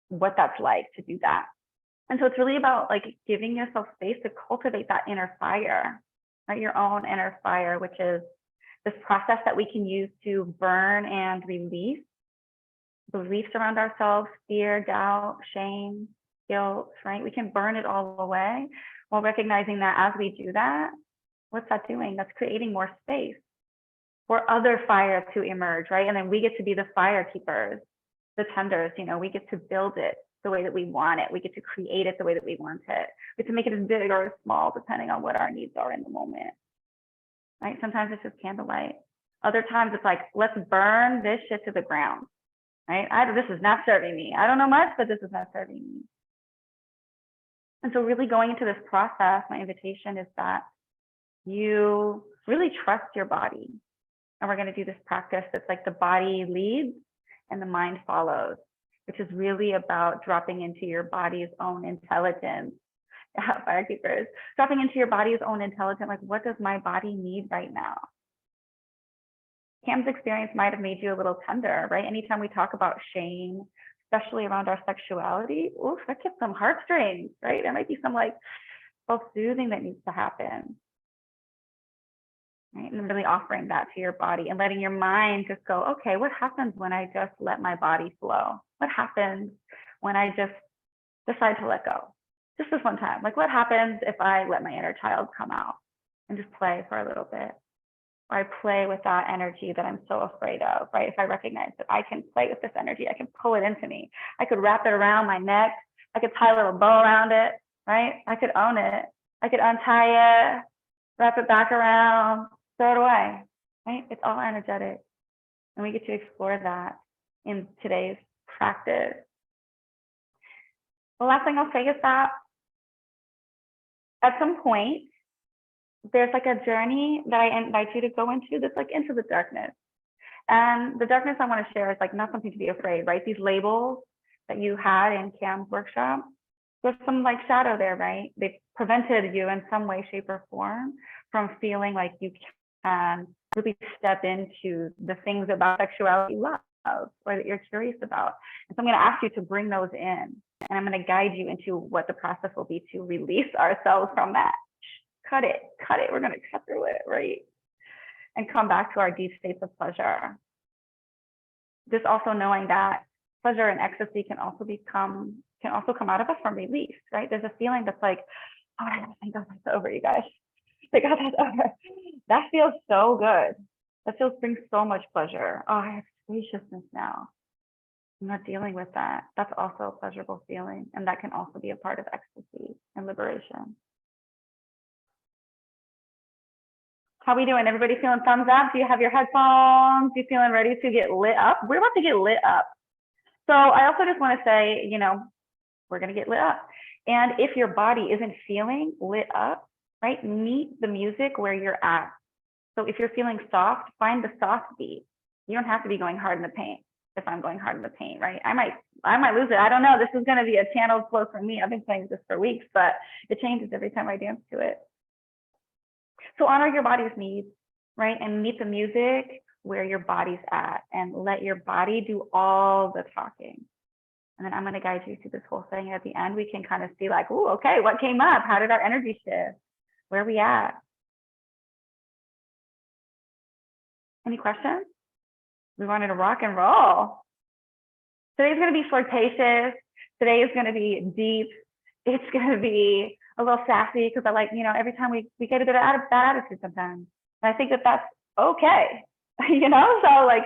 what that's like to do that. And so it's really about like giving yourself space to cultivate that inner fire, right? Your own inner fire, which is this process that we can use to burn and release beliefs around ourselves, fear, doubt, shame, guilt, right? We can burn it all away while recognizing that as we do that, what's that doing? That's creating more space for other fire to emerge, right? And then we get to be the fire keepers, the tenders, you know, we get to build it the way that we want it. We get to create it the way that we want it. We get to make it as big or as small, depending on what our needs are in the moment, right? Sometimes it's just candlelight. Other times it's like, let's burn this shit to the ground, right? This is not serving me. I don't know much, but this is not serving me. And so really going into this process, my invitation is that you really trust your body. And we're going to do this practice that's like the body leads and the mind follows, which is really about dropping into your body's own intelligence. Firekeepers, dropping into your body's own intelligence, like what does my body need right now? Cam's experience might have made you a little tender, right? Anytime we talk about shame, especially around our sexuality, oof, that gets some heartstrings, right? There might be some like self-soothing that needs to happen. Right? And really offering that to your body and letting your mind just go, okay, what happens when I just let my body flow? What happens when I just decide to let go? Just this one time. Like what happens if I let my inner child come out and just play for a little bit? Or I play with that energy that I'm so afraid of, right? If I recognize that I can play with this energy, I can pull it into me. I could wrap it around my neck. I could tie a little bow around it, right? I could own it. I could untie it, wrap it back around, throw it away, right? It's all energetic. And we get to explore that in today's practice. The last thing I'll say is that at some point, there's like a journey that I invite you to go into that's like into the darkness. And the darkness I want to share is like not something to be afraid, right? These labels that you had in Cam's workshop, there's some like shadow there, right? They prevented you in some way, shape, or form from feeling like you can really step into the things about sexuality you love or that you're curious about. And so I'm going to ask you to bring those in, and I'm going to guide you into what the process will be to release ourselves from that. Cut it. We're going to cut through it, right? And come back to our deep states of pleasure. Just also knowing that pleasure and ecstasy can also come out of us from release, right? There's a feeling that's like, oh, thank God that's over, you guys. Thank God that's over. That feels so good. That brings so much pleasure. Oh, I have spaciousness now. I'm not dealing with that. That's also a pleasurable feeling. And that can also be a part of ecstasy and liberation. How we doing? Everybody feeling thumbs up? Do you have your headphones? You feeling ready to get lit up? We're about to get lit up. So I also just want to say, we're going to get lit up. And if your body isn't feeling lit up, right, meet the music where you're at. So if you're feeling soft, find the soft beat. You don't have to be going hard in the paint. If I'm going hard in the paint, right? I might lose it. I don't know. This is going to be a channeled flow for me. I've been playing this for weeks, but it changes every time I dance to it. So honor your body's needs, right? And meet the music where your body's at and let your body do all the talking. And then I'm going to guide you through this whole thing. At the end, we can kind of see like, oh, okay, what came up? How did our energy shift? Where are we at? Any questions? We wanted to rock and roll. Today's going to be flirtatious. Today is going to be deep. It's going to be a little sassy because I like, every time we get a bit of bad attitude sometimes. And I think that that's okay, So like,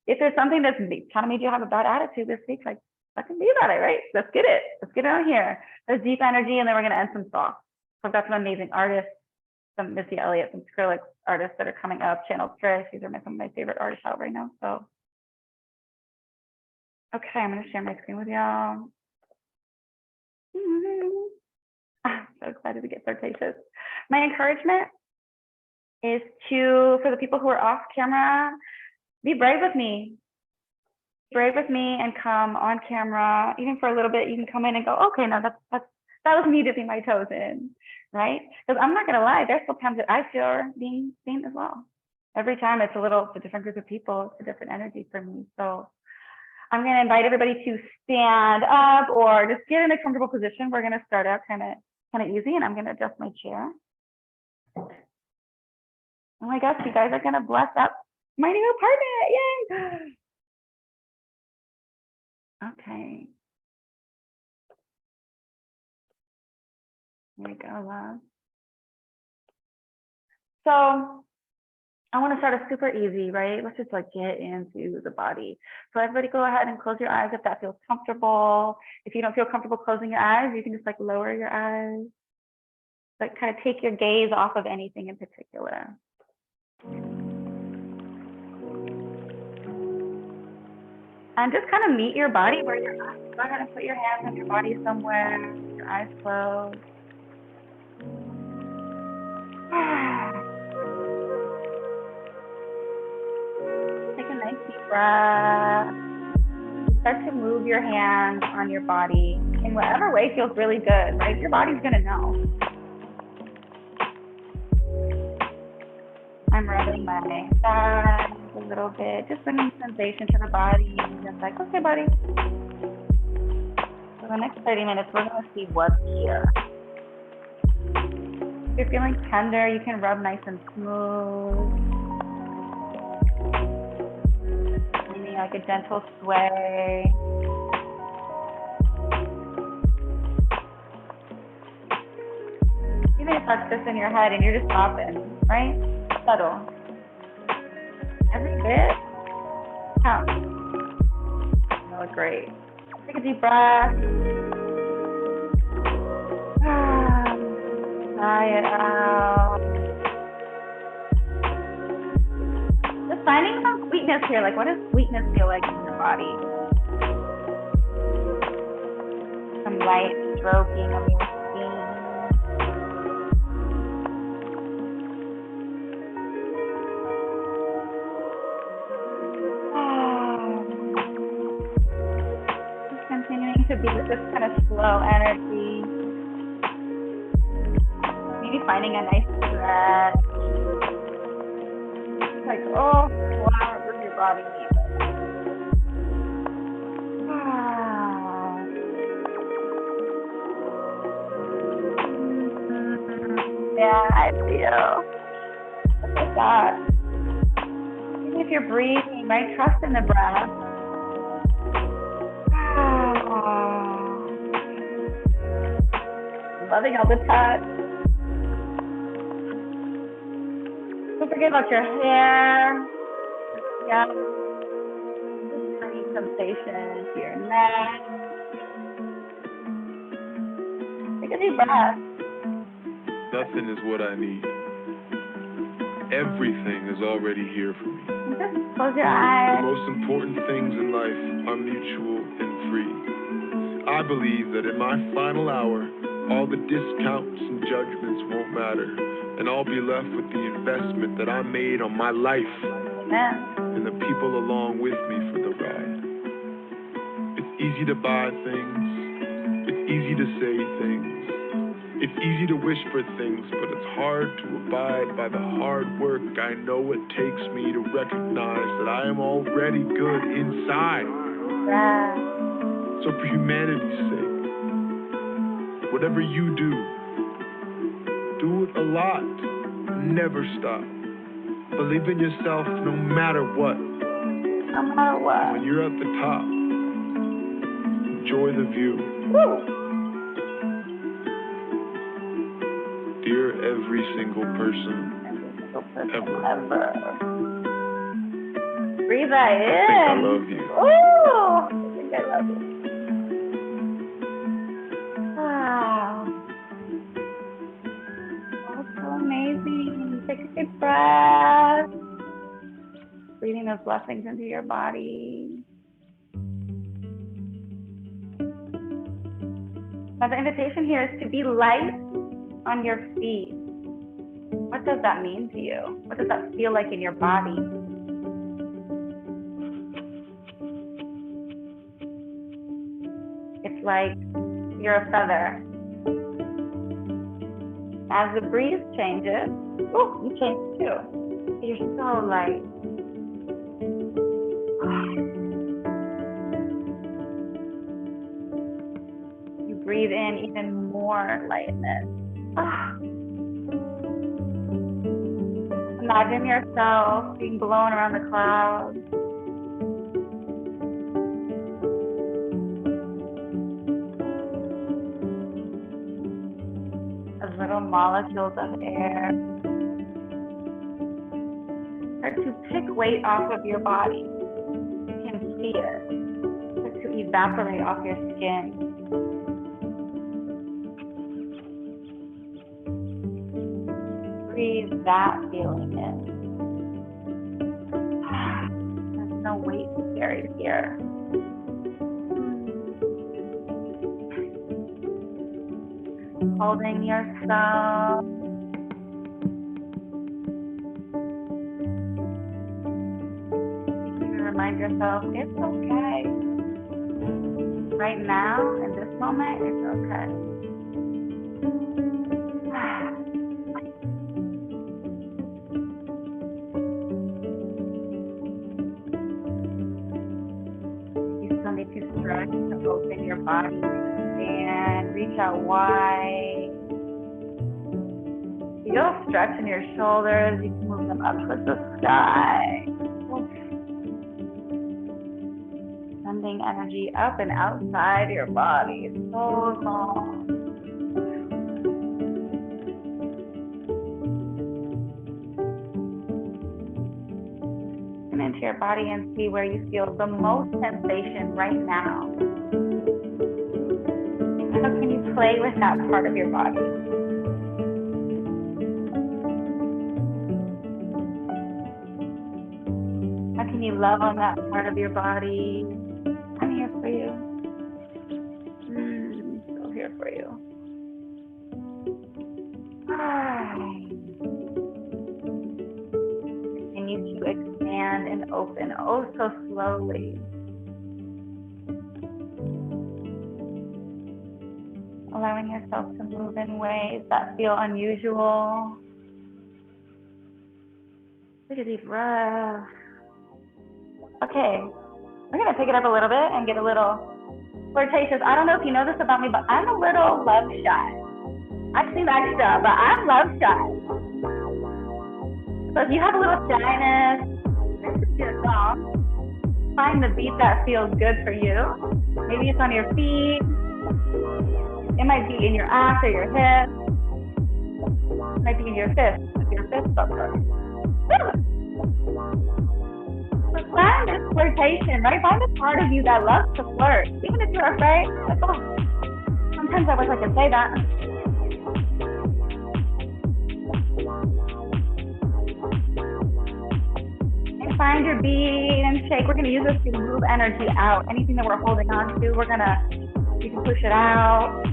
if there's something that's kind of made you have a bad attitude this week, like, I can be about it, right? Let's get it on here. There's deep energy, and then we're going to end some soft. So I've got some amazing artists, some Missy Elliott, some Skrillex artists that are coming up. Channel Trish, these are some of my favorite artists out right now. So, okay, I'm going to share my screen with y'all. I'm so excited to get flirtatious. My encouragement is for the people who are off camera, be brave with me. Brave with me and come on camera, even for a little bit. You can come in and go, okay, no, that was me dipping my toes in, right? Because I'm not gonna lie, there's still times that I feel being seen as well. Every time it's a different group of people, it's a different energy for me. So I'm gonna invite everybody to stand up or just get in a comfortable position. We're gonna start out kind of easy, and I'm gonna adjust my chair. Oh my gosh, you guys are gonna bless up my new apartment, yay! Okay. Here we go, love. So I want to start it super easy, right? Let's just like get into the body. So everybody go ahead and close your eyes if that feels comfortable. If you don't feel comfortable closing your eyes, you can just like lower your eyes. Like kind of take your gaze off of anything in particular. And just kind of meet your body where you're at. Go ahead and put your hands on your body somewhere, your eyes closed. Take a nice deep breath. Start to move your hands on your body in whatever way feels really good, right? Your body's gonna know. I'm rubbing my thighs a little bit, just bringing sensation to the body. Just like, okay, buddy. For the next 30 minutes, we're gonna see what's here. If you're feeling tender, you can rub nice and smooth. Maybe like a gentle sway. Even if that's just in your head and you're just stopping, right? Subtle. Every bit counts. You look great. Take a deep breath. Sigh it out. Just finding some sweetness here. Like, what does sweetness feel like in your body? Some light stroking of your skin. Just continuing to be with this kind of slow energy. Maybe finding a nice stretch. Like, oh, wow, what does your body need? Yeah, I feel. Look at that. Even if you're breathing, right? Trust in the breath. Loving all the touch. Don't forget about your hair. Yeah. Just bringing sensation to your neck. Take a deep breath. Nothing is what I need. Everything is already here for me. Just close your eyes. The most important things in life are mutual and free. I believe that in my final hour, all the discounts and judgments won't matter, and I'll be left with the investment that I made on my life. Amen. And the people along with me for the ride. It's easy to buy things. It's easy to say things. It's easy to wish for things, but it's hard to abide by the hard work I know it takes me to recognize that I am already good inside. Yeah. So for humanity's sake, whatever you do it a lot. Never stop. Believe in yourself no matter what. No matter what. When you're at the top, enjoy the view. Woo. Dear every single person ever. Breathe that in. I think I love you. Ooh, I think I love you. Wow. Oh, so amazing. Take a deep breath. Breathing those blessings into your body. Now the invitation here is to be light on your feet. What does that mean to you? What does that feel like in your body? It's like you're a feather. As the breeze changes, oh, you change too. You're so light. You breathe in even more lightness. Imagine yourself being blown around the clouds. As little molecules of air start to pick weight off of your body. You can see it. Start to evaporate off your skin. Breathe that feeling in. There's no weight to carry here. holding yourself. You can remind yourself, it's okay. Right now, in this moment, it's okay. You still need to stretch to open your body and reach out wide. You'll stretch in your shoulders. You can move them up towards the sky. Sending energy up and outside your body. So long. And into your body and see where you feel the most sensation right now. How can you play with that part of your body? How can you love on that part of your body? I'm here for you. Still here for you. Continue to expand and open, oh so slowly. Allowing yourself to move in ways that feel unusual. Take a deep breath. Okay, we're gonna pick it up a little bit and get a little flirtatious. I don't know if you know this about me, but I'm a little love shy. I seem extra, but I'm love shy. So if you have a little shyness, this is your song. Find the beat that feels good for you. Maybe it's on your feet. It might be in your ass or your hips. It might be in your fist, if your fist up there. So find this flirtation, right? Find this part of you that loves to flirt. Even if you're afraid, like, oh, sometimes I wish I could say that. And find your beat and shake. We're gonna use this to move energy out. Anything that we're holding on to, you can push it out.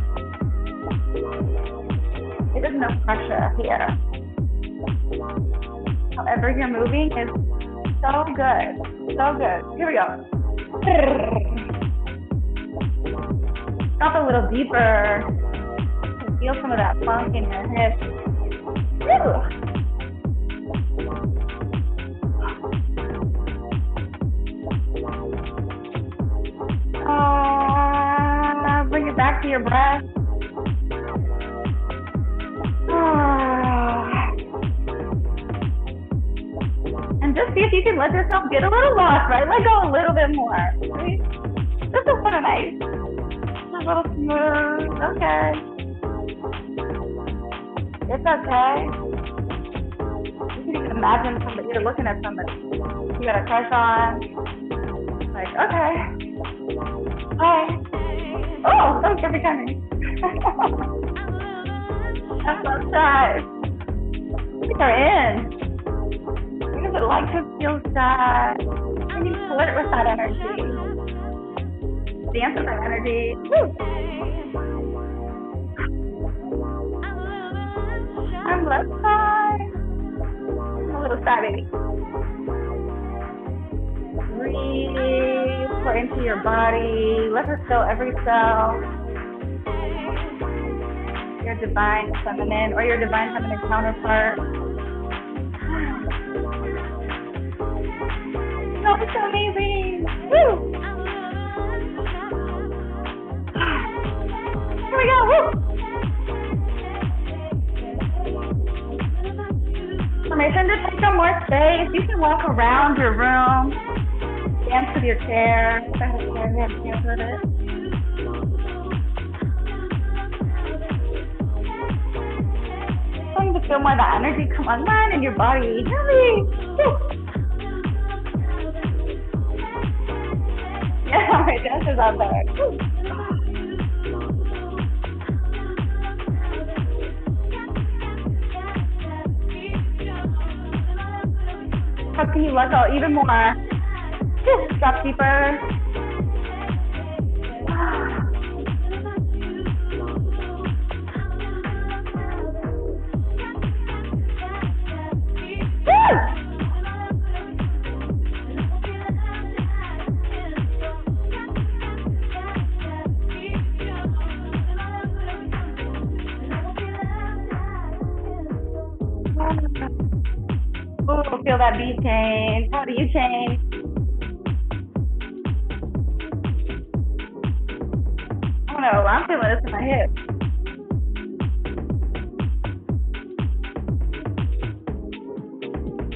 There's no pressure here. However you're moving is so good. So good. Here we go. Drop a little deeper. Feel some of that funk in your hips. Bring it back to your breath. And just see if you can let yourself get a little lost, right? Let go a little bit more. Right? This is kind of nice. Just a little smooth. Okay. It's okay. You can even imagine somebody, you're looking at somebody you got a crush on. Like, okay. Hi. Oh, that was perfect timing. That's so shy. Look her in. What does it like to feel shy? Can you flirt with that energy? Dance with that energy. Woo. I'm left side. I'm a little shy, baby. Breathe, pour into your body. Let her fill every cell. Your divine feminine or your divine feminine counterpart. Oh, it's so amazing. Woo! Here we go. Woo! Permission to take some more space. You can walk around your room. Dance with your chair. Dance with it. Starting to feel more of that energy come online in your body. Hear me. Woo. Yeah, my dancers out there. Woo. How can you let go even more? Just drop deeper. Oh, feel that beat change. How do you change? Oh no, I'm feeling this in my hip.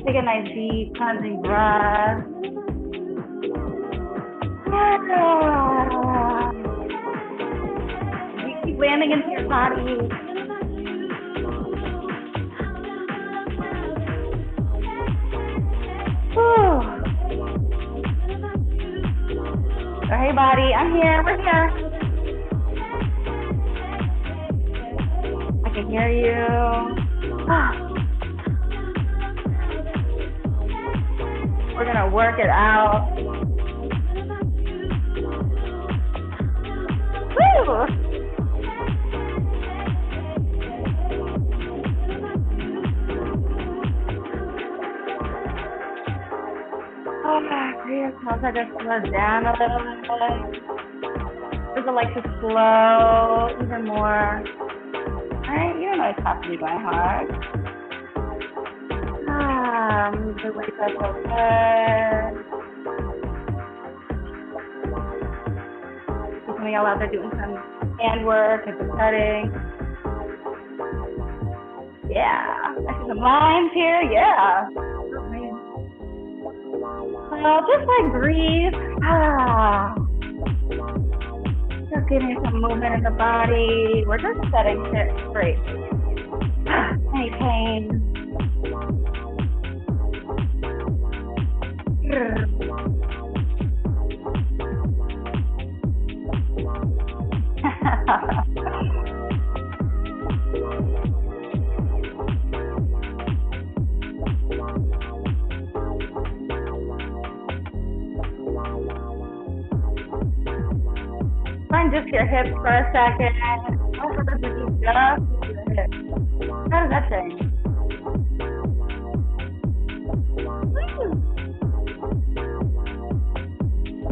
Take a nice deep cleansing breath. You keep landing into your body. Whew. So, hey body, I'm here, we're here. I can hear you. We're gonna work it out. Woo! Oh my goodness, I just slow down a little bit. Does it like to slow even more? Alright, you don't know it's possibly going hard. Move the weight up okay. Some of y'all out there doing some hand work and some cutting. Yeah, I see some lines here, yeah. Just like breathe. Just getting some movement in the body. We're just setting shit straight. Any pain. Find just your hips for a second. Also, this is just your hips. How does that change?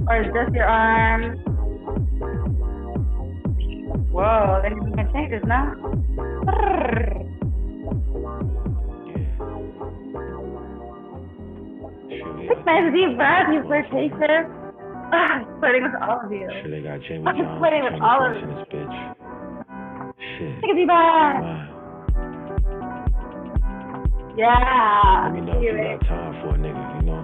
Or is just your arms? Whoa, then you can change this now. Take nice deep breath, you flirtatious. I'm flirting with all of you. Sure, they got Jamie I'm Jones flirting with all of in you. this bitch. Shit. Take a deep breath. Wow. Yeah. Let me know if you got time for a nigga, you know?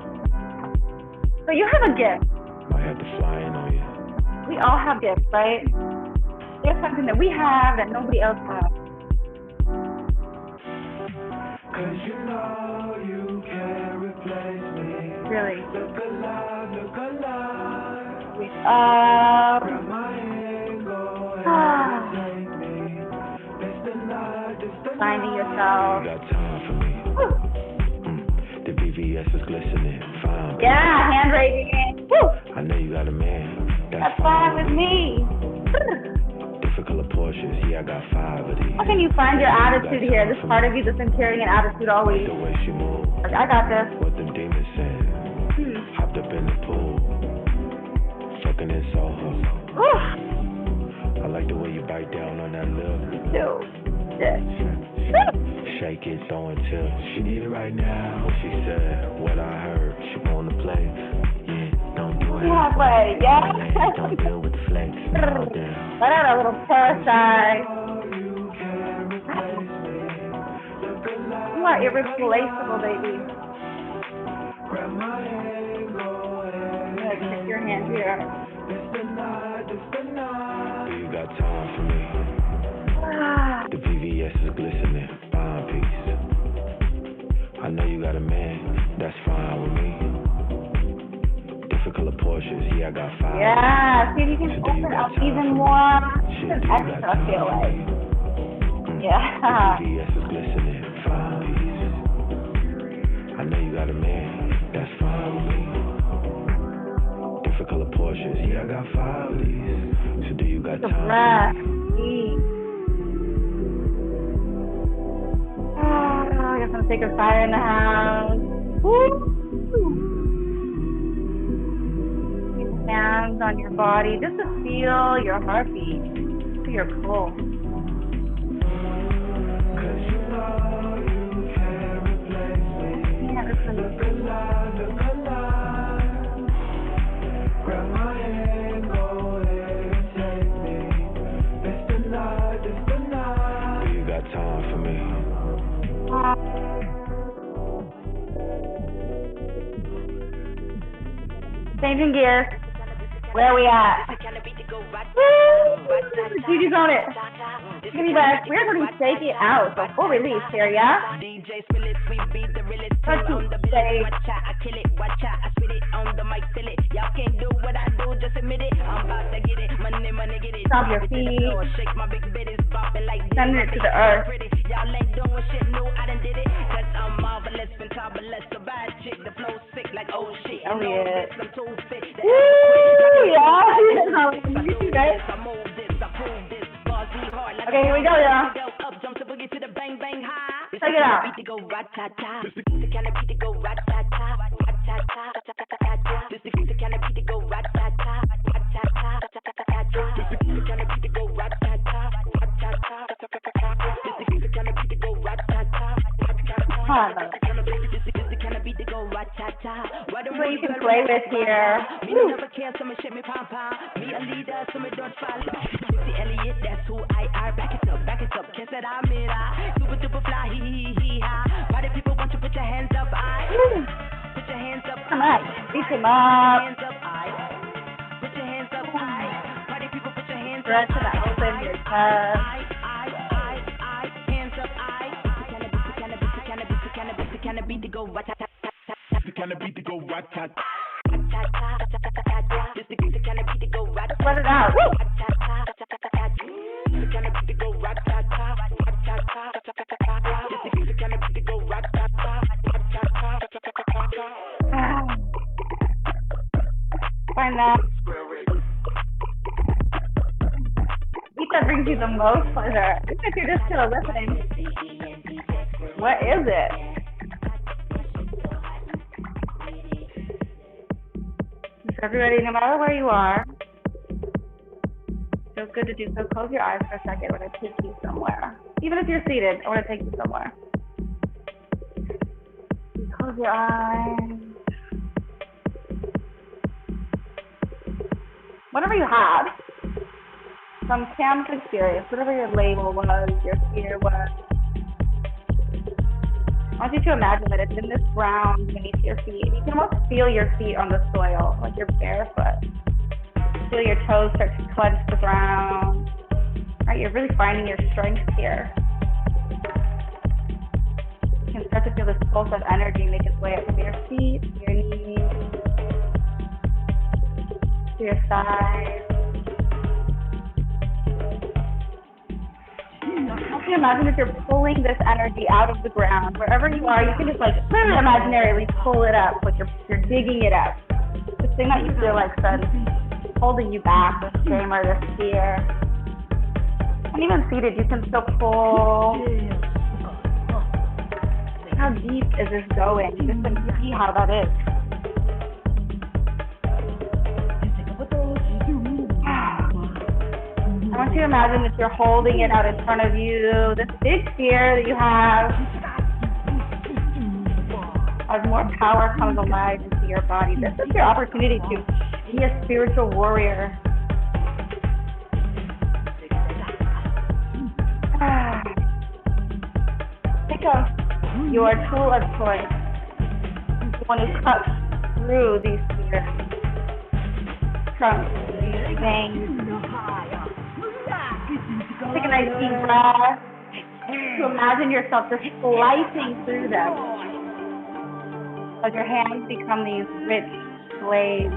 So you have a gift. Might have to fly in on you. We all have gifts, right? There's something that we have that nobody else has. Cause you know you can't replace me. Really. Look alive, look alive. Finding yourself. You got time for me. The BVS is glistening. Fine. Yeah, hand raising. Woo. I know you got a man. That's fine with me. Difficult of Porsches. Yeah, I got 5 of these. How can you find your attitude here? This part of you that's been carrying an attitude always. The way she moves. I got this. What them demons saying. Hopped up in the pool. Fucking in Soho. I like the way you bite down on that lip. Me too. Yeah. Shake it, throw it till she need it right now. She said what I heard. She wanna play. Yeah, don't do it. Halfway, yeah. Don't deal with the flex. No, damn. Let out a little parasite. You are irreplaceable, baby. I'm gonna take your hand here. You got time for me. The PVS is glistening, fine piece. I know you got a man, that's fine with me. Difficult of Porsches, yeah, I got 5. Yeah, see if you can open up even more. This is extra, I feel like. Yeah. The PVS is glistening, fine piece. I know you got a man, that's fine with me. Difficult of Porsches, yeah, I got 5 of these. So do you got time for me? I got some sacred fire in the house. Woo! Keep the hands on your body just to feel your heartbeat, feel your pulse. Changing gears. Where are we at? Woo! Gigi's on it. Give me back. We're going to take it out. So full release here, yeah? Let's say. Stop your feet. Send it to the earth. Elliot. Woo! Yeah! You see that? Okay, here we go, y'all. Check it out. What you can play with here. Woo. Come on, reach him up. Stretch and open your chest. Let it out. Woo. Find that. Each that brings you the most pleasure. Even if you're just kind of listening. What is it? So everybody, no matter where you are, it feels good to do so. Close your eyes for a second when I take you somewhere. Even if you're seated, I want to take you somewhere. Close your eyes. Whatever you have, some camp experience, whatever your label was, your fear was, I want you to imagine that it's in this ground beneath your feet. You can almost feel your feet on the soil, like you're barefoot. Feel your toes start to clench the ground. Right, you're really finding your strength here. You can start to feel this pulse of energy make its way up from your feet, to your knees, to your thighs. I want you to imagine if you're pulling this energy out of the ground, wherever you are, you can just like literally imaginarily pull it up, like you're digging it up. This thing that you feel like said holding you back, this shame or this fear. And even seated, you can still pull. How deep is this going? Just to see how that is. I want you to imagine that you're holding it out in front of you, this big fear that you have. As more power comes alive into your body, this is your opportunity to be a spiritual warrior. Think of your tool of choice, the one who cuts through these fears, trunks, these veins. Take a nice deep breath to imagine yourself just slicing through them as your hands become these rich blades.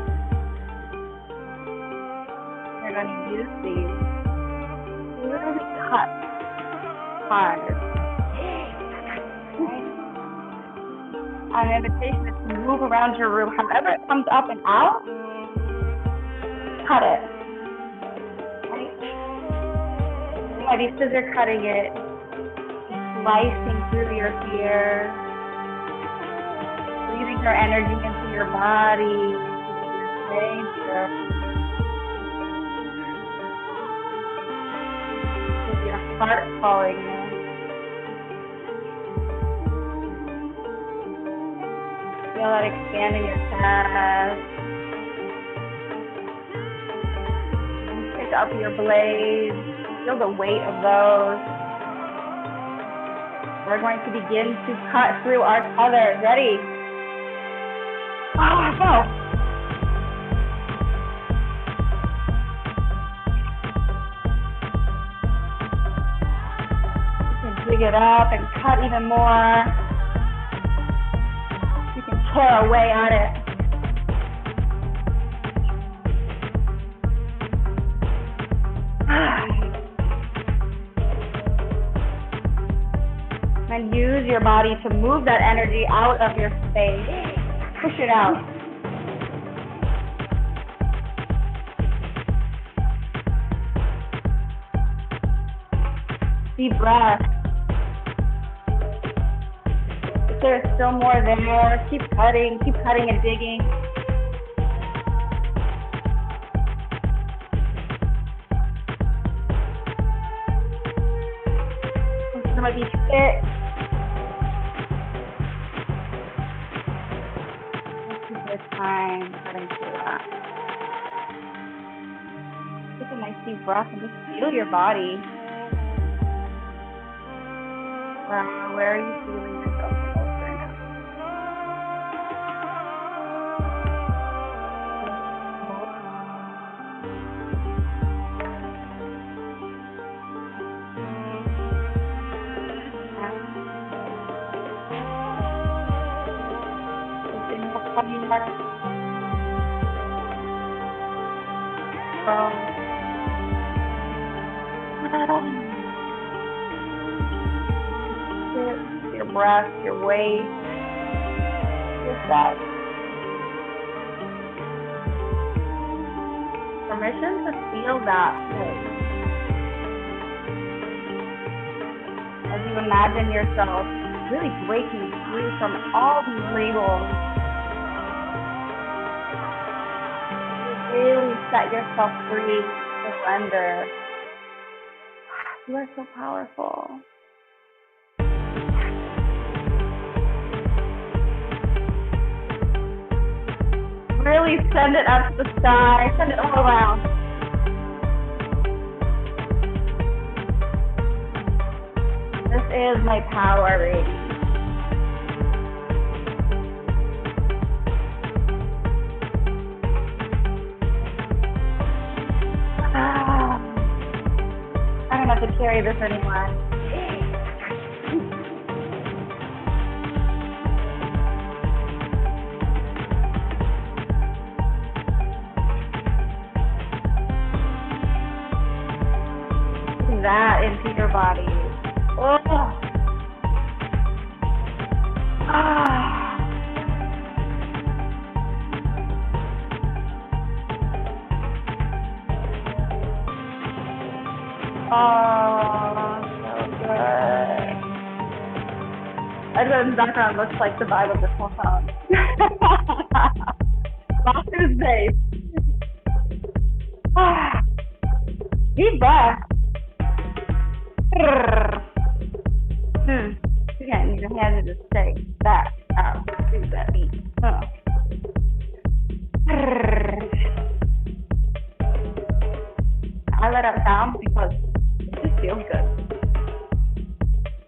You're going to use these to literally cut hard. An invitation is to move around your room, however it comes up and out, cut it. Be scissor cutting it, slicing through your fear, breathing your energy into your body, with your heart calling in. Feel that expand in your chest. Pick up your blades. Feel the weight of those. We're going to begin to cut through our colors. Ready? Oh, go. dig it up and cut even more. You can tear away at it. And use your body to move that energy out of your space. Push it out. Deep breath. If there's still more there, keep cutting and digging. There might be fit. Take this time cutting through that. Take a nice deep breath and just feel your body. Where are you feeling yourself the most right now? Your breath, your weight, just that. Permission to feel that place. As you imagine yourself really breaking free from all these labels. You really set yourself free, surrender. You are so powerful. Really send it up to the sky, send it all around. This is my power rating. I don't have to carry this anymore. That into your body. Oh. Oh, so good. Edwin's background looks like the vibe of this whole song. Lost in his face. Deep breath. Again, use your hands to just say that out. Do that beat. I let out sound because it just feels good.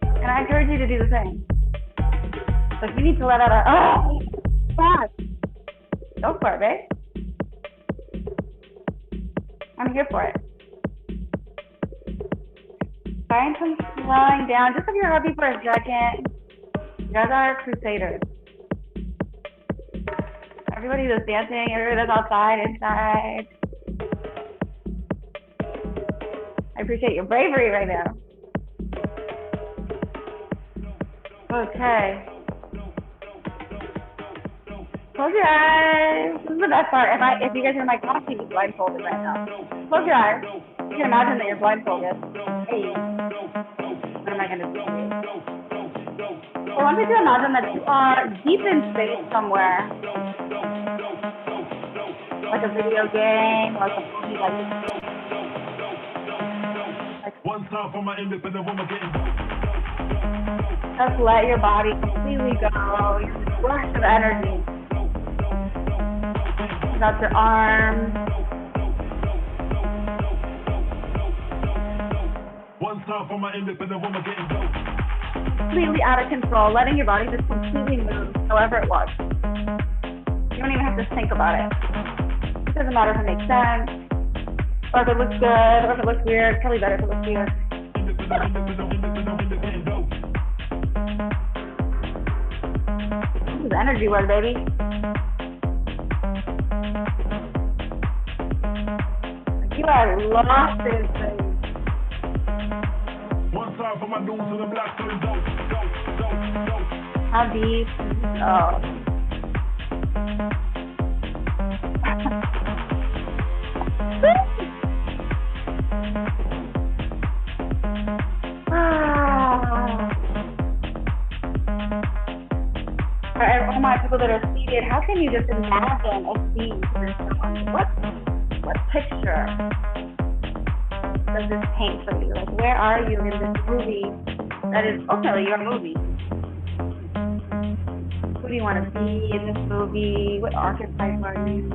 And I encourage you to do the same. So if you need to let out a fast, go for it, babe. I'm here for it. Find some slowing down. Just if you're happy for a second. You guys are crusaders. Everybody that's dancing, everybody that's outside, inside. I appreciate your bravery right now. Okay. Close your eyes. This is the best part. If you guys are in my class, you can be blindfolded right now. Close your eyes. You can imagine that you're blindfolded. Hey. What am I gonna do? I want you to imagine that you are deep in space somewhere. Like a video game, like a movie, like one time for my independent woman getting. Just let your body completely go. You're this rush of energy. Without your arms. One time for my independent woman getting completely out of control, letting your body just completely move however it was. You don't even have to think about it. It doesn't matter if it makes sense, or if it looks good, or if it looks weird. It's probably better if it looks weird. is energy work, baby. You are lost in space. One time for my dudes in the black to the dope. How deep? Oh. For all my people that are seated, how can you just imagine a scene for yourself? What picture does this paint for you? Like, where are you in this movie that is ultimately your movie? Who do you want to be in this movie? What archetype are you?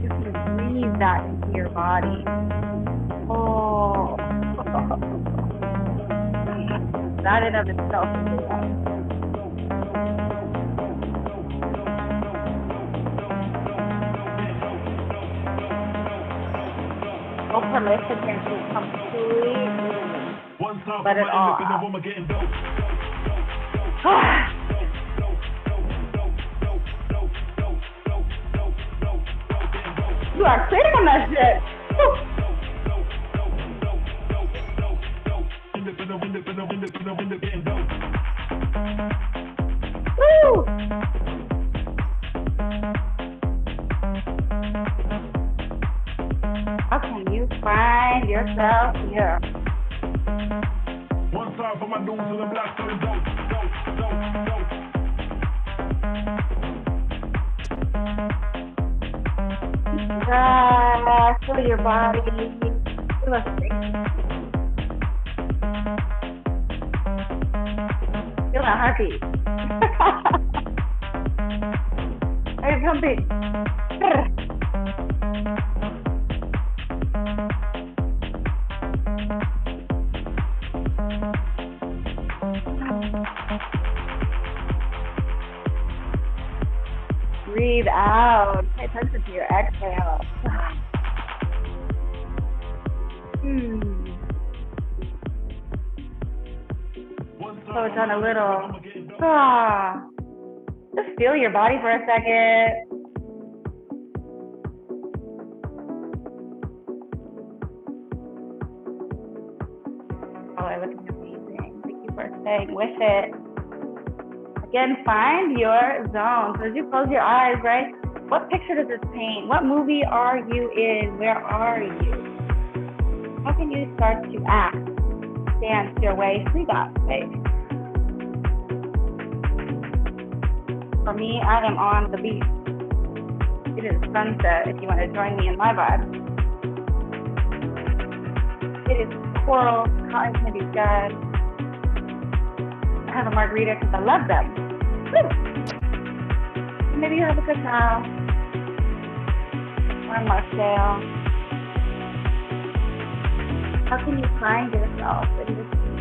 You can breathe that into your body. Oh, that in of itself is a lot. No permission can to completely let it all out. You are clear on that shit. Woo! How can you find yourself here? One time for my dudes in the black to the Feel your body. Feel a Feel that heartbeat. Hey, pumping. Breathe out. Pay attention to your exhale. Slow it down a little. Just feel your body for a second. Oh, I'm looking amazing. Thank you for staying with it. Again, find your zone. So as you close your eyes, right? What picture does this paint? What movie are you in? Where are you? How can you start to act, dance your way through that space? For me, I am on the beach. It is sunset if you want to join me in my vibe. It is coral, cotton candy sky. I have a margarita because I love them. Woo! Maybe you have a cacao or a mocktail. How can you find yourself in this scene?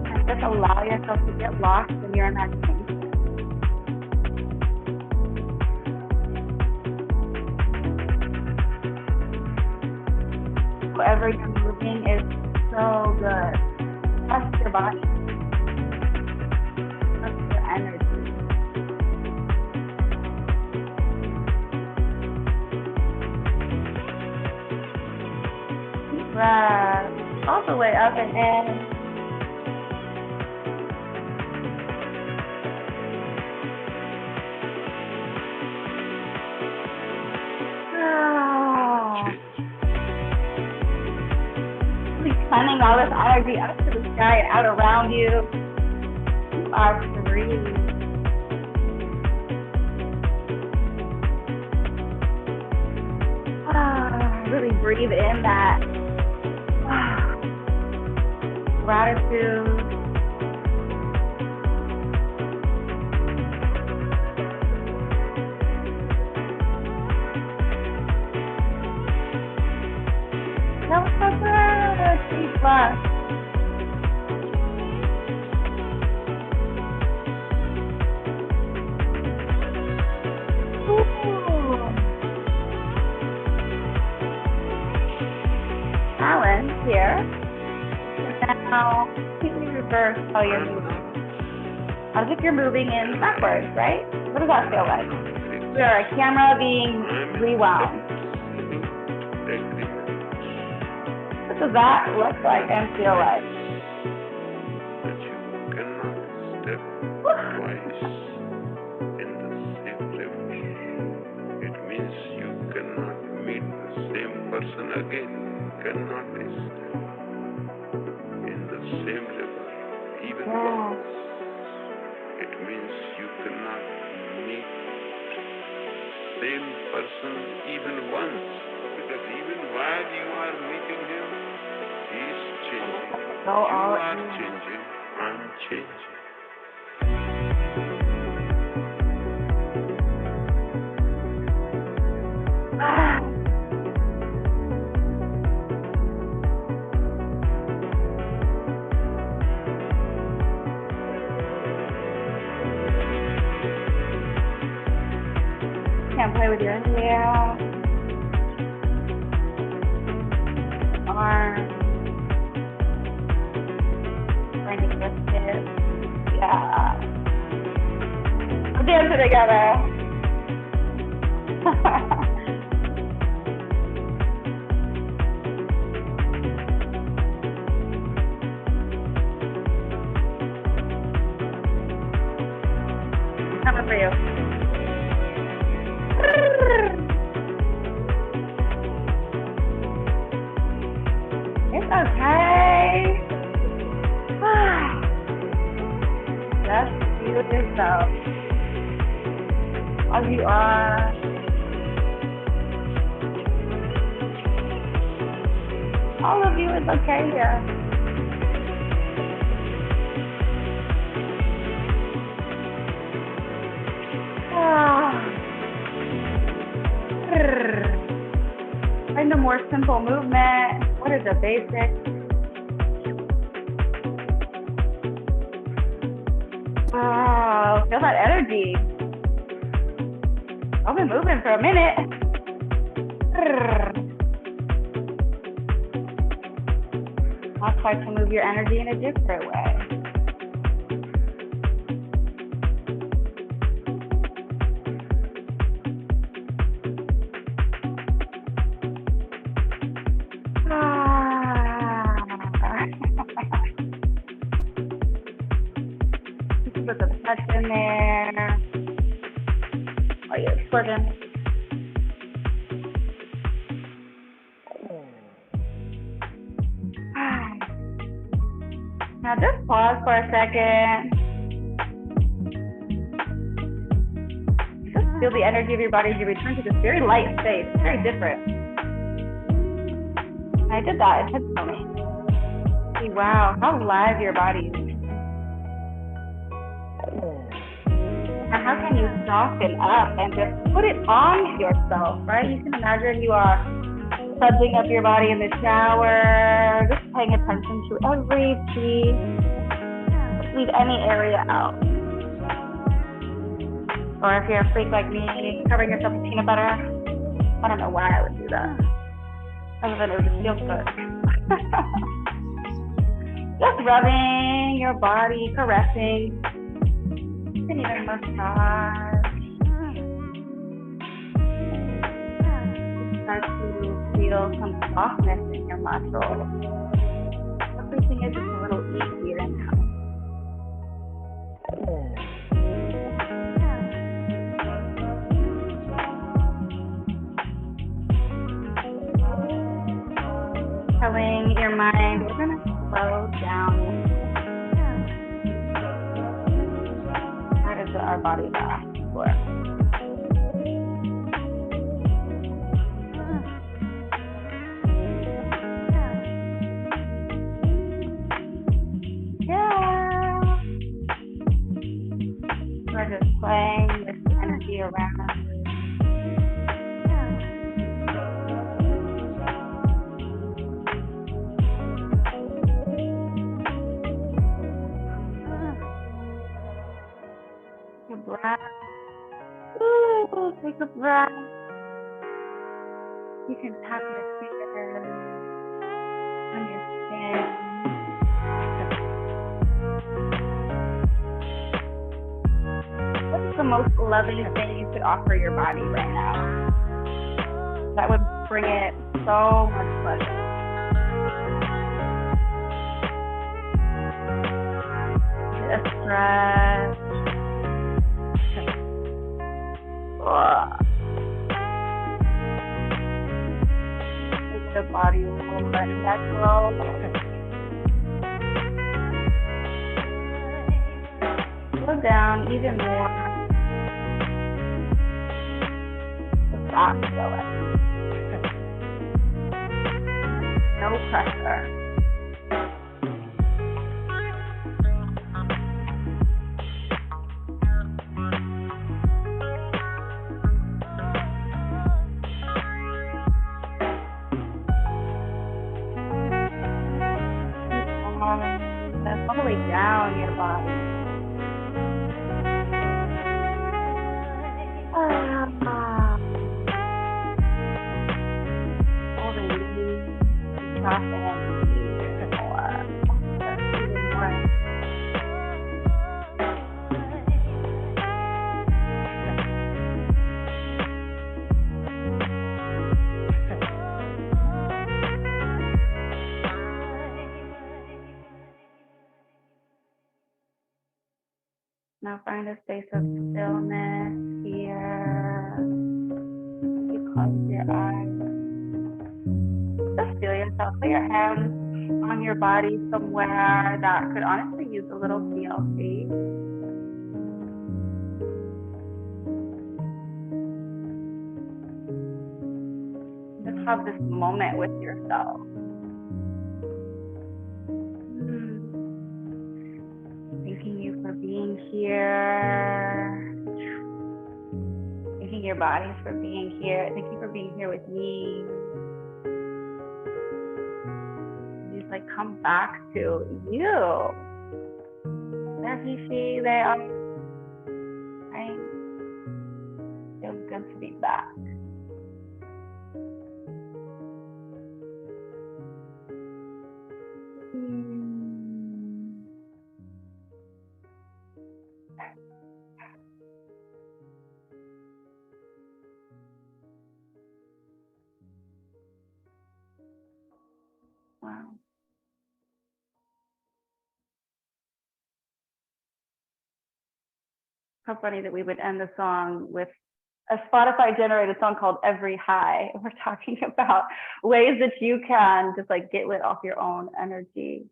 And just allow yourself to get lost in your imagination. Wherever you're moving is so good. Trust your body. Trust your energy. Deep breath. All the way up and in. Sending all this energy up to the sky and out around you. You are free. Really breathe in that gratitude. That was so good. Deep breath. Alan here. Now, completely reverse how you're moving. As if you're moving in backwards, right? What does that feel like? We are a camera being rewound. What does that look like and feel like? It means you cannot meet the same person again, cannot step in the same level, even once. It means you cannot meet same person even once, because even while you are meeting him, he is changing. You are changing, I'm changing. Can't play with your hair, arms, trying to twist it. Yeah. We're dancing together. Coming for you. It's okay. Just be with yourself as you are. All of you is okay here. Find a more simple movement. What is the basic? Wow, feel that energy. I've been moving for a minute. I'll try to move your energy in a different way. Put the touch in there. Oh, you're squirting. Now just pause for a second. Just feel the energy of your body as you return to this very light space. It's very different. I did that intentionally. See, wow, how live your body is. And how can you soften up and just put it on yourself, right? You can imagine you are sudsing up your body in the shower, just paying attention to every piece. Just leave any area out. Or if you're a freak like me, covering yourself with peanut butter. I don't know why I would do that. Other than it would just feel good. Just rubbing your body, caressing. You can even massage. Start to feel some softness in your muscles. Everything is just a little easier now. Telling your mind, we're gonna slow down. That is what our bodies are asking for. We're just playing this energy around. Take a breath. Ooh, take a breath. You can tap your fingers on your skin. the most loving thing you could offer your body right now? That would bring it so much pleasure. A stretch. Make the body a little bit natural. Slow down even more. Stop going. No pressure. That's all the way down your body. All the knees, soften even more. Even more. Now find a space of stillness here. You close your eyes. Just feel yourself. Put your hands on your body somewhere that could honestly use a little TLC. Just have this moment with yourself. Thanking you for being here. Thanking your bodies for being here. Thank you for being here with me. Just like come back to you. There he, they are. Right? Feels good to be back. Wow. How funny that we would end the song with a Spotify generated song called Every High. We're talking about ways that you can just like get lit off your own energy.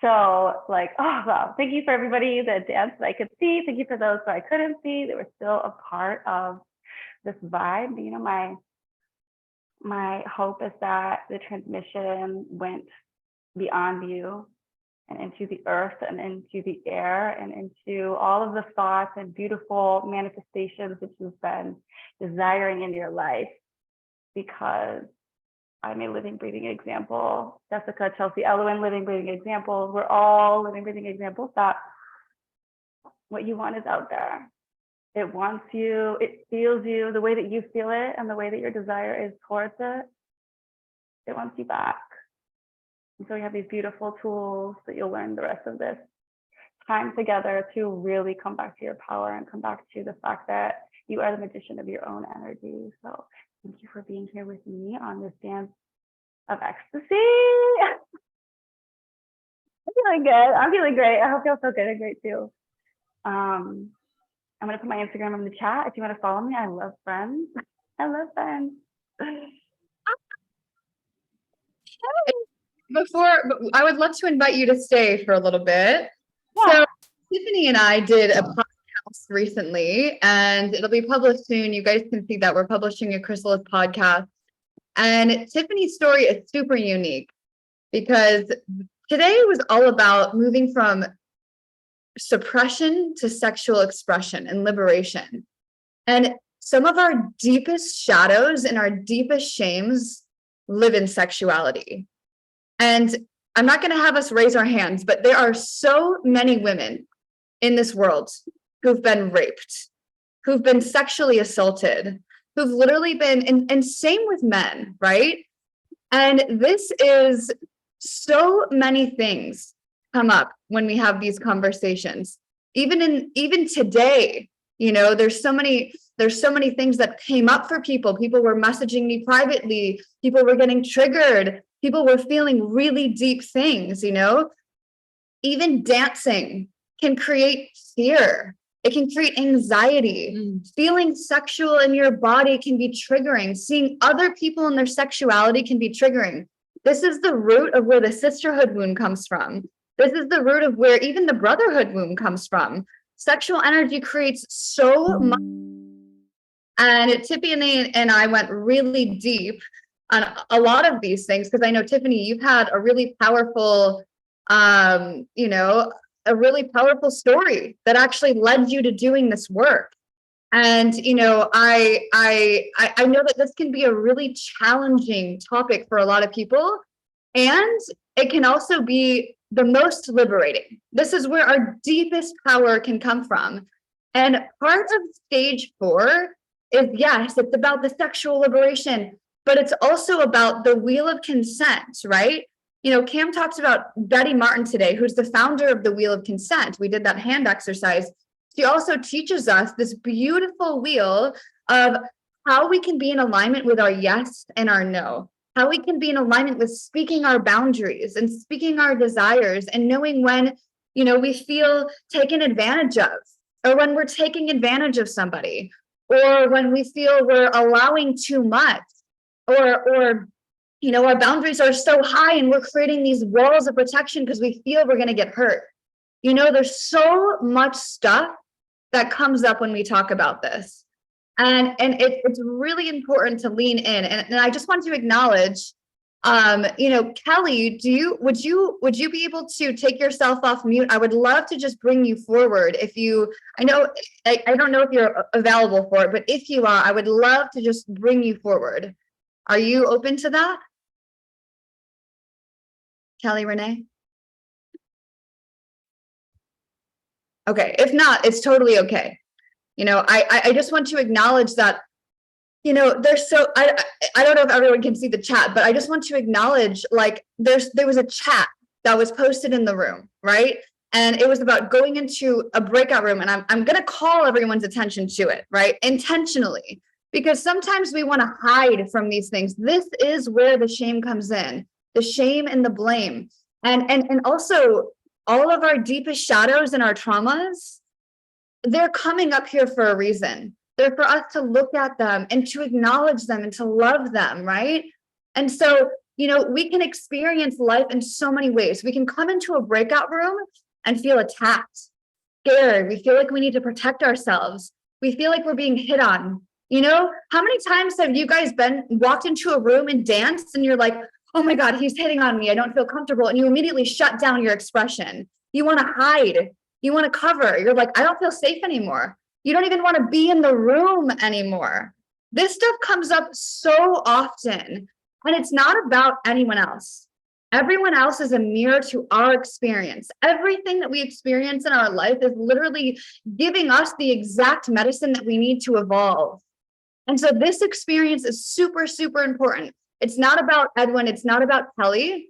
So like, oh wow, thank you for everybody that danced that I could see. Thank you for those that I couldn't see. They were still a part of this vibe. You know, my hope is that the transmission went beyond you and into the earth and into the air and into all of the thoughts and beautiful manifestations that you've been desiring in your life, because I'm a living, breathing example. Jessica, Chelsae, Elowen, living, breathing examples. We're all living, breathing examples that what you want is out there. It wants you, it feels you the way that you feel it and the way that your desire is towards it. It wants you back. And so we have these beautiful tools that you'll learn the rest of this time together to really come back to your power and come back to the fact that you are the magician of your own energy. So thank you for being here with me on this dance of ecstasy. I'm feeling good. I'm feeling great. I hope you'll feel good and great too. I'm gonna put my Instagram in the chat if you want to follow me. I love friends. I love friends. I would love to invite you to stay for a little bit. Yeah. So Tiffany and I did a podcast recently, and it'll be published soon. You guys can see that we're publishing a Chrysalis podcast. And Tiffany's story is super unique because today was all about moving from suppression to sexual expression and liberation. And some of our deepest shadows and our deepest shames live in sexuality. And I'm not going to have us raise our hands, but there are so many women in this world who've been raped, who've been sexually assaulted, who've literally been, and same with men, right? And this is so many things come up when we have these conversations. Even today, You know, there's so many things that came up for people. People were messaging me privately. People were getting triggered. People were feeling really deep things, you know. Even dancing can create fear. It can create anxiety. Feeling sexual in your body can be triggering. Seeing other people in their sexuality can be triggering. This is the root of where the sisterhood wound comes from. This is the root of where even the brotherhood wound comes from. Sexual energy creates so much. And Tiffany and I went really deep on a lot of these things, because I know, Tiffany, you've had a really powerful, you know, a really powerful story that actually led you to doing this work. And, you know, I know that this can be a really challenging topic for a lot of people, and it can also be the most liberating. This is where our deepest power can come from. And part of stage 4 is, yes, it's about the sexual liberation, but it's also about the wheel of consent, right? You know, Cam talked about Betty Martin today, who's the founder of the Wheel of Consent. We did that hand exercise. She also teaches us this beautiful wheel of how we can be in alignment with our yes and our no, how we can be in alignment with speaking our boundaries and speaking our desires, and knowing when, you know, we feel taken advantage of, or when we're taking advantage of somebody, or when we feel we're allowing too much, or you know, our boundaries are so high and we're creating these walls of protection because we feel we're going to get hurt. You know, there's so much stuff that comes up when we talk about this. And it's really important to lean in. And I just want to acknowledge, you know, Kelly, would you be able to take yourself off mute? I would love to just bring you forward. If you, I don't know if you're available for it, but if you are, I would love to just bring you forward. Are you open to that? Kelly Renee? Okay, if not, it's totally okay. You know, I just want to acknowledge that, you know, there's so, I don't know if everyone can see the chat, but I just want to acknowledge, like, there was a chat that was posted in the room, right? And it was about going into a breakout room, and I'm going to call everyone's attention to it, right? Intentionally, because sometimes we want to hide from these things. This is where the shame comes in, the shame and the blame. And also all of our deepest shadows and our traumas, they're coming up here for a reason. They're for us to look at them and to acknowledge them and to love them, right? And so, you know, we can experience life in so many ways. We can come into a breakout room and feel attacked, scared. We feel like we need to protect ourselves. We feel like we're being hit on. You know, how many times have you guys walked into a room and danced and you're like, oh my God, he's hitting on me, I don't feel comfortable. And you immediately shut down your expression. You want to hide. You want to cover. You're like, I don't feel safe anymore. You don't even want to be in the room anymore. This stuff comes up so often, and it's not about anyone else. Everyone else is a mirror to our experience. Everything that we experience in our life is literally giving us the exact medicine that we need to evolve. And so this experience is super, super important. It's not about Edwin. It's not about Kelly,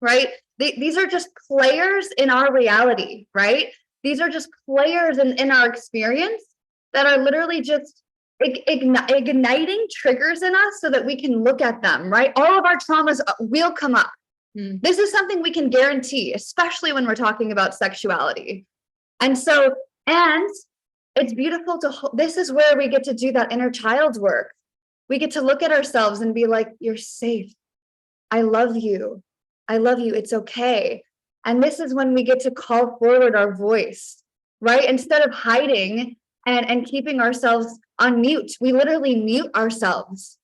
right? These are just players in our reality, right? These are just players in our experience that are literally just igniting triggers in us so that we can look at them, right? All of our traumas will come up. This is something we can guarantee, especially when we're talking about sexuality. And so, and it's beautiful this is where we get to do that inner child work. We get to look at ourselves and be like, you're safe. I love you. I love you. It's okay. And this is when we get to call forward our voice, right? Instead of hiding and keeping ourselves on mute, we literally mute ourselves.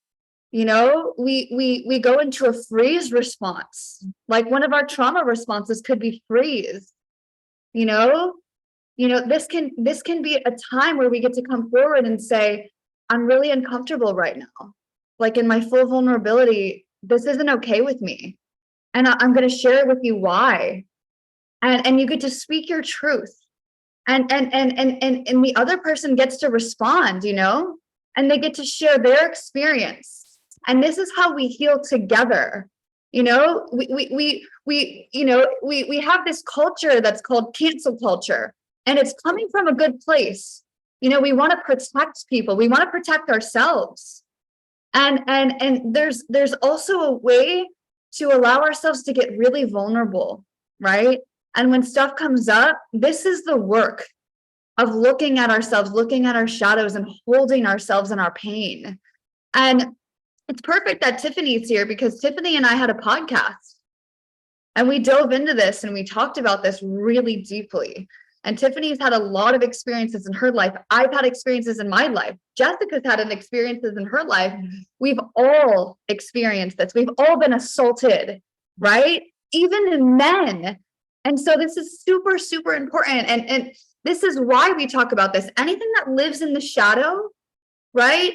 You know, we go into a freeze response. Like one of our trauma responses could be freeze. You know, this can be a time where we get to come forward and say, I'm really uncomfortable right now. Like in my full vulnerability, this isn't okay with me. And I'm going to share with you why. And you get to speak your truth. And the other person gets to respond, you know, and they get to share their experience. And this is how we heal together. You know, we have this culture that's called cancel culture, and it's coming from a good place. We want to protect people. We want to protect ourselves. And there's also a way to allow ourselves to get really vulnerable, right? And when stuff comes up, this is the work of looking at ourselves, looking at our shadows and holding ourselves in our pain. And it's perfect that Tiffany's here because Tiffany and I had a podcast and we dove into this and we talked about this really deeply. And Tiffany's had a lot of experiences in her life. I've had experiences in my life. Jessica's had an experiences in her life. We've all experienced this. We've all been assaulted, right? Even men. And so this is super, super important. And this is why we talk about this. Anything that lives in the shadow, right?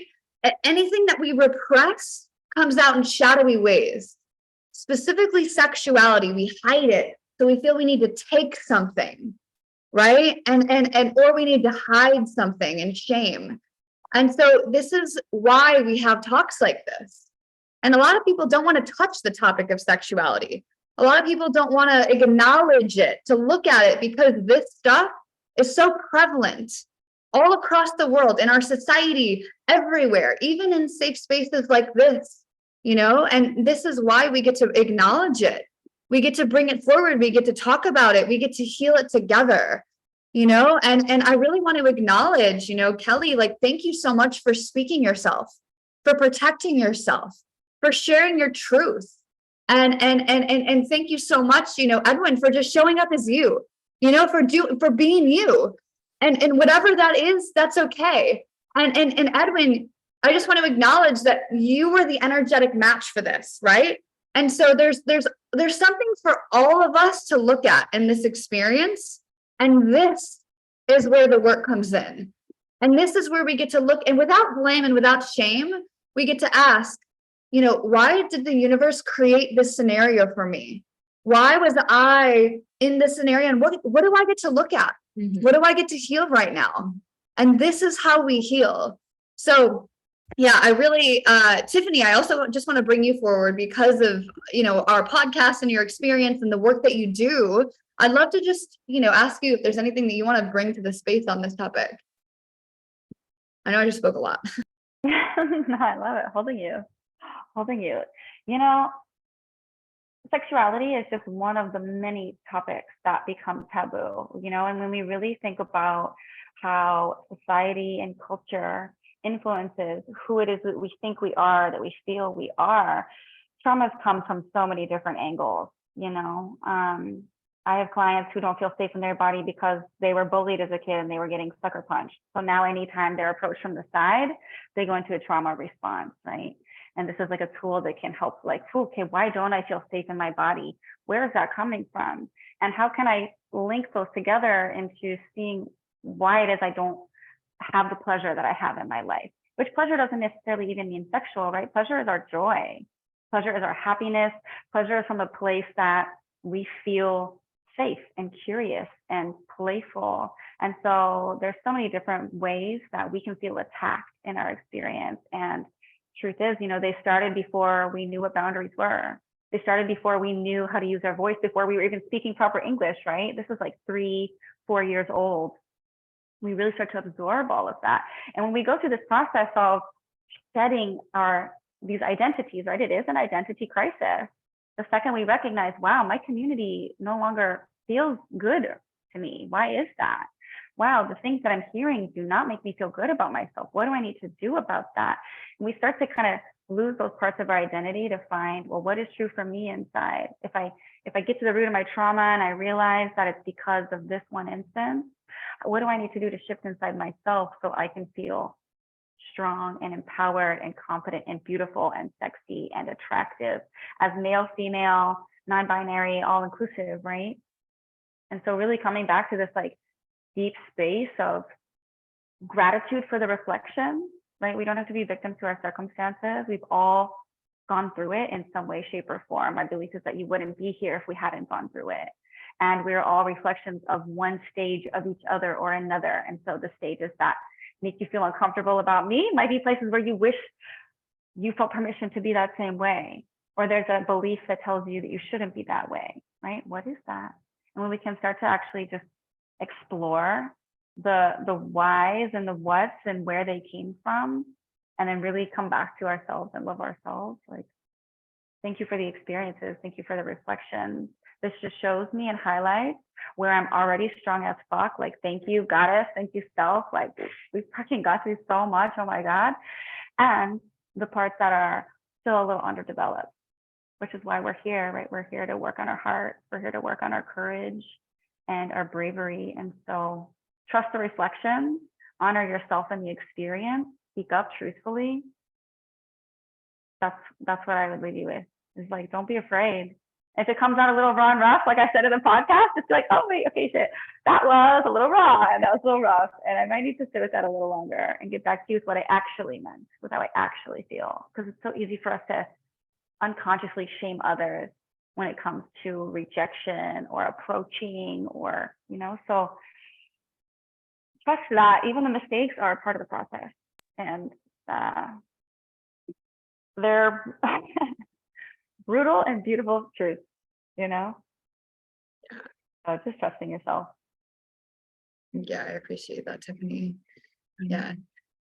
Anything that we repress comes out in shadowy ways. Specifically sexuality, we hide it. So we feel we need to take something, right? Or we need to hide something in shame. And so this is why we have talks like this. And a lot of people don't want to touch the topic of sexuality. A lot of people don't want to acknowledge it, to look at it, because this stuff is so prevalent all across the world, in our society, everywhere, even in safe spaces like this, and this is why we get to acknowledge it. We get to bring it forward. We get to talk about it. We get to heal it together, and I really want to acknowledge, Kelly, thank you so much for speaking yourself, for protecting yourself, for sharing your truth. And thank you so much, Edwin, for just showing up as you, for being you. And whatever that is, that's okay. And Edwin, I just want to acknowledge that you were the energetic match for this, right? And so there's something for all of us to look at in this experience. And this is where the work comes in. And this is where we get to look, and without blame and without shame, we get to ask, why did the universe create this scenario for me? Why was I in this scenario? And what do I get to look at? What do I get to heal right now? And this is how we heal. So yeah, I really, Tiffany, I also just want to bring you forward because of, our podcast and your experience and the work that you do. I'd love to just, ask you if there's anything that you want to bring to the space on this topic. I know I just spoke a lot. No, I love it. Holding you. Sexuality is just one of the many topics that become taboo, and when we really think about how society and culture influences who it is that we think we are, that we feel we are, traumas come from so many different angles, I have clients who don't feel safe in their body because they were bullied as a kid and they were getting sucker punched. So now anytime they're approached from the side, they go into a trauma response, right? And this is like a tool that can help, okay, why don't I feel safe in my body? Where is that coming from? And how can I link those together into seeing why it is I don't have the pleasure that I have in my life? Which pleasure doesn't necessarily even mean sexual, right? Pleasure is our joy. Pleasure is our happiness. Pleasure is from a place that we feel safe and curious and playful. And so there's so many different ways that we can feel attacked in our experience. And truth is, they started before we knew what boundaries were. They started before we knew how to use our voice, before we were even speaking proper English, right? This is 3-4 years old. We really start to absorb all of that. And when we go through this process of shedding these identities, right? It is an identity crisis. The second we recognize, wow, my community no longer feels good to me. Why is that? Wow, the things that I'm hearing do not make me feel good about myself. What do I need to do about that? And we start to kind of lose those parts of our identity to find, well, what is true for me inside? If I get to the root of my trauma and I realize that it's because of this one instance, what do I need to do to shift inside myself so I can feel strong and empowered and confident and beautiful and sexy and attractive as male, female, non-binary, all inclusive, right? And so really coming back to this deep space of gratitude for the reflection, right? We don't have to be victims to our circumstances. We've all gone through it in some way, shape, or form. My belief is that you wouldn't be here if we hadn't gone through it. And we're all reflections of one stage of each other or another. And so the stages that make you feel uncomfortable about me might be places where you wish you felt permission to be that same way. Or there's a belief that tells you that you shouldn't be that way, right? What is that? And when we can start to actually just explore the whys and the whats and where they came from, and then really come back to ourselves and love ourselves. Like, thank you for the experiences. Thank you for the reflections. This just shows me and highlights where I'm already strong as fuck. Like, thank you, goddess. Thank you, self. Like, we fucking got through so much. Oh my God. And the parts that are still a little underdeveloped, which is why we're here, right? We're here to work on our heart. We're here to work on our courage and our bravery. And so trust the reflection, honor yourself in the experience, speak up truthfully. That's what I would leave you with. Is like, don't be afraid. If it comes out a little raw and rough, like I said in the podcast, it's like, oh wait, okay, shit, that was a little raw and that was a little rough. And I might need to sit with that a little longer and get back to you with what I actually meant, with how I actually feel. Because it's so easy for us to unconsciously shame others when it comes to rejection or approaching, or, you know, so trust that even the mistakes are a part of the process. And they're brutal and beautiful truths, you know? So just trusting yourself. Yeah, I appreciate that, Tiffany. Yeah.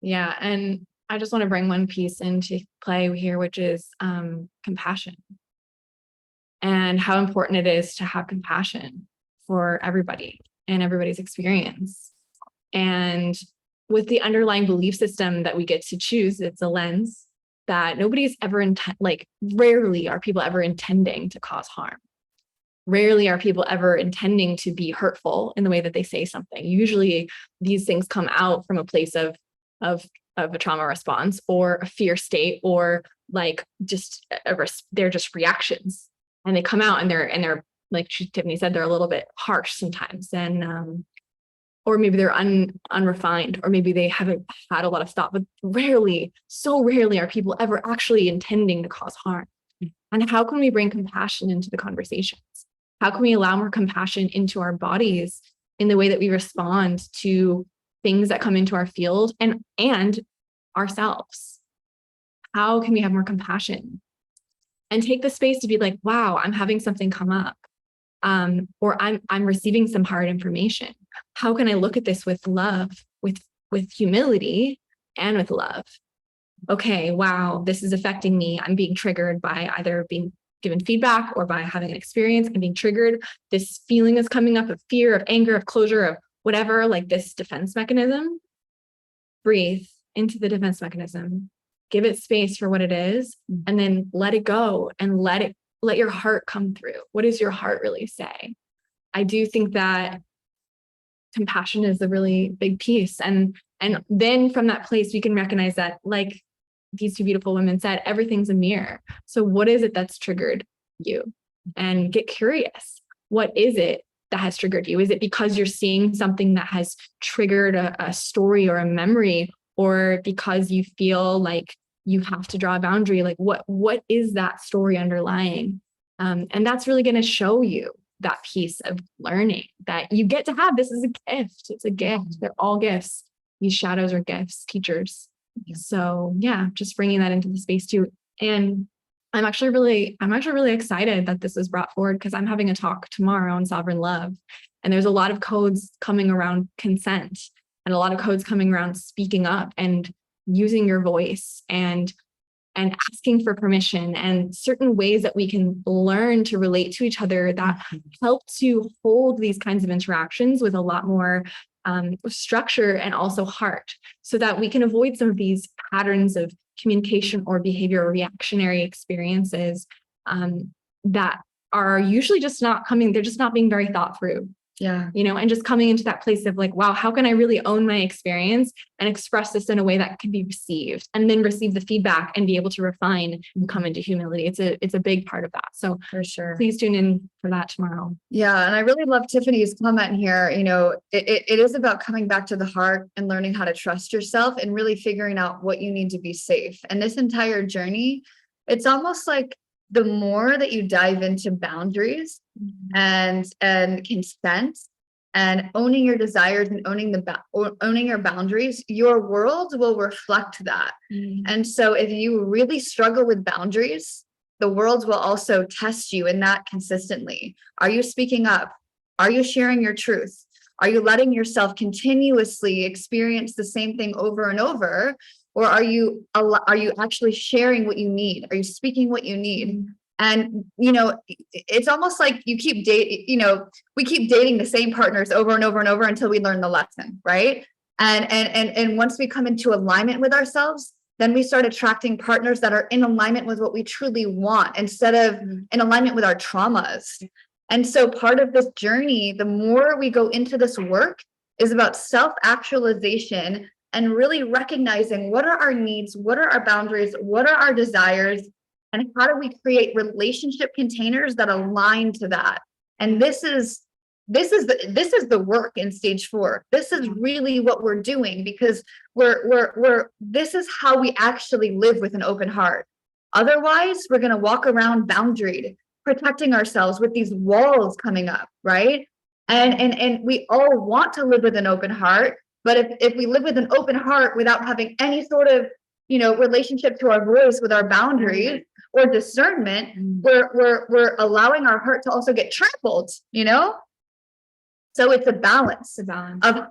Yeah. And I just want to bring one piece into play here, which is compassion, and how important it is to have compassion for everybody and everybody's experience. And with the underlying belief system that we get to choose, it's a lens that nobody's ever rarely are people ever intending to cause harm. Rarely are people ever intending to be hurtful in the way that they say something. Usually these things come out from a place of a trauma response or a fear state, or like just they're just reactions, and they come out and they're like Tiffany said, they're a little bit harsh sometimes, and or maybe they're unrefined, or maybe they haven't had a lot of thought, but so rarely are people ever actually intending to cause harm. And how can we bring compassion into the conversations? How can we allow more compassion into our bodies in the way that we respond to things that come into our field and ourselves? How can we have more compassion and take the space to be like, wow, I'm having something come up. Or I'm receiving some hard information. How can I look at this with love, with humility, and with love? Okay, wow, this is affecting me. I'm being triggered by either being given feedback or by having an experience. I'm being triggered. This feeling is coming up of fear, of anger, of closure, of whatever, like this defense mechanism. Breathe into the defense mechanism. Give it space for what it is, and then let it go and let your heart come through. What does your heart really say? I do think that compassion is a really big piece. And then from that place, we can recognize that, like these two beautiful women said, everything's a mirror. So what is it that's triggered you? And get curious. What is it that has triggered you? Is it because you're seeing something that has triggered a story or a memory, or because you feel like you have to draw a boundary? Like what is that story underlying? And that's really going to show you that piece of learning that you get to have. This is a gift. It's a gift. They're all gifts. These shadows are gifts, teachers. So yeah, just bringing that into the space too. And I'm actually really excited that this was brought forward, because I'm having a talk tomorrow on sovereign love. And there's a lot of codes coming around consent, and a lot of codes coming around speaking up and using your voice and asking for permission, and certain ways that we can learn to relate to each other that help to hold these kinds of interactions with a lot more structure and also heart, so that we can avoid some of these patterns of communication or behavior or reactionary experiences that are usually just not coming, they're just not being very thought through. Yeah. You know, and just coming into that place of like, wow, how can I really own my experience and express this in a way that can be received, and then receive the feedback and be able to refine and come into humility. It's a big part of that. So for sure, please tune in for that tomorrow. Yeah. And I really love Tiffany's comment here. You know, it is about coming back to the heart and learning how to trust yourself and really figuring out what you need to be safe. And this entire journey, it's almost like the more that you dive into boundaries and consent and owning your desires and owning your boundaries, your world will reflect that. And so if you really struggle with boundaries, the world will also test you in that consistently. Are you speaking up? Are you sharing your truth? Are you letting yourself continuously experience the same thing over and over? Or are you actually sharing what you need? Are you speaking what you need? And, you know, it's almost like you keep we keep dating the same partners over and over and over until we learn the lesson, right? And once we come into alignment with ourselves, then we start attracting partners that are in alignment with what we truly want instead of in alignment with our traumas. And so part of this journey, the more we go into this work, is about self-actualization and really recognizing what are our needs, what are our boundaries, what are our desires, and how do we create relationship containers that align to that. And this is the work in stage 4. This is really what we're doing, because this is how we actually live with an open heart. Otherwise, we're going to walk around boundaried, protecting ourselves with these walls coming up, right? And we all want to live with an open heart, but if we live with an open heart without having any sort of, you know, relationship to our voice with our boundaries or discernment, we're allowing our heart to also get trampled, you know? So it's a balance of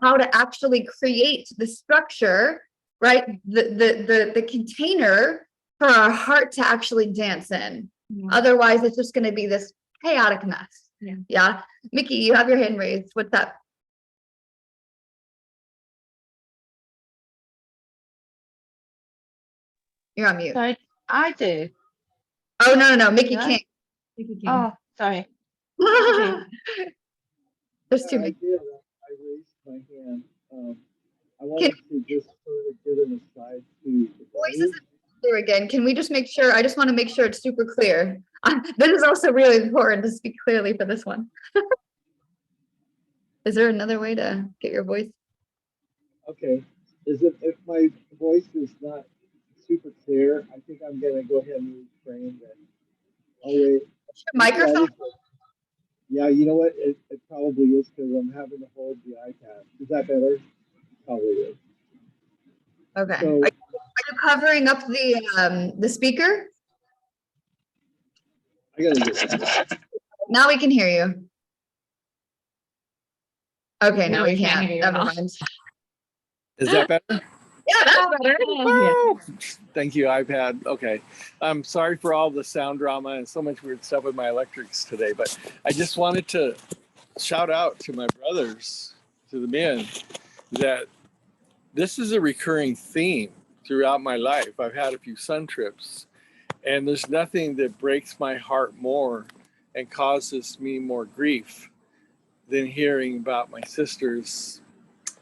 how to actually create the structure, right? The container for our heart to actually dance in. Otherwise, it's just going to be this chaotic mess. Yeah. Mickey, you have your hand raised. What's up? You're on mute. Sorry, I do. Oh, no. Mickey Do I? can't. Mickey can't. Oh, sorry. There's too I many. did. I raised my hand. I wanted to just sort of give an aside to the Voice boys. isn't clear again. Can we just make sure? I just want to make sure it's super clear. This is also really important to speak clearly for this one. Is there another way to get your voice? Okay. If my voice is not super clear, I think I'm gonna go ahead and reframe that. Oh wait. Microphone? Yeah, you know what? It probably is because I'm having to hold the iPad. Is that better? Probably is. Okay. So, Are you covering up the speaker? I gotta get. Now we can hear you. Okay, No, now we we can't can't. hear you Never now. mind. Is that better? Yeah, that's better. Woo! Thank you, iPad. Okay. I'm sorry for all the sound drama and so much weird stuff with my electrics today, but I just wanted to shout out to my brothers, to the men, that this is a recurring theme throughout my life. I've had a few sun trips, and there's nothing that breaks my heart more and causes me more grief than hearing about my sister's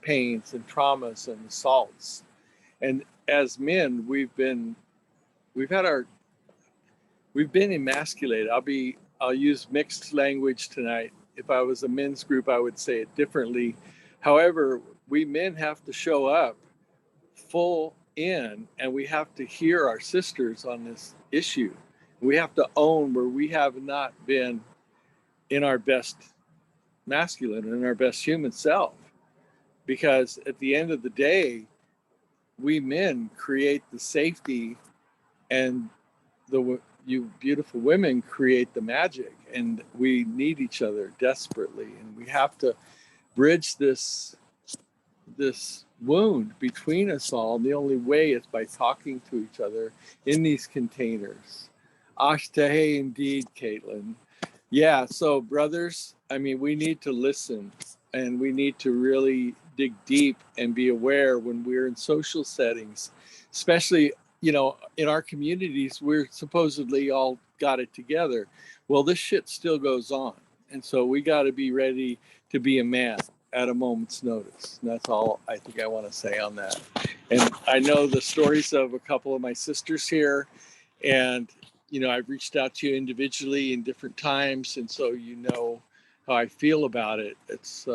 pains and traumas and assaults. And as men, we've been emasculated. I'll use mixed language tonight. If I was a men's group, I would say it differently. However, we men have to show up full in, and we have to hear our sisters on this issue. We have to own where we have not been in our best masculine, in our best human self. Because at the end of the day, we men create the safety, and you beautiful women create the magic, and we need each other desperately, and we have to bridge this wound between us all. And the only way is by talking to each other in these containers. Ashtahe indeed, Caitlin. Yeah, so brothers, I mean, we need to listen, and we need to really dig deep and be aware when we're in social settings, especially, you know, in our communities, we're supposedly all got it together. Well, this shit still goes on. And so we got to be ready to be a man at a moment's notice. And that's all I think I want to say on that. And I know the stories of a couple of my sisters here, and you know, I've reached out to you individually in different times, and so you know how I feel about it. It's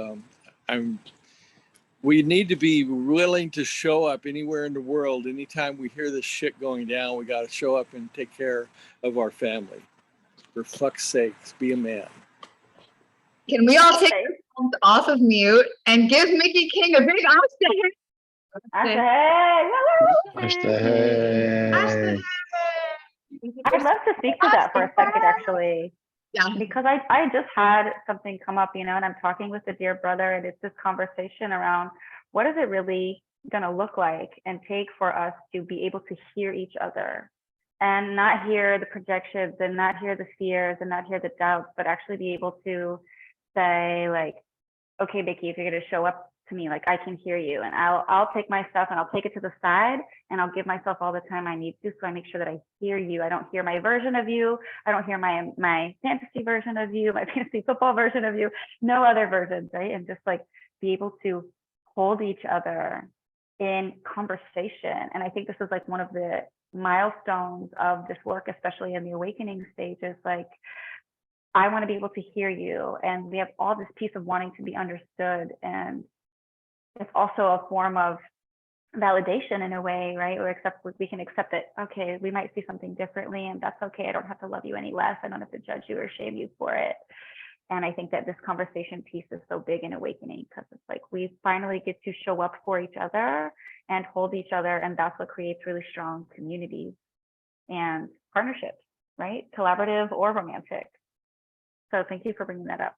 we need to be willing to show up anywhere in the world. Anytime we hear this shit going down, we got to show up and take care of our family. For fuck's sakes, be a man. Can we all take our phones off of mute and give Mickey King a big I'd love to speak to that for a second, actually. Yeah. Because I just had something come up, and I'm talking with a dear brother, and it's this conversation around what is it really going to look like and take for us to be able to hear each other and not hear the projections and not hear the fears and not hear the doubts, but actually be able to say like, okay, Vicky, if you're going to show up to me, like I can hear you, and I'll take my stuff and I'll take it to the side and I'll give myself all the time I need to, so I make sure that I hear you. I don't hear my version of you. I don't hear my fantasy version of you, my fantasy football version of you, no other versions, right? And just like be able to hold each other in conversation. And I think this is like one of the milestones of this work, especially in the awakening stage, is like, I want to be able to hear you. And we have all this piece of wanting to be understood. And it's also a form of validation in a way, right? Or we can accept that, okay, we might see something differently, and that's okay. I don't have to love you any less. I don't have to judge you or shame you for it. And I think that this conversation piece is so big in awakening, because it's like we finally get to show up for each other and hold each other. And that's what creates really strong communities and partnerships, right? Collaborative or romantic. So thank you for bringing that up.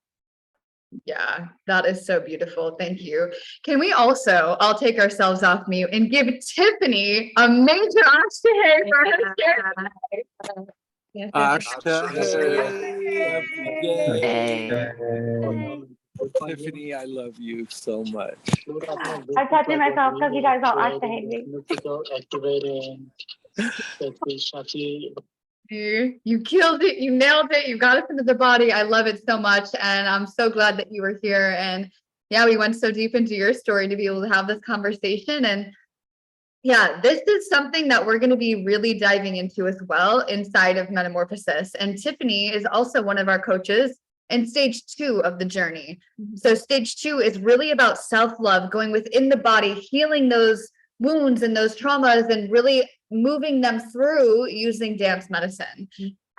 Yeah, that is so beautiful. Thank you. Can we also all take ourselves off mute and give Tiffany a major ashtray for her share? Tiffany, I love you so much. I'm touching myself because you guys all hate me. You killed it. You nailed it. You got us into the body. I love it so much. And I'm so glad that you were here. And yeah, we went so deep into your story to be able to have this conversation. And yeah, this is something that we're going to be really diving into as well inside of Metamorphosis. And Tiffany is also one of our coaches in stage 2 of the journey. So stage 2 is really about self-love, going within the body, healing those wounds and those traumas, and really moving them through using dance medicine.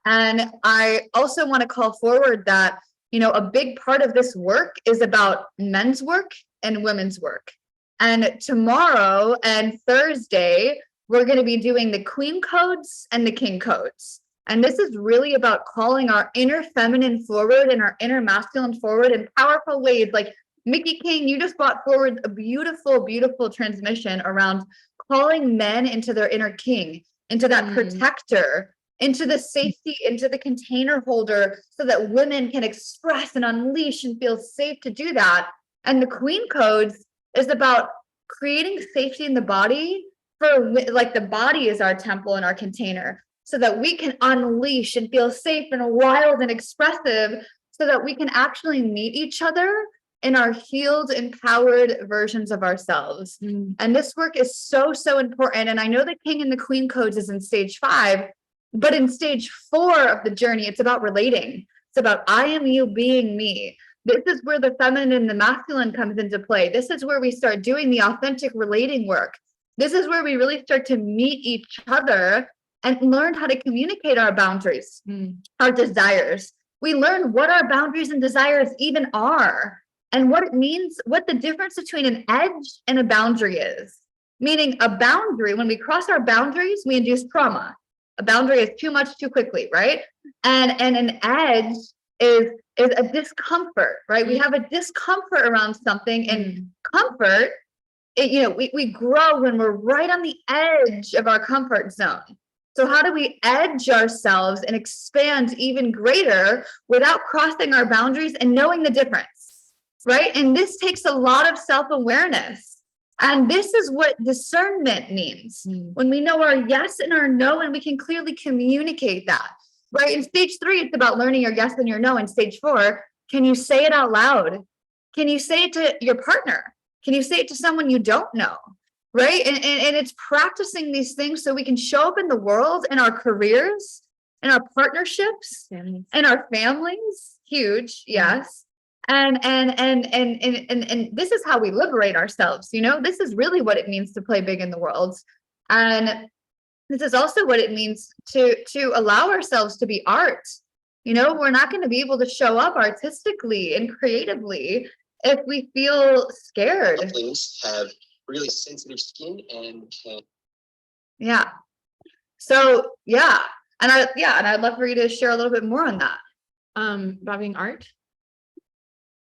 And I also want to call forward that, a big part of this work is about men's work and women's work. And tomorrow and Thursday, we're going to be doing the queen codes and the king codes. And this is really about calling our inner feminine forward and our inner masculine forward in powerful ways. Like Mickey King, you just brought forward a beautiful, beautiful transmission around calling men into their inner king, into that protector, into the safety, into the container holder, so that women can express and unleash and feel safe to do that. And the queen codes is about creating safety in the body, for like the body is our temple and our container, so that we can unleash and feel safe and wild and expressive, so that we can actually meet each other in our healed, empowered versions of ourselves. And this work is so, so important. And I know the king and the queen codes is in stage 5, but in stage 4 of the journey, it's about relating. It's about I am you being me. This is where the feminine and the masculine comes into play. This is where we start doing the authentic relating work. This is where we really start to meet each other and learn how to communicate our boundaries, our desires. We learn what our boundaries and desires even are, and what it means, what the difference between an edge and a boundary is. Meaning a boundary, when we cross our boundaries, we induce trauma. A boundary is too much too quickly, right? And an edge is a discomfort, right? We have a discomfort around something, and comfort, we grow when we're right on the edge of our comfort zone. So how do we edge ourselves and expand even greater without crossing our boundaries and knowing the difference, right? And this takes a lot of self-awareness. And this is what discernment means. When we know our yes and our no, and we can clearly communicate that, right? In stage 3, it's about learning your yes and your no. In stage 4, can you say it out loud? Can you say it to your partner? Can you say it to someone you don't know? Right? And it's practicing these things so we can show up in the world, in our careers, in our partnerships, in our families. Huge, yes. And this is how we liberate ourselves. This is really what it means to play big in the world. And this is also what it means to allow ourselves to be art. We're not going to be able to show up artistically and creatively if we feel scared. Couplings have really sensitive skin and can. Yeah. So yeah. And I'd love for you to share a little bit more on that. About being art.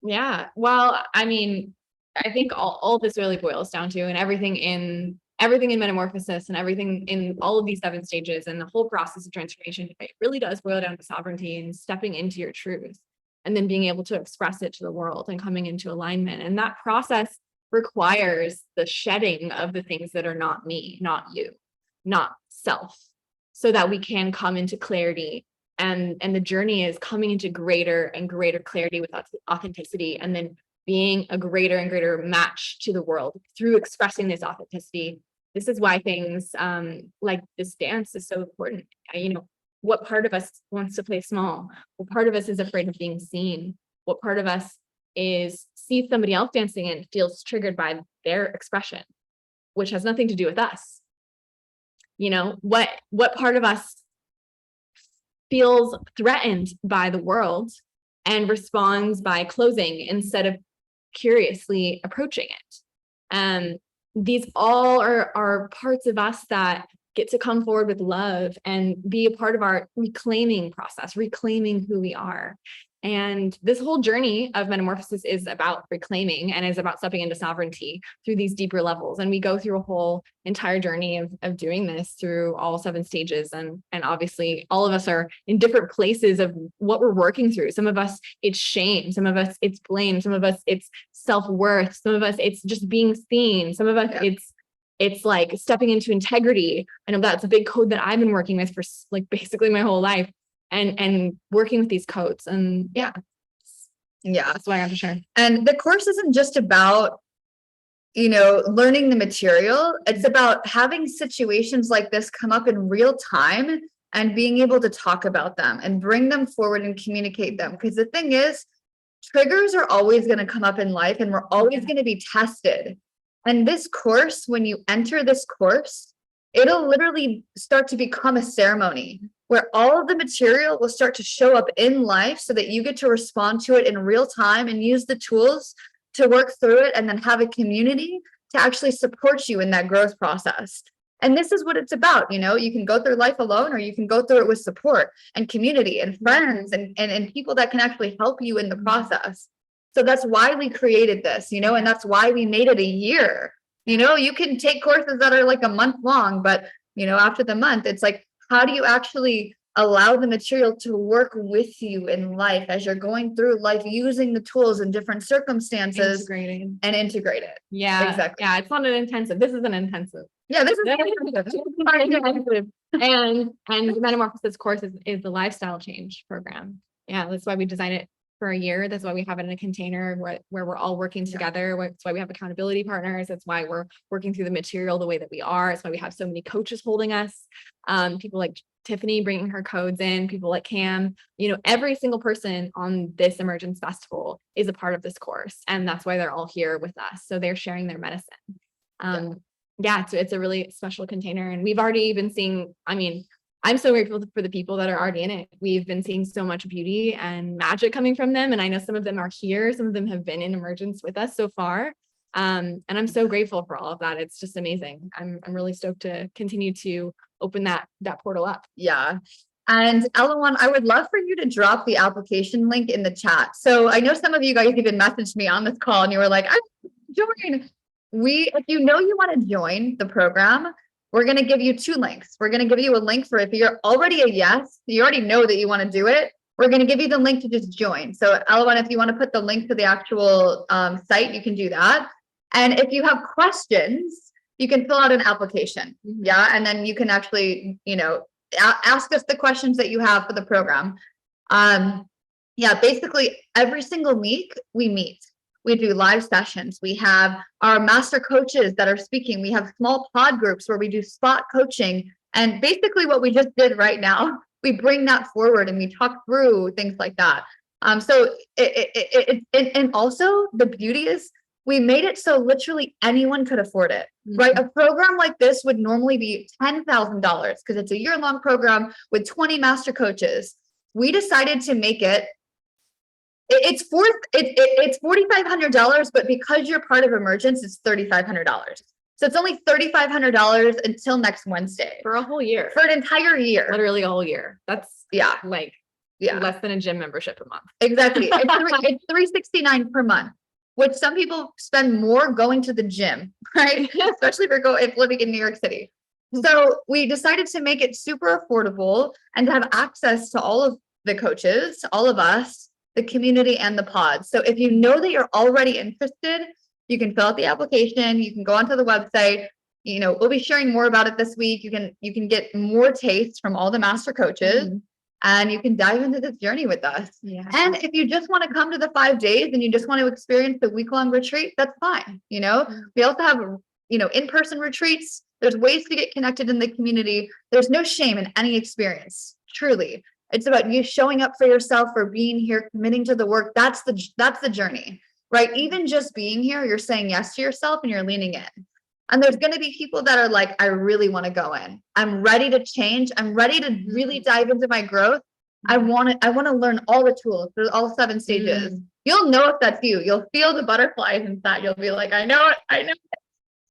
Yeah. Well, I mean, I think all this really boils down to, and everything in metamorphosis and everything in all of these 7 stages and the whole process of transformation, it really does boil down to sovereignty and stepping into your truth and then being able to express it to the world and coming into alignment. And that process requires the shedding of the things that are not me, not you, not self, so that we can come into clarity. And the journey is coming into greater and greater clarity with authenticity, and then being a greater and greater match to the world through expressing this authenticity. This is why things like this dance is so important. What part of us wants to play small? What part of us is afraid of being seen? What part of us sees somebody else dancing and feels triggered by their expression, which has nothing to do with us? What part of us feels threatened by the world and responds by closing instead of curiously approaching it? These all are parts of us that get to come forward with love and be a part of our reclaiming process, reclaiming who we are. And this whole journey of metamorphosis is about reclaiming and is about stepping into sovereignty through these deeper levels. And we go through a whole entire journey of doing this through all 7 stages. And obviously all of us are in different places of what we're working through. Some of us, it's shame. Some of us, it's blame. Some of us, it's self-worth. Some of us, it's just being seen. Some of us, it's like stepping into integrity. I know that's a big code that I've been working with for like basically my whole life. And working with these codes, and yeah, that's what I got to share. And the course isn't just about, learning the material. It's about having situations like this come up in real time and being able to talk about them and bring them forward and communicate them. Because the thing is, triggers are always going to come up in life, and we're always going to be tested. And this course, when you enter this course, it'll literally start to become a ceremony where all of the material will start to show up in life so that you get to respond to it in real time and use the tools to work through it, and then have a community to actually support you in that growth process. And this is what it's about. You can go through life alone, or you can go through it with support and community and friends and people that can actually help you in the process. So that's why we created this, and that's why we made it a year. You can take courses that are like a month long, but after the month, it's like, how do you actually allow the material to work with you in life as you're going through life, using the tools in different circumstances and integrate it? Yeah, exactly. Yeah, it's not an intensive. This is an intensive. Yeah, this is an intensive. And the Metamorphosis course is the lifestyle change program. Yeah, that's why we design it for a year. That's why we have it in a container where we're all working together. That's why we have accountability partners. That's why we're working through the material the way that we are. That's why we have so many coaches holding us. People like Tiffany bringing her codes in, people like Cam, every single person on this Emergence Festival is a part of this course. And that's why they're all here with us. So they're sharing their medicine. It's a really special container. And we've already been seeing, I'm so grateful for the people that are already in it. We've been seeing so much beauty and magic coming from them. And I know some of them are here. Some of them have been in Emergence with us so far. And I'm so grateful for all of that. It's just amazing. I'm really stoked to continue to open that portal up. Yeah. And Ella, I would love for you to drop the application link in the chat. So I know some of you guys even messaged me on this call and you were like, I'm joining. If you want to join the program, we're going to give you 2 links. We're going to give you a link for if you're already a yes, you already know that you want to do it. We're going to give you the link to just join. So Ella, if you want to put the link to the actual site, you can do that. And if you have questions, you can fill out an application. Yeah. And then you can actually, ask us the questions that you have for the program. Basically every single week we meet. We do live sessions. We have our master coaches that are speaking. We have small pod groups where we do spot coaching. And basically what we just did right now, we bring that forward and we talk through things like that. And also the beauty is we made it so literally anyone could afford it, right? A program like this would normally be $10,000 because it's a year-long program with 20 master coaches. We decided to make it it's $4,500, but because you're part of Emergence, it's $3,500. So it's only $3,500 until next Wednesday for a whole year, for an entire year, literally a whole year. That's Yeah. Less than a gym membership a month. Exactly. It's $369 per month, which some people spend more going to the gym, right? Especially if living in New York City. So we decided to make it super affordable and to have access to all of the coaches, all of us, the community, and the pods. So if you know that you're already interested, you can fill out the application, you can go onto the website. We'll be sharing more about it this week. You can get more tastes from all the master coaches. And you can dive into this journey with us. Yeah. And if you just want to come to the 5 days and you just want to experience the week-long retreat, that's fine. We also have, in-person retreats. There's ways to get connected in the community. There's no shame in any experience. Truly. It's about you showing up for yourself, for being here, committing to the work. That's the journey, right? Even just being here, you're saying yes to yourself and you're leaning in. And there's going to be people that are like, I really want to go in. I'm ready to change. I'm ready to really dive into my growth. I want to learn all the tools. There's all 7 stages. You'll know if that's you. You'll feel the butterflies inside. You'll be like, I know it. I know it.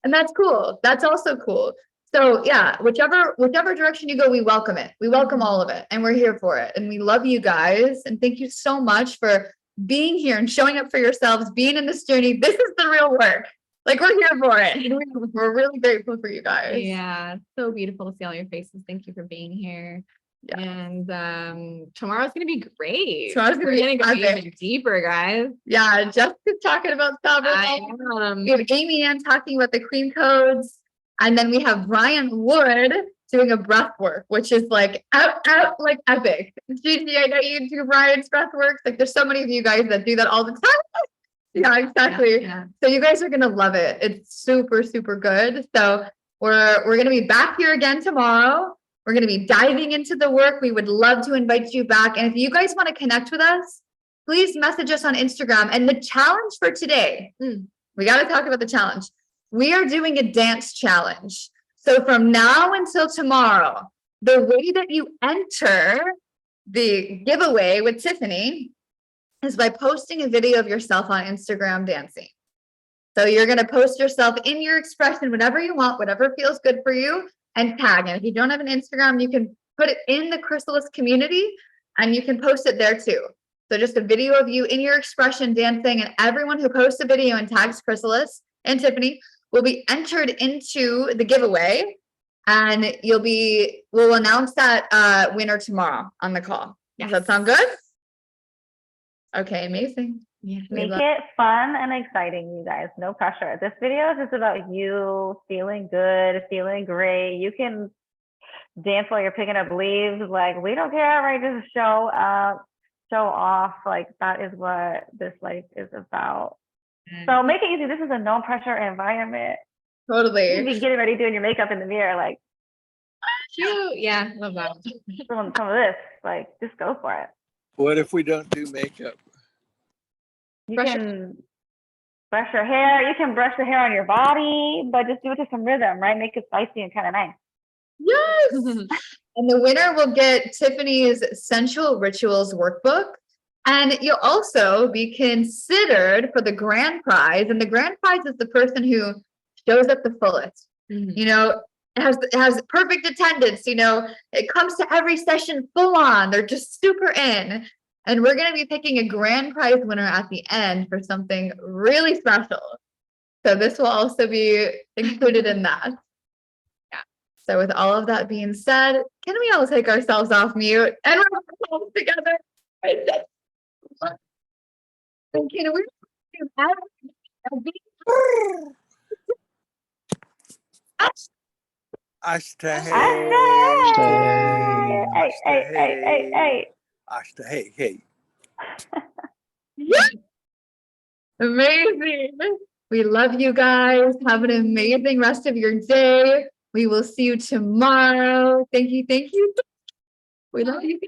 And that's cool. That's also cool. So yeah, whichever direction you go, we welcome it. We welcome all of it. And we're here for it. And we love you guys. And thank you so much for being here and showing up for yourselves, being in this journey. This is the real work. Like, we're here for it. We're really grateful for you guys. Yeah, so beautiful to see all your faces. Thank you for being here. Yeah. And tomorrow's gonna be great. Tomorrow's gonna be go epic. even deeper, guys. Yeah, Jessica's talking about stuff. We have Amy Ann talking about the queen codes. And then we have Brian Wood doing a breath work, which is like out like epic. Gigi, I know you do Brian's breath works. Like, there's so many of you guys that do that all the time. Yeah, exactly. Yeah. So you guys are gonna love it. It's super, super good. So we're gonna be back here again tomorrow. We're gonna be diving into the work. We would love to invite you back. And if you guys want to connect with us, please message us on Instagram. And the challenge for today, we got to talk about the challenge. We are doing a dance challenge. So from now until tomorrow, the way that you enter the giveaway with Tiffany is by posting a video of yourself on Instagram dancing. So you're going to post yourself in your expression, whatever you want, whatever feels good for you, and tag. And if you don't have an Instagram, you can put it in the Chrysalis community and you can post it there too. So just a video of you in your expression dancing, and everyone who posts a video and tags Chrysalis and Tiffany will be entered into the giveaway. And we'll announce that winner tomorrow on the call. Does that sound good? Okay, amazing. Yeah. Make it fun and exciting, you guys. No pressure. This video is just about you feeling good, feeling great. You can dance while you're picking up leaves. Like, we don't care, right? Just show up, show off. Like, that is what this life is about. So make it easy. This is a no pressure environment. Totally. You be getting ready doing your makeup in the mirror, like, Cute. Yeah, love that. some of this. Like, just go for it. What if we don't do makeup? You can brush your hair. You can brush the hair on your body, but just do it to some rhythm, right? Make it spicy and kind of nice. Yes. And the winner will get Tiffany's Sensual Rituals workbook. And you'll also be considered for the grand prize. And the grand prize is the person who shows up the fullest. It has perfect attendance. It comes to every session full on. They're just super in. And we're going to be picking a grand prize winner at the end for something really special. So this will also be included in that. Yeah. So with all of that being said, can we all take ourselves off mute and we're all together? And can we Ashta hey. Yes. Amazing. We love you guys. Have an amazing rest of your day. We will see you tomorrow. Thank you. We love you.